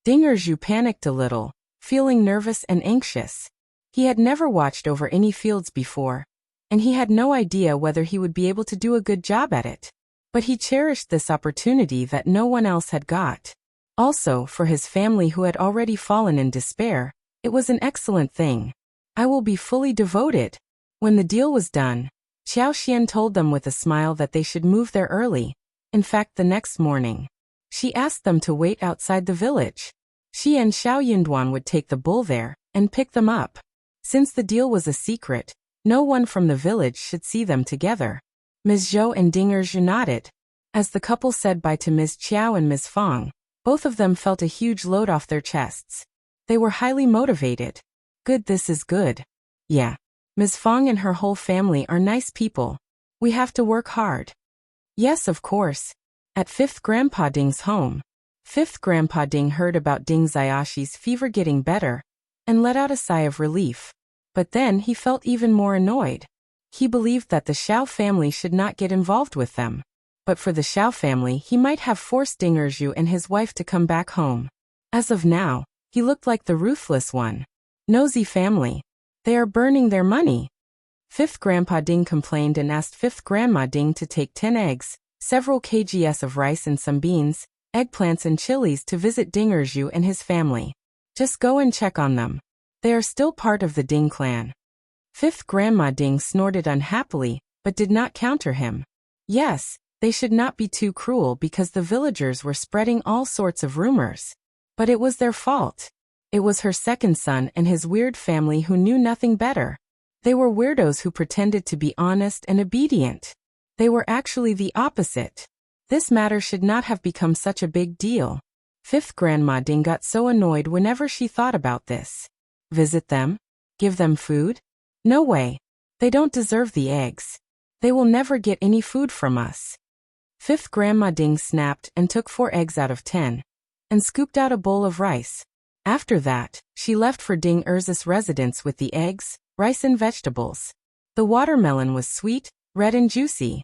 Ding Zhu panicked a little, feeling nervous and anxious. He had never watched over any fields before, and he had no idea whether he would be able to do a good job at it. But he cherished this opportunity that no one else had got. Also, for his family who had already fallen in despair, it was an excellent thing. I will be fully devoted. When the deal was done, Qiao Xian told them with a smile that they should move there early. In fact, the next morning, she asked them to wait outside the village. She and Xiao Yunduan would take the bull there and pick them up. Since the deal was a secret, no one from the village should see them together. Ms. Zhou and Ding Zhu nodded. As the couple said bye to Ms. Qiao and Ms. Fong, both of them felt a huge load off their chests. They were highly motivated. Good, this is good. Yeah. Ms. Fong and her whole family are nice people. We have to work hard. Yes, of course. At 5th Grandpa Ding's home, 5th Grandpa Ding heard about Ding Zayashi's fever getting better, and let out a sigh of relief. But then he felt even more annoyed. He believed that the Xiao family should not get involved with them. But for the Xiao family, he might have forced Ding Zhu and his wife to come back home. As of now, he looked like the ruthless one. Nosy family. They are burning their money. 5th Grandpa Ding complained and asked 5th Grandma Ding to take 10 eggs, several kgs of rice and some beans, eggplants and chilies to visit Ding Zhu and his family. Just go and check on them. They are still part of the Ding clan. 5th Grandma Ding snorted unhappily, but did not counter him. Yes, they should not be too cruel because the villagers were spreading all sorts of rumors. But it was their fault. It was her second son and his weird family who knew nothing better. They were weirdos who pretended to be honest and obedient. They were actually the opposite. This matter should not have become such a big deal. 5th Grandma Ding got so annoyed whenever she thought about this. Visit them? Give them food? No way. They don't deserve the eggs. They will never get any food from us. 5th Grandma Ding snapped and took 4 eggs out of 10, and scooped out a bowl of rice. After that, she left for Ding Zhu's residence with the eggs, rice and vegetables. The watermelon was sweet, red and juicy.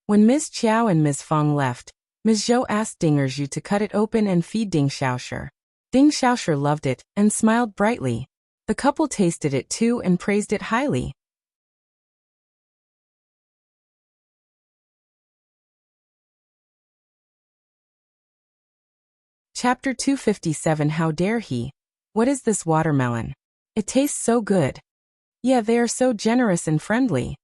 When Ms. Qiao and Ms. Fong left, Ms. Zhou asked Ding Zhu to cut it open and feed Ding Xiaosher. Ding Xiaosher loved it and smiled brightly. The couple tasted it too and praised it highly. Chapter 257. How dare he? What is this watermelon? It tastes so good. Yeah, they are so generous and friendly.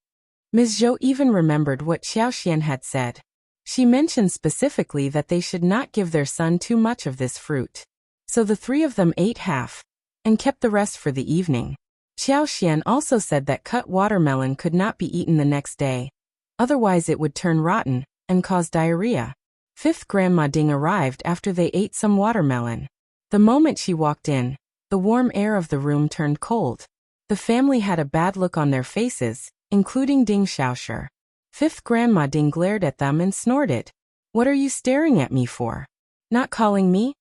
Ms. Zhou even remembered what Qiao Xian had said. She mentioned specifically that they should not give their son too much of this fruit. So the 3 of them ate half. and kept the rest for the evening. Qiao also said that cut watermelon could not be eaten the next day, otherwise it would turn rotten and cause diarrhea. Fifth Grandma Ding arrived after they ate some watermelon. The moment she walked in, the warm air of the room turned cold. The family had a bad look on their faces, including Ding Xiaosher. Fifth Grandma Ding glared at them and snorted. "What are you staring at me for? Not calling me?"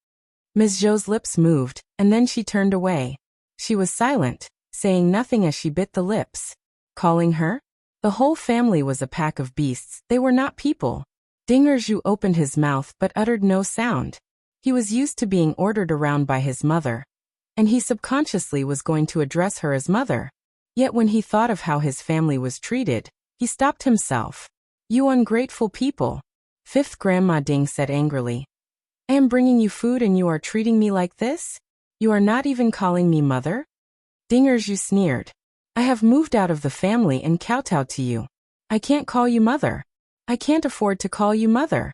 Ms. Zhou's lips moved, and then she turned away. She was silent, saying nothing as she bit the lips. Calling her? The whole family was a pack of beasts, they were not people. Ding Zhu opened his mouth but uttered no sound. He was used to being ordered around by his mother, and he subconsciously was going to address her as mother. Yet when he thought of how his family was treated, he stopped himself. "You ungrateful people," Fifth Grandma Ding said angrily. "I am bringing you food and you are treating me like this? You are not even calling me mother?" Ding Zhu sneered. "I have moved out of the family and kowtowed to you. I can't call you mother. I can't afford to call you mother."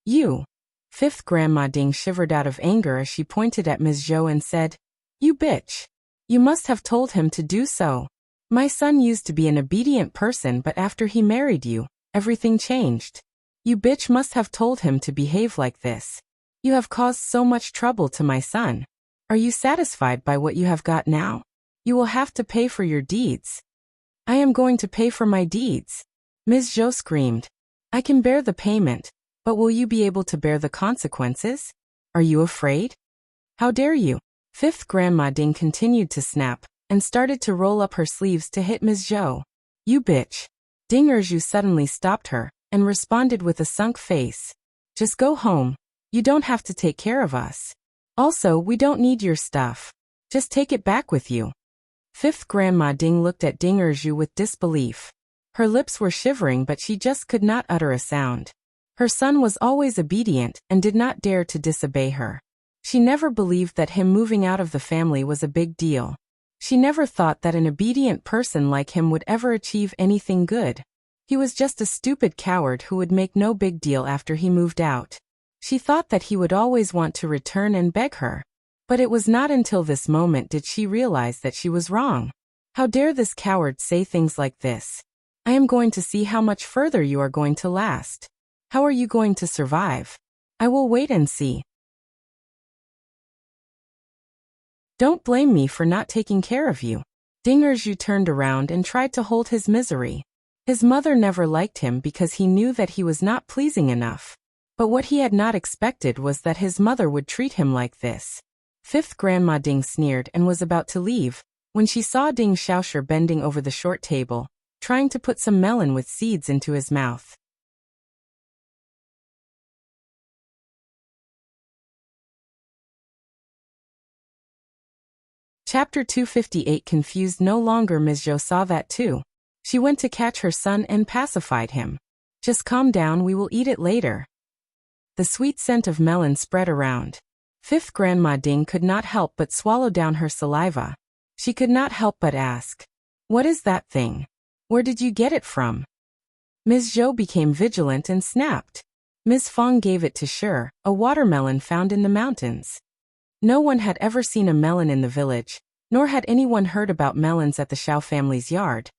"You." Fifth Grandma Ding shivered out of anger as she pointed at Ms. Zhou and said, "You bitch. You must have told him to do so. My son used to be an obedient person, but after he married you, everything changed. You bitch must have told him to behave like this. You have caused so much trouble to my son. Are you satisfied by what you have got now? You will have to pay for your deeds." "I am going to pay for my deeds," Ms. Zhou screamed. "I can bear the payment, but will you be able to bear the consequences? Are you afraid? How dare you?" Fifth Grandma Ding continued to snap, and started to roll up her sleeves to hit Ms. Zhou. "You bitch." Ding Zhu suddenly stopped her, and responded with a sunk face. "Just go home. You don't have to take care of us. Also, we don't need your stuff. Just take it back with you." Fifth Grandma Ding looked at Ding Zhu with disbelief. Her lips were shivering but she just could not utter a sound. Her son was always obedient and did not dare to disobey her. She never believed that him moving out of the family was a big deal. She never thought that an obedient person like him would ever achieve anything good. He was just a stupid coward who would make no big deal after he moved out. She thought that he would always want to return and beg her. But it was not until this moment did she realize that she was wrong. How dare this coward say things like this? "I am going to see how much further you are going to last. How are you going to survive? I will wait and see. Don't blame me for not taking care of you." Ding Zhu turned around and tried to hold his misery. His mother never liked him because he knew that he was not pleasing enough. But what he had not expected was that his mother would treat him like this. Fifth Grandma Ding sneered and was about to leave, when she saw Ding Xiaosher bending over the short table, trying to put some melon with seeds into his mouth. Chapter 258. Confused no longer, Ms. Zhou saw that too. She went to catch her son and pacified him. "Just calm down, we will eat it later." The sweet scent of melon spread around. Fifth Grandma Ding could not help but swallow down her saliva. She could not help but ask, "What is that thing? Where did you get it from?" Ms. Zhou became vigilant and snapped. Ms. Fong gave it to Shi, a watermelon found in the mountains. No one had ever seen a melon in the village, nor had anyone heard about melons at the Qiao family's yard.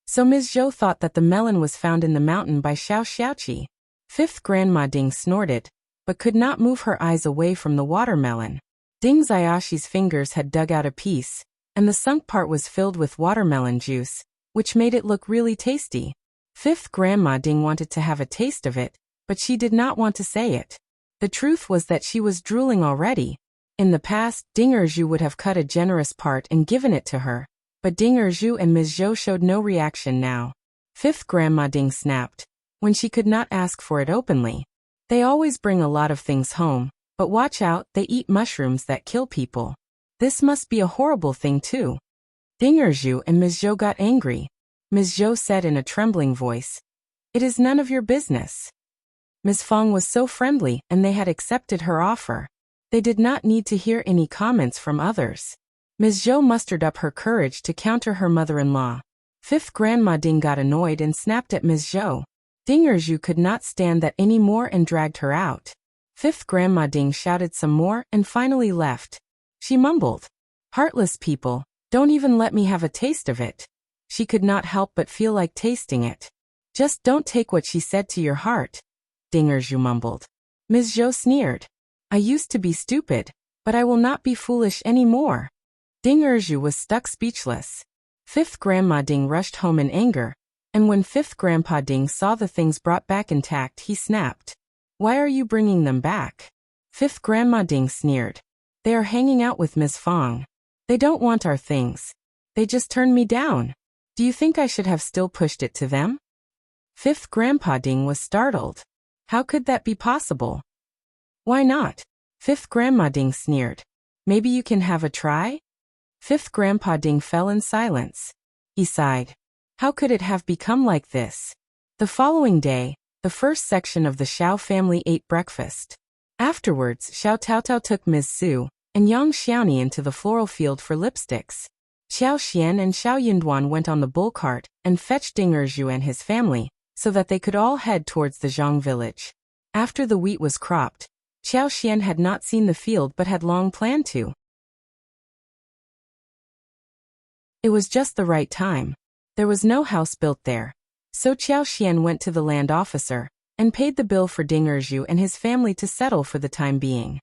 So Ms. Zhou thought that the melon was found in the mountain by Xiao Xiaoqi. Fifth Grandma Ding snorted, but could not move her eyes away from the watermelon. Ding Xiaoshi's fingers had dug out a piece, and the sunk part was filled with watermelon juice, which made it look really tasty. Fifth Grandma Ding wanted to have a taste of it, but she did not want to say it. The truth was that she was drooling already. In the past, Ding Zhu would have cut a generous part and given it to her, but Ding Zhu and Ms. Zhou showed no reaction now. Fifth Grandma Ding snapped, when she could not ask for it openly. "They always bring a lot of things home, but watch out, they eat mushrooms that kill people. This must be a horrible thing too." Ding Zhu and Ms. Zhou got angry. Ms. Zhou said in a trembling voice, "It is none of your business." Ms. Fong was so friendly and they had accepted her offer. They did not need to hear any comments from others. Ms. Zhou mustered up her courage to counter her mother-in-law. Fifth Grandma Ding got annoyed and snapped at Ms. Zhou. Ding Zhu could not stand that anymore and dragged her out. Fifth Grandma Ding shouted some more and finally left. She mumbled, Heartless people, don't even let me have a taste of it. She could not help but feel like tasting it. Just don't take what she said to your heart, Ding Erzu mumbled. Ms. Zhou sneered. I used to be stupid, but I will not be foolish any more. Ding Erzu was stuck speechless. Fifth Grandma Ding rushed home in anger, and when Fifth Grandpa Ding saw the things brought back intact, he snapped. Why are you bringing them back? Fifth Grandma Ding sneered. They are hanging out with Ms. Fong. They don't want our things. They just turned me down. Do you think I should have still pushed it to them? Fifth Grandpa Ding was startled. How could that be possible? Why not? Fifth Grandma Ding sneered. Maybe you can have a try? Fifth Grandpa Ding fell in silence. He sighed. How could it have become like this? The following day, the first section of the Qiao family ate breakfast. Afterwards, Xiao Taotao took Ms. Su and Yang Xiaoni into the floral field for lipsticks. Xiao Xian and Xiao Yunduan went on the bull cart and fetched Ding Erzu and his family, so that they could all head towards the Zhang village. After the wheat was cropped, Xiao Xian had not seen the field but had long planned to. It was just the right time. There was no house built there. So Xiao Xian went to the land officer and paid the bill for Ding Erzu and his family to settle for the time being.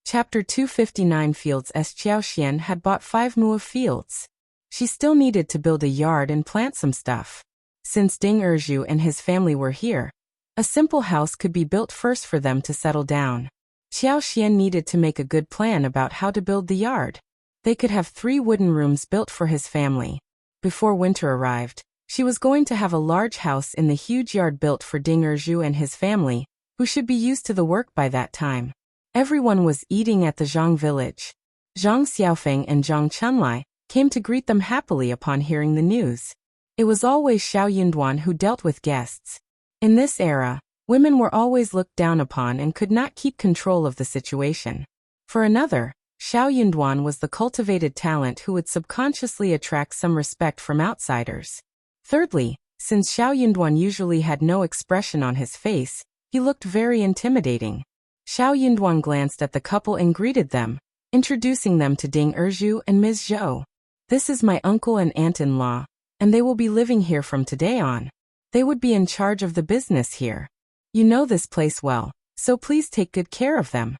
Chapter 259 Fields. As Xiao Xian had bought 5 mu of fields. She still needed to build a yard and plant some stuff. Since Ding Erzu and his family were here, a simple house could be built first for them to settle down. Xiao Xian needed to make a good plan about how to build the yard. They could have 3 wooden rooms built for his family. Before winter arrived, she was going to have a large house in the huge yard built for Ding Erzu and his family, who should be used to the work by that time. Everyone was eating at the Zhang village. Zhang Xiaofeng and Zhang Chunlai came to greet them happily upon hearing the news. It was always Xiao Yunduan who dealt with guests. In this era, women were always looked down upon and could not keep control of the situation. For another, Xiao Yunduan was the cultivated talent who would subconsciously attract some respect from outsiders. Thirdly, since Xiao Yunduan usually had no expression on his face, he looked very intimidating. Xiao Yunduan glanced at the couple and greeted them, introducing them to Ding Erzu and Ms. Zhou. This is my uncle and aunt-in-law, and they will be living here from today on. They would be in charge of the business here. You know this place well, so please take good care of them.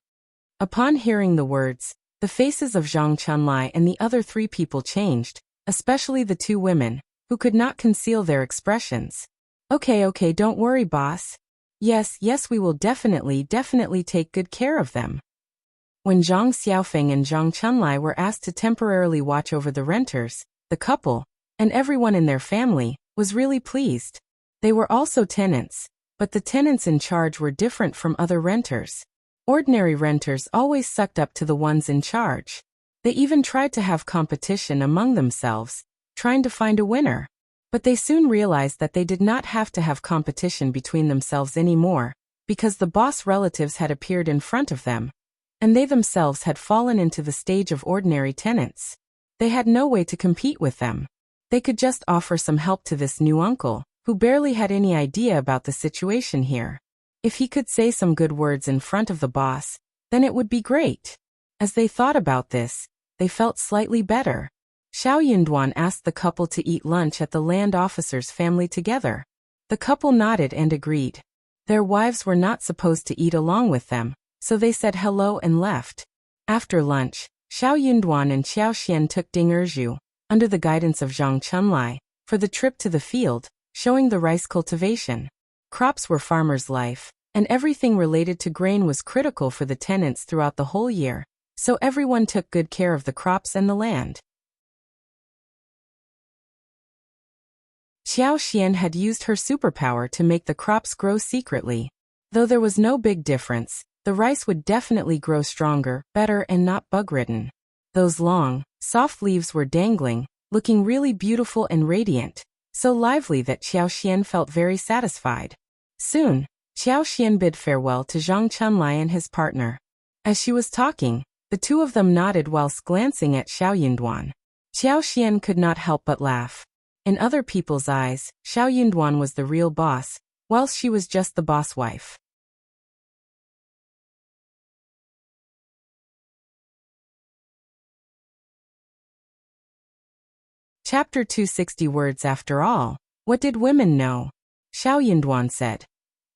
Upon hearing the words, the faces of Zhang Chunlai and the other 3 people changed, especially the 2 women, who could not conceal their expressions. Okay, don't worry, boss. Yes, we will definitely take good care of them. When Zhang Xiaofeng and Zhang Chunlai were asked to temporarily watch over the renters, the couple, and everyone in their family, was really pleased. They were also tenants, but the tenants in charge were different from other renters. Ordinary renters always sucked up to the ones in charge. They even tried to have competition among themselves, trying to find a winner. But they soon realized that they did not have to have competition between themselves anymore, because the boss relatives had appeared in front of them, and they themselves had fallen into the stage of ordinary tenants. They had no way to compete with them. They could just offer some help to this new uncle, who barely had any idea about the situation here. If he could say some good words in front of the boss, then it would be great. As they thought about this, they felt slightly better. Xiao Yunduan asked the couple to eat lunch at the land officer's family together. The couple nodded and agreed. Their wives were not supposed to eat along with them, so they said hello and left. After lunch, Xiao Yunduan and Xiao Xian took Ding Erzu, under the guidance of Zhang Chunlai, for the trip to the field, showing the rice cultivation. Crops were farmers' life, and everything related to grain was critical for the tenants throughout the whole year, so everyone took good care of the crops and the land. Xiao Xian had used her superpower to make the crops grow secretly. Though there was no big difference, the rice would definitely grow stronger, better, and not bug-ridden. Those long, soft leaves were dangling, looking really beautiful and radiant, so lively that Xiao Xian felt very satisfied. Soon, Xiao Xian bid farewell to Zhang Chunlai and his partner. As she was talking, the 2 of them nodded whilst glancing at Xiao Yunduan. Xiao Xian could not help but laugh. In other people's eyes, Xiao Yunduan was the real boss, whilst she was just the boss wife. Chapter 260 Words After all, what did women know? Xiao Yinduan said.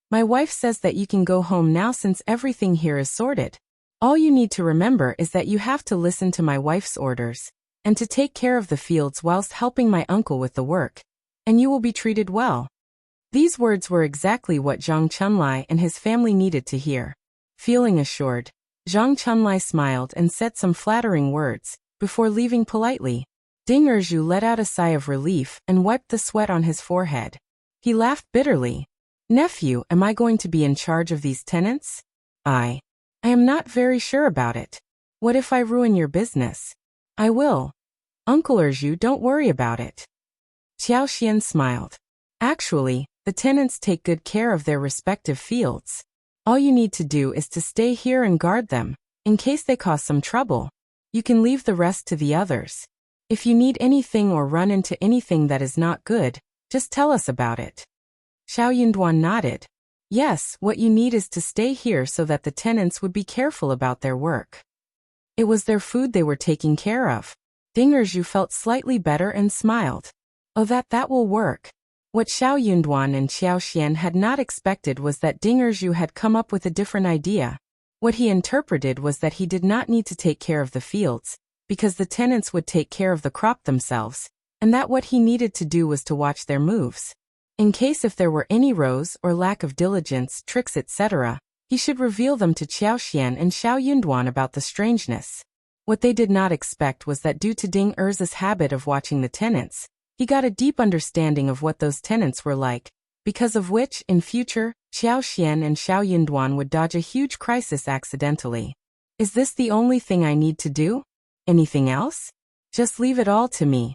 My wife says that you can go home now since everything here is sorted. All you need to remember is that you have to listen to my wife's orders, and to take care of the fields whilst helping my uncle with the work, and you will be treated well. These words were exactly what Zhang Chunlai and his family needed to hear. Feeling assured, Zhang Chunlai smiled and said some flattering words, before leaving politely. Ding Erju let out a sigh of relief and wiped the sweat on his forehead. He laughed bitterly. Nephew, am I going to be in charge of these tenants? I am not very sure about it. What if I ruin your business? I will. Uncle Erju, don't worry about it. Qiao Xian smiled. Actually, the tenants take good care of their respective fields. All you need to do is to stay here and guard them, in case they cause some trouble. You can leave the rest to the others. If you need anything or run into anything that is not good, just tell us about it. Xiao Yinduan nodded. Yes, what you need is to stay here so that the tenants would be careful about their work. It was their food they were taking care of. Ding Erju felt slightly better and smiled. Oh, that will work. What Xiao Yunduan and Qiao Xian had not expected was that Ding Erju had come up with a different idea. What he interpreted was that he did not need to take care of the fields, because the tenants would take care of the crop themselves, and that what he needed to do was to watch their moves. In case if there were any rows or lack of diligence, tricks, etc., he should reveal them to Qiao Xian and Xiao Yunduan about the strangeness. What they did not expect was that due to Ding Erzu's habit of watching the tenants, he got a deep understanding of what those tenants were like, because of which, in future, Qiao Xian and Xiao Yunduan would dodge a huge crisis accidentally. Is this the only thing I need to do? Anything else? Just leave it all to me.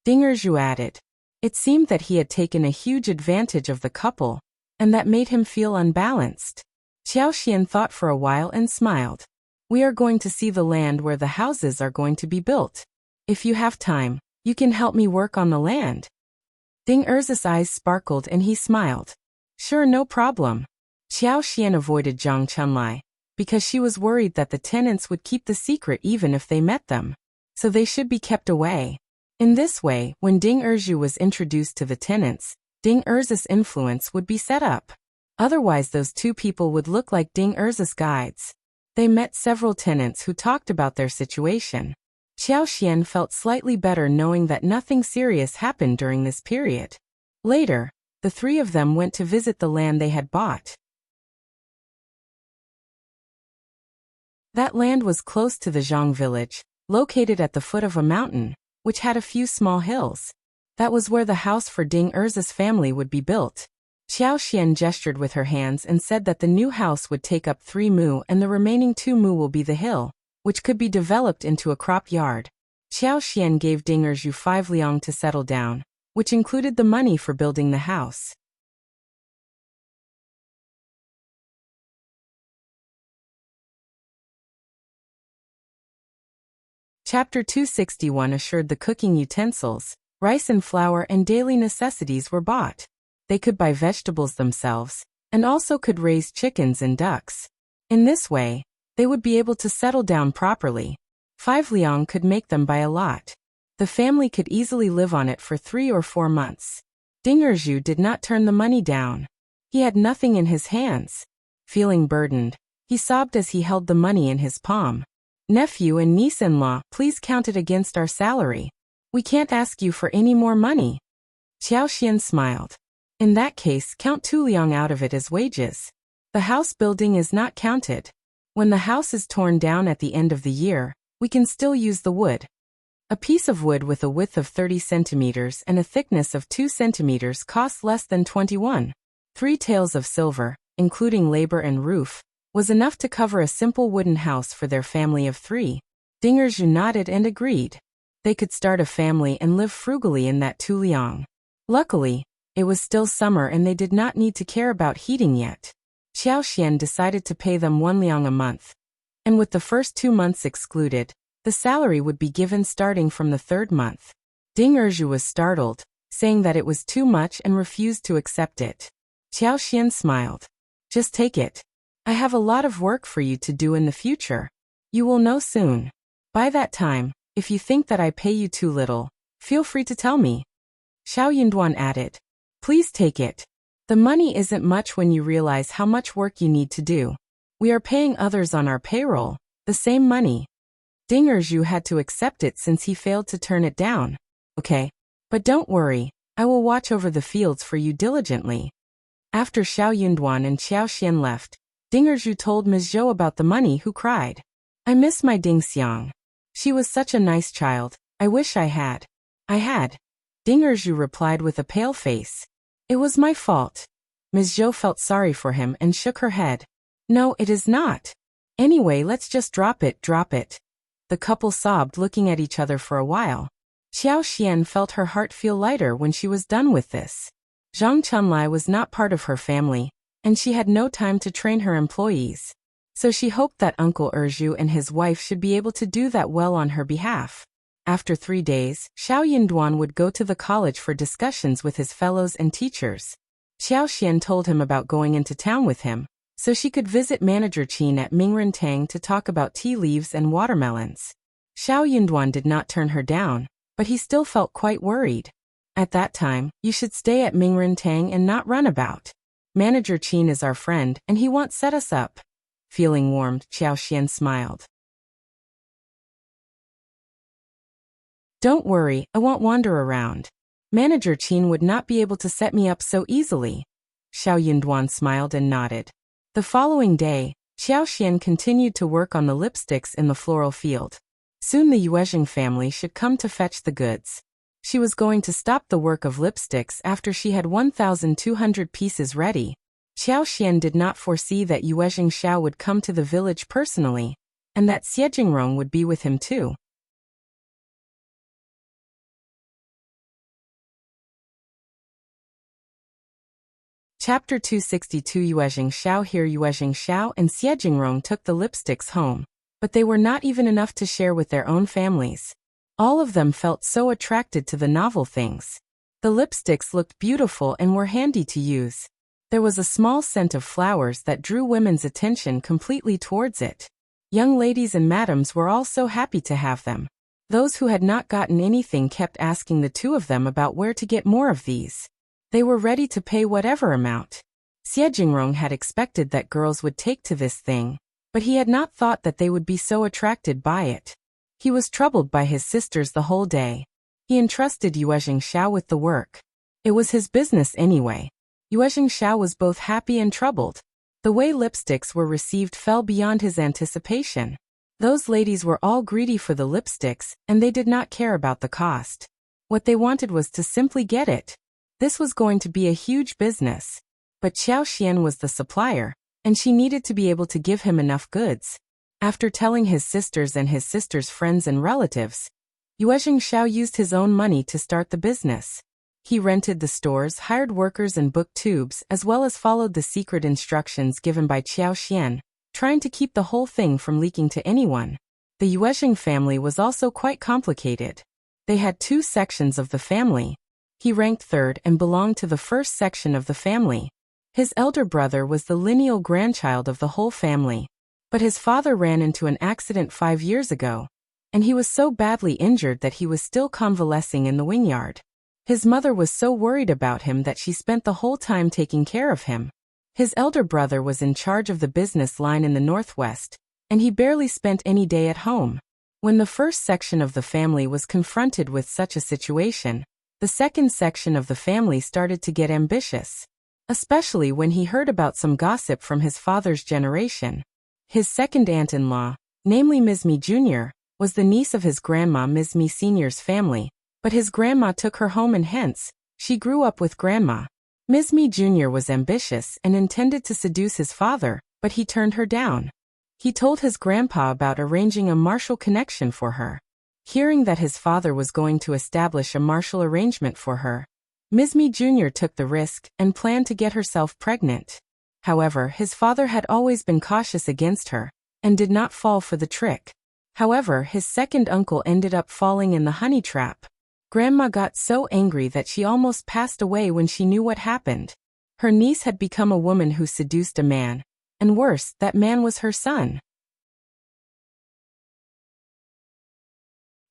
Ding Erzu added. It seemed that he had taken a huge advantage of the couple, and that made him feel unbalanced. Qiao Xian thought for a while and smiled. We are going to see the land where the houses are going to be built. If you have time, you can help me work on the land. Ding Erzu's eyes sparkled and he smiled. Sure, no problem. Qiao Xian avoided Zhang Chunlai, because she was worried that the tenants would keep the secret even if they met them. So they should be kept away. In this way, when Ding Erzu was introduced to the tenants, Ding Erzu's influence would be set up. Otherwise those two people would look like Ding Erzu's guides. They met several tenants who talked about their situation. Qiao Xian felt slightly better knowing that nothing serious happened during this period. Later, the three of them went to visit the land they had bought. That land was close to the Zhang village, located at the foot of a mountain, which had a few small hills. That was where the house for Ding Erzu's family would be built. Qiao Xian gestured with her hands and said that the new house would take up 3 mu and the remaining 2 mu will be the hill, which could be developed into a crop yard. Qiao Xian gave Ding Erzu 5 liang to settle down, which included the money for building the house. Chapter 261 assured the cooking utensils, rice and flour and daily necessities were bought. They could buy vegetables themselves, and also could raise chickens and ducks. In this way, they would be able to settle down properly. 5 liang could make them buy a lot. The family could easily live on it for 3 or 4 months. Ding Erzu did not turn the money down. He had nothing in his hands. Feeling burdened, he sobbed as he held the money in his palm. Nephew and niece-in-law, please count it against our salary. We can't ask you for any more money. Qiao Xian smiled. In that case, count 2 liang out of it as wages. The house building is not counted. When the house is torn down at the end of the year, we can still use the wood. A piece of wood with a width of 30 centimeters and a thickness of 2 centimeters costs less than 21. 3 taels of silver, including labor and roof, was enough to cover a simple wooden house for their family of 3. Ding Erzu nodded and agreed. They could start a family and live frugally in that 2 liang. Luckily, it was still summer and they did not need to care about heating yet. Qiao Xian decided to pay them 1 liang a month. And with the first 2 months excluded, the salary would be given starting from the 3rd month. Ding Erzu was startled, saying that it was too much and refused to accept it. Qiao Xian smiled. Just take it. I have a lot of work for you to do in the future. You will know soon. By that time, if you think that I pay you too little, feel free to tell me. Xiao Yunduan added. Please take it. The money isn't much when you realize how much work you need to do. We are paying others on our payroll, the same money. Ding Erju had to accept it since he failed to turn it down. Okay. But don't worry, I will watch over the fields for you diligently. After Xiao Yunduan and Qiao Xian left, Ding Erju told Ms. Zhou about the money who cried. I miss my Ding Xiang. She was such a nice child, I wish I had. I had. Ding Erju replied with a pale face. It was my fault. Ms. Zhou felt sorry for him and shook her head. No, it is not. Anyway, let's just drop it. The couple sobbed, looking at each other for a while. Qiao Xian felt her heart feel lighter when she was done with this. Zhang Chunlai was not part of her family, and she had no time to train her employees. So she hoped that Uncle Erju and his wife should be able to do that well on her behalf. After 3 days, Xiao Yunduan would go to the college for discussions with his fellows and teachers. Qiao Xian told him about going into town with him, so she could visit Manager Qin at Mingren Tang to talk about tea leaves and watermelons. Xiao Yunduan did not turn her down, but he still felt quite worried. At that time, you should stay at Mingren Tang and not run about. Manager Qin is our friend and he won't set us up. Feeling warmed, Qiao Xian smiled. Don't worry, I won't wander around. Manager Qin would not be able to set me up so easily. Xiao Yunduan smiled and nodded. The following day, Qiao Xian continued to work on the lipsticks in the floral field. Soon the Yuezheng family should come to fetch the goods. She was going to stop the work of lipsticks after she had 1,200 pieces ready. Qiao Xian did not foresee that Yuezheng Xiao would come to the village personally, and that Xie Jingrong would be with him too. Chapter 262 Yuezheng Xiao. Here Yuezheng Xiao and Xie Jingrong took the lipsticks home, but they were not even enough to share with their own families. All of them felt so attracted to the novel things. The lipsticks looked beautiful and were handy to use. There was a small scent of flowers that drew women's attention completely towards it. Young ladies and madams were all so happy to have them. Those who had not gotten anything kept asking the two of them about where to get more of these. They were ready to pay whatever amount. Xie Jingrong had expected that girls would take to this thing, but he had not thought that they would be so attracted by it. He was troubled by his sisters the whole day. He entrusted Yuezheng Xiao with the work. It was his business anyway. Yuezheng Xiao was both happy and troubled. The way lipsticks were received fell beyond his anticipation. Those ladies were all greedy for the lipsticks, and they did not care about the cost. What they wanted was to simply get it. This was going to be a huge business. But Qiao Xian was the supplier, and she needed to be able to give him enough goods. After telling his sisters and his sisters' friends and relatives, Yuezheng Xiao used his own money to start the business. He rented the stores, hired workers and booked tubes, as well as followed the secret instructions given by Qiao Xian, trying to keep the whole thing from leaking to anyone. The Yuezheng family was also quite complicated. They had 2 sections of the family. He ranked third and belonged to the first section of the family. His elder brother was the lineal grandchild of the whole family. But his father ran into an accident 5 years ago, and he was so badly injured that he was still convalescing in the wingyard. His mother was so worried about him that she spent the whole time taking care of him. His elder brother was in charge of the business line in the northwest, and he barely spent any day at home. When the first section of the family was confronted with such a situation, the second section of the family started to get ambitious, especially when he heard about some gossip from his father's generation. His second aunt-in-law, namely Ms. Mi Jr., was the niece of his grandma Ms. Mi Sr.'s family, but his grandma took her home and hence, she grew up with grandma. Ms. Mi Jr. was ambitious and intended to seduce his father, but he turned her down. He told his grandpa about arranging a martial connection for her. Hearing that his father was going to establish a martial arrangement for her, Ms. Mi Jr. took the risk and planned to get herself pregnant. However, his father had always been cautious against her, and did not fall for the trick. However, his second uncle ended up falling in the honey trap. Grandma got so angry that she almost passed away when she knew what happened. Her niece had become a woman who seduced a man, and worse, that man was her son.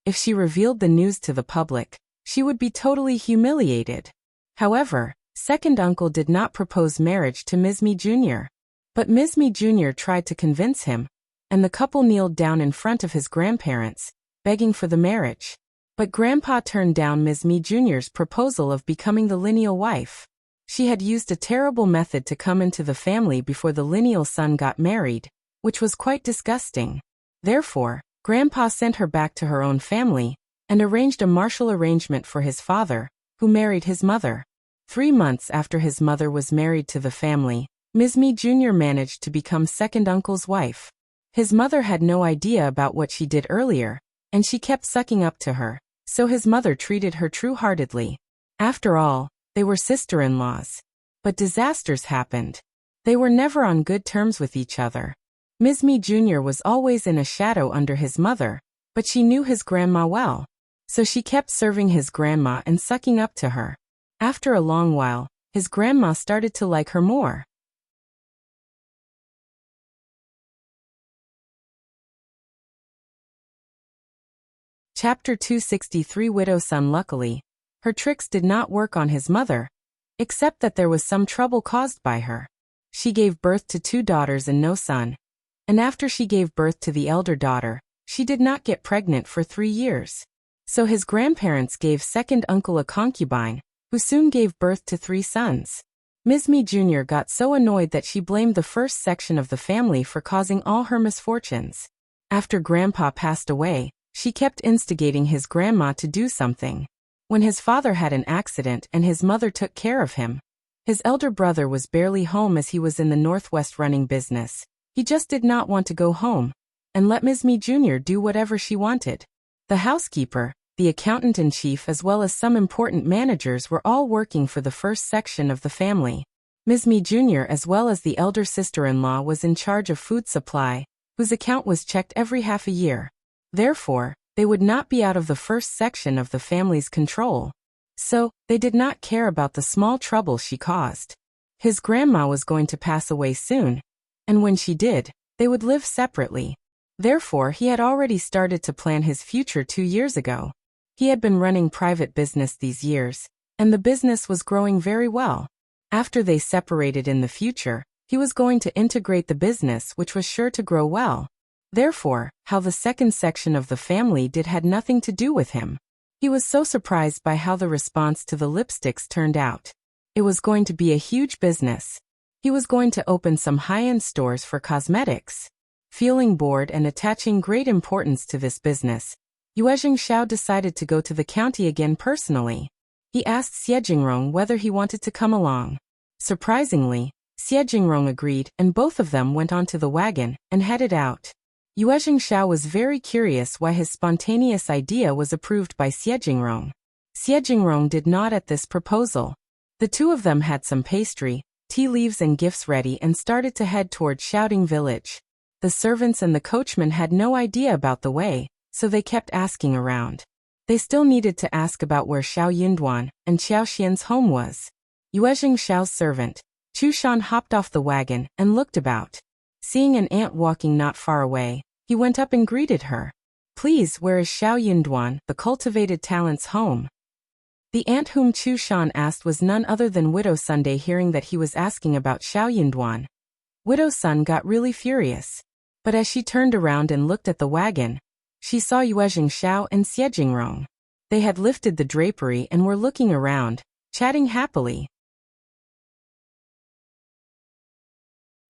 If she revealed the news to the public, she would be totally humiliated. However, second uncle did not propose marriage to Ms. Mi Jr. But Ms. Mi Jr. tried to convince him, and the couple kneeled down in front of his grandparents, begging for the marriage. But Grandpa turned down Ms. Mi Jr.'s proposal of becoming the lineal wife. She had used a terrible method to come into the family before the lineal son got married, which was quite disgusting. Therefore, Grandpa sent her back to her own family, and arranged a martial arrangement for his father, who married his mother. 3 months after his mother was married to the family, Ms. Mi Jr. managed to become second uncle's wife. His mother had no idea about what she did earlier, and she kept sucking up to her, so his mother treated her true-heartedly. After all, they were sister-in-laws. But disasters happened. They were never on good terms with each other. Ms. Mi Jr. was always in a shadow under his mother, but she knew his grandma well. So she kept serving his grandma and sucking up to her. After a long while, his grandma started to like her more. Chapter 263 Widow Son. Luckily, her tricks did not work on his mother, except that there was some trouble caused by her. She gave birth to 2 daughters and no son, and after she gave birth to the elder daughter, she did not get pregnant for 3 years. So his grandparents gave second uncle a concubine, who soon gave birth to 3 sons. Ms. Mi Jr. got so annoyed that she blamed the first section of the family for causing all her misfortunes. After Grandpa passed away, she kept instigating his grandma to do something. When his father had an accident and his mother took care of him, his elder brother was barely home as he was in the Northwest running business. He just did not want to go home, and let Ms. Mi Jr. do whatever she wanted. The housekeeper, the accountant-in-chief as well as some important managers were all working for the first section of the family. Ms. Mi Jr. as well as the elder sister-in-law was in charge of food supply, whose account was checked every half a year. Therefore, they would not be out of the first section of the family's control. So, they did not care about the small trouble she caused. His grandma was going to pass away soon, and when she did, they would live separately. Therefore, he had already started to plan his future 2 years ago. He had been running private business these years, and the business was growing very well. After they separated in the future, he was going to integrate the business, which was sure to grow well. Therefore, how the second section of the family did had nothing to do with him. He was so surprised by how the response to the lipsticks turned out. It was going to be a huge business. He was going to open some high-end stores for cosmetics. Feeling bored and attaching great importance to this business, Qiao decided to go to the county again personally. He asked Xiejingrong whether he wanted to come along. Surprisingly, Xiejingrong agreed and both of them went onto the wagon and headed out. Qiao was very curious why his spontaneous idea was approved by Xiejingrong. Xiejingrong did not at this proposal. The two of them had some pastry, tea leaves and gifts ready and started to head toward Shouting Village. The servants and the coachman had no idea about the way, so they kept asking around. They still needed to ask about where Xiao Yunduan and Qiao Xian's home was. Xiao's servant, Chu Shan, hopped off the wagon and looked about. Seeing an aunt walking not far away, he went up and greeted her. "Please, where is Xiao Yunduan, the cultivated talent's home?" The aunt whom Chu Shan asked was none other than Widow Sunday. Hearing that he was asking about Xiao Yunduan, Widow Sun got really furious. But as she turned around and looked at the wagon, she saw Xiao and Xiejingrong. They had lifted the drapery and were looking around, chatting happily.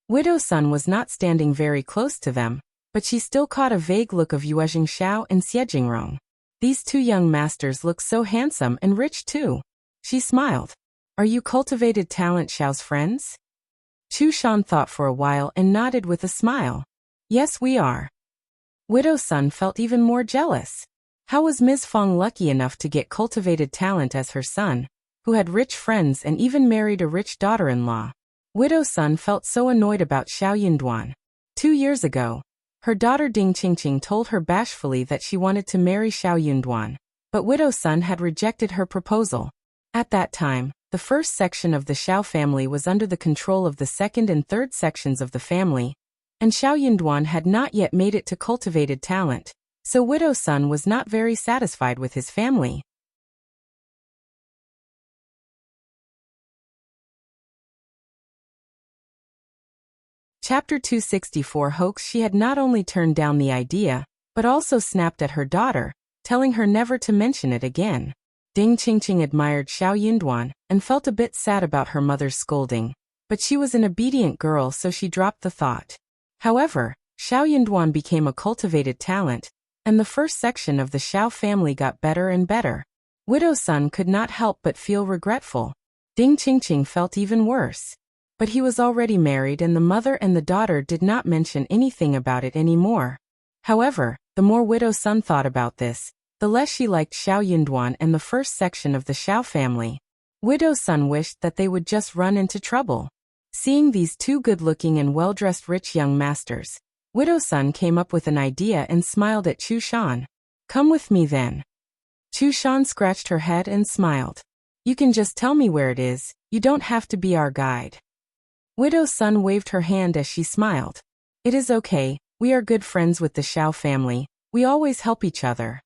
Widow Sun was not standing very close to them, but she still caught a vague look of Xiao and Xiejingrong. These two young masters look so handsome and rich too. She smiled. "Are you cultivated talent Xiao's friends?" Chu Shan thought for a while and nodded with a smile. "Yes, we are." Widow Sun felt even more jealous. How was Ms. Fong lucky enough to get cultivated talent as her son, who had rich friends and even married a rich daughter-in-law? Widow Sun felt so annoyed about Xiao Yunduan. 2 years ago, her daughter Ding Qingqing told her bashfully that she wanted to marry Xiao Yunduan, but Widow Sun had rejected her proposal. At that time, The first section of the Qiao family was under the control of the second and third sections of the family, and Xiao Yinduan had not yet made it to cultivated talent, so Widow Sun was not very satisfied with his family. Chapter 264 Hoax. She had not only turned down the idea, but also snapped at her daughter, telling her never to mention it again. Ding Qingqing admired Xiao Yinduan and felt a bit sad about her mother's scolding, but she was an obedient girl, so she dropped the thought. However, Xiao Yinduan became a cultivated talent, and the first section of the Qiao family got better and better. Widow Sun could not help but feel regretful. Ding Qingqing felt even worse. But he was already married, and the mother and the daughter did not mention anything about it anymore. However, the more Widow Sun thought about this, the less she liked Xiao Yinduan and the first section of the Qiao family. Widow Sun wished that they would just run into trouble. Seeing these two good-looking and well-dressed rich young masters, Widow Sun came up with an idea and smiled at Xuan. "Come with me then." Xuan scratched her head and smiled. "You can just tell me where it is, you don't have to be our guide." Widow Sun waved her hand as she smiled. "It is okay, we are good friends with the Qiao family, we always help each other."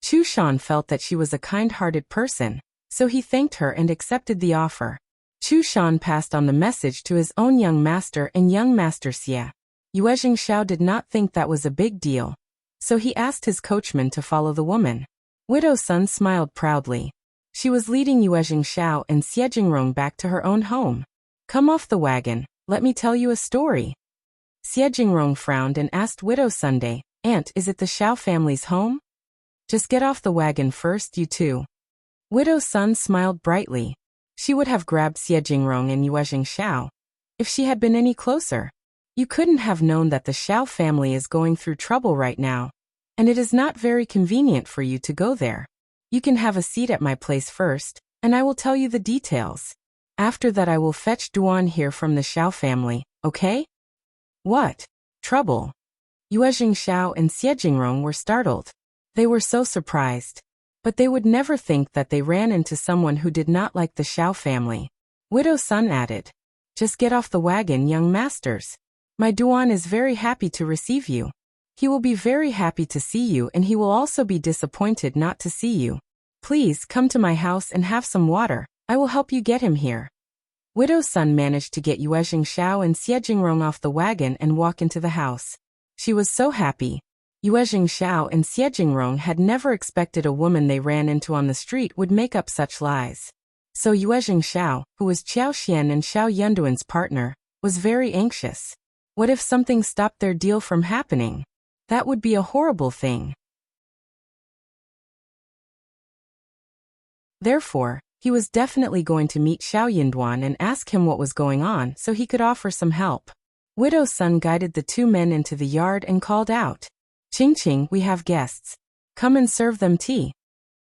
Xuan felt that she was a kind-hearted person, so he thanked her and accepted the offer. Xuan passed on the message to his own young master and young master Xie. Yuezheng Xiao did not think that was a big deal, so he asked his coachman to follow the woman. Widow Sun smiled proudly. She was leading Yuezheng Xiao and Xie Jingrong back to her own home. "Come off the wagon, let me tell you a story." Xie Jingrong frowned and asked Widow Sunday, "Aunt, is it the Qiao family's home?" "Just get off the wagon first, you two." Widow Sun smiled brightly. She would have grabbed Xie Jingrong and Yuezheng Xiao if she had been any closer. "You couldn't have known that the Qiao family is going through trouble right now, and it is not very convenient for you to go there. You can have a seat at my place first, and I will tell you the details. After that I will fetch Duan here from the Qiao family, okay?" "What? Trouble?" Yuezheng Xiao and Xie Jingrong were startled. They were so surprised. But they would never think that they ran into someone who did not like the Qiao family. Widow Sun added, "Just get off the wagon, young masters. My Duan is very happy to receive you. He will be very happy to see you, and he will also be disappointed not to see you. Please come to my house and have some water. I will help you get him here." Widow Sun managed to get Yuezheng Xiao and Xie Jingrong off the wagon and walk into the house. She was so happy. Yuezheng Xiao and Xie Jingrong had never expected a woman they ran into on the street would make up such lies. So Yuezheng Xiao, who was Qiao Xian and Xiao Yunduan's partner, was very anxious. What if something stopped their deal from happening? That would be a horrible thing. Therefore, he was definitely going to meet Xiao Yinduan and ask him what was going on so he could offer some help. Widow Sun guided the two men into the yard and called out, "Qingqing, we have guests. Come and serve them tea."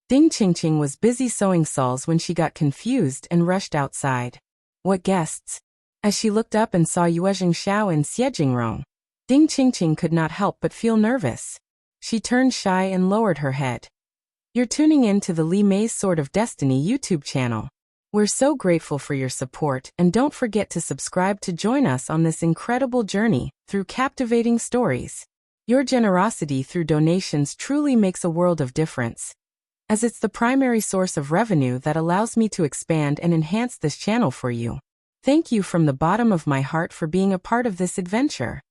Ding Qingqing was busy sewing shawls when she got confused and rushed outside. "What guests?" As she looked up and saw Yuezheng Xiao and Xie Jingrong, Ding Qingqing could not help but feel nervous. She turned shy and lowered her head. "You're tuning in to the Li Mei's Sword of Destiny YouTube channel. We're so grateful for your support, and don't forget to subscribe to join us on this incredible journey through captivating stories. Your generosity through donations truly makes a world of difference, as it's the primary source of revenue that allows me to expand and enhance this channel for you. Thank you from the bottom of my heart for being a part of this adventure."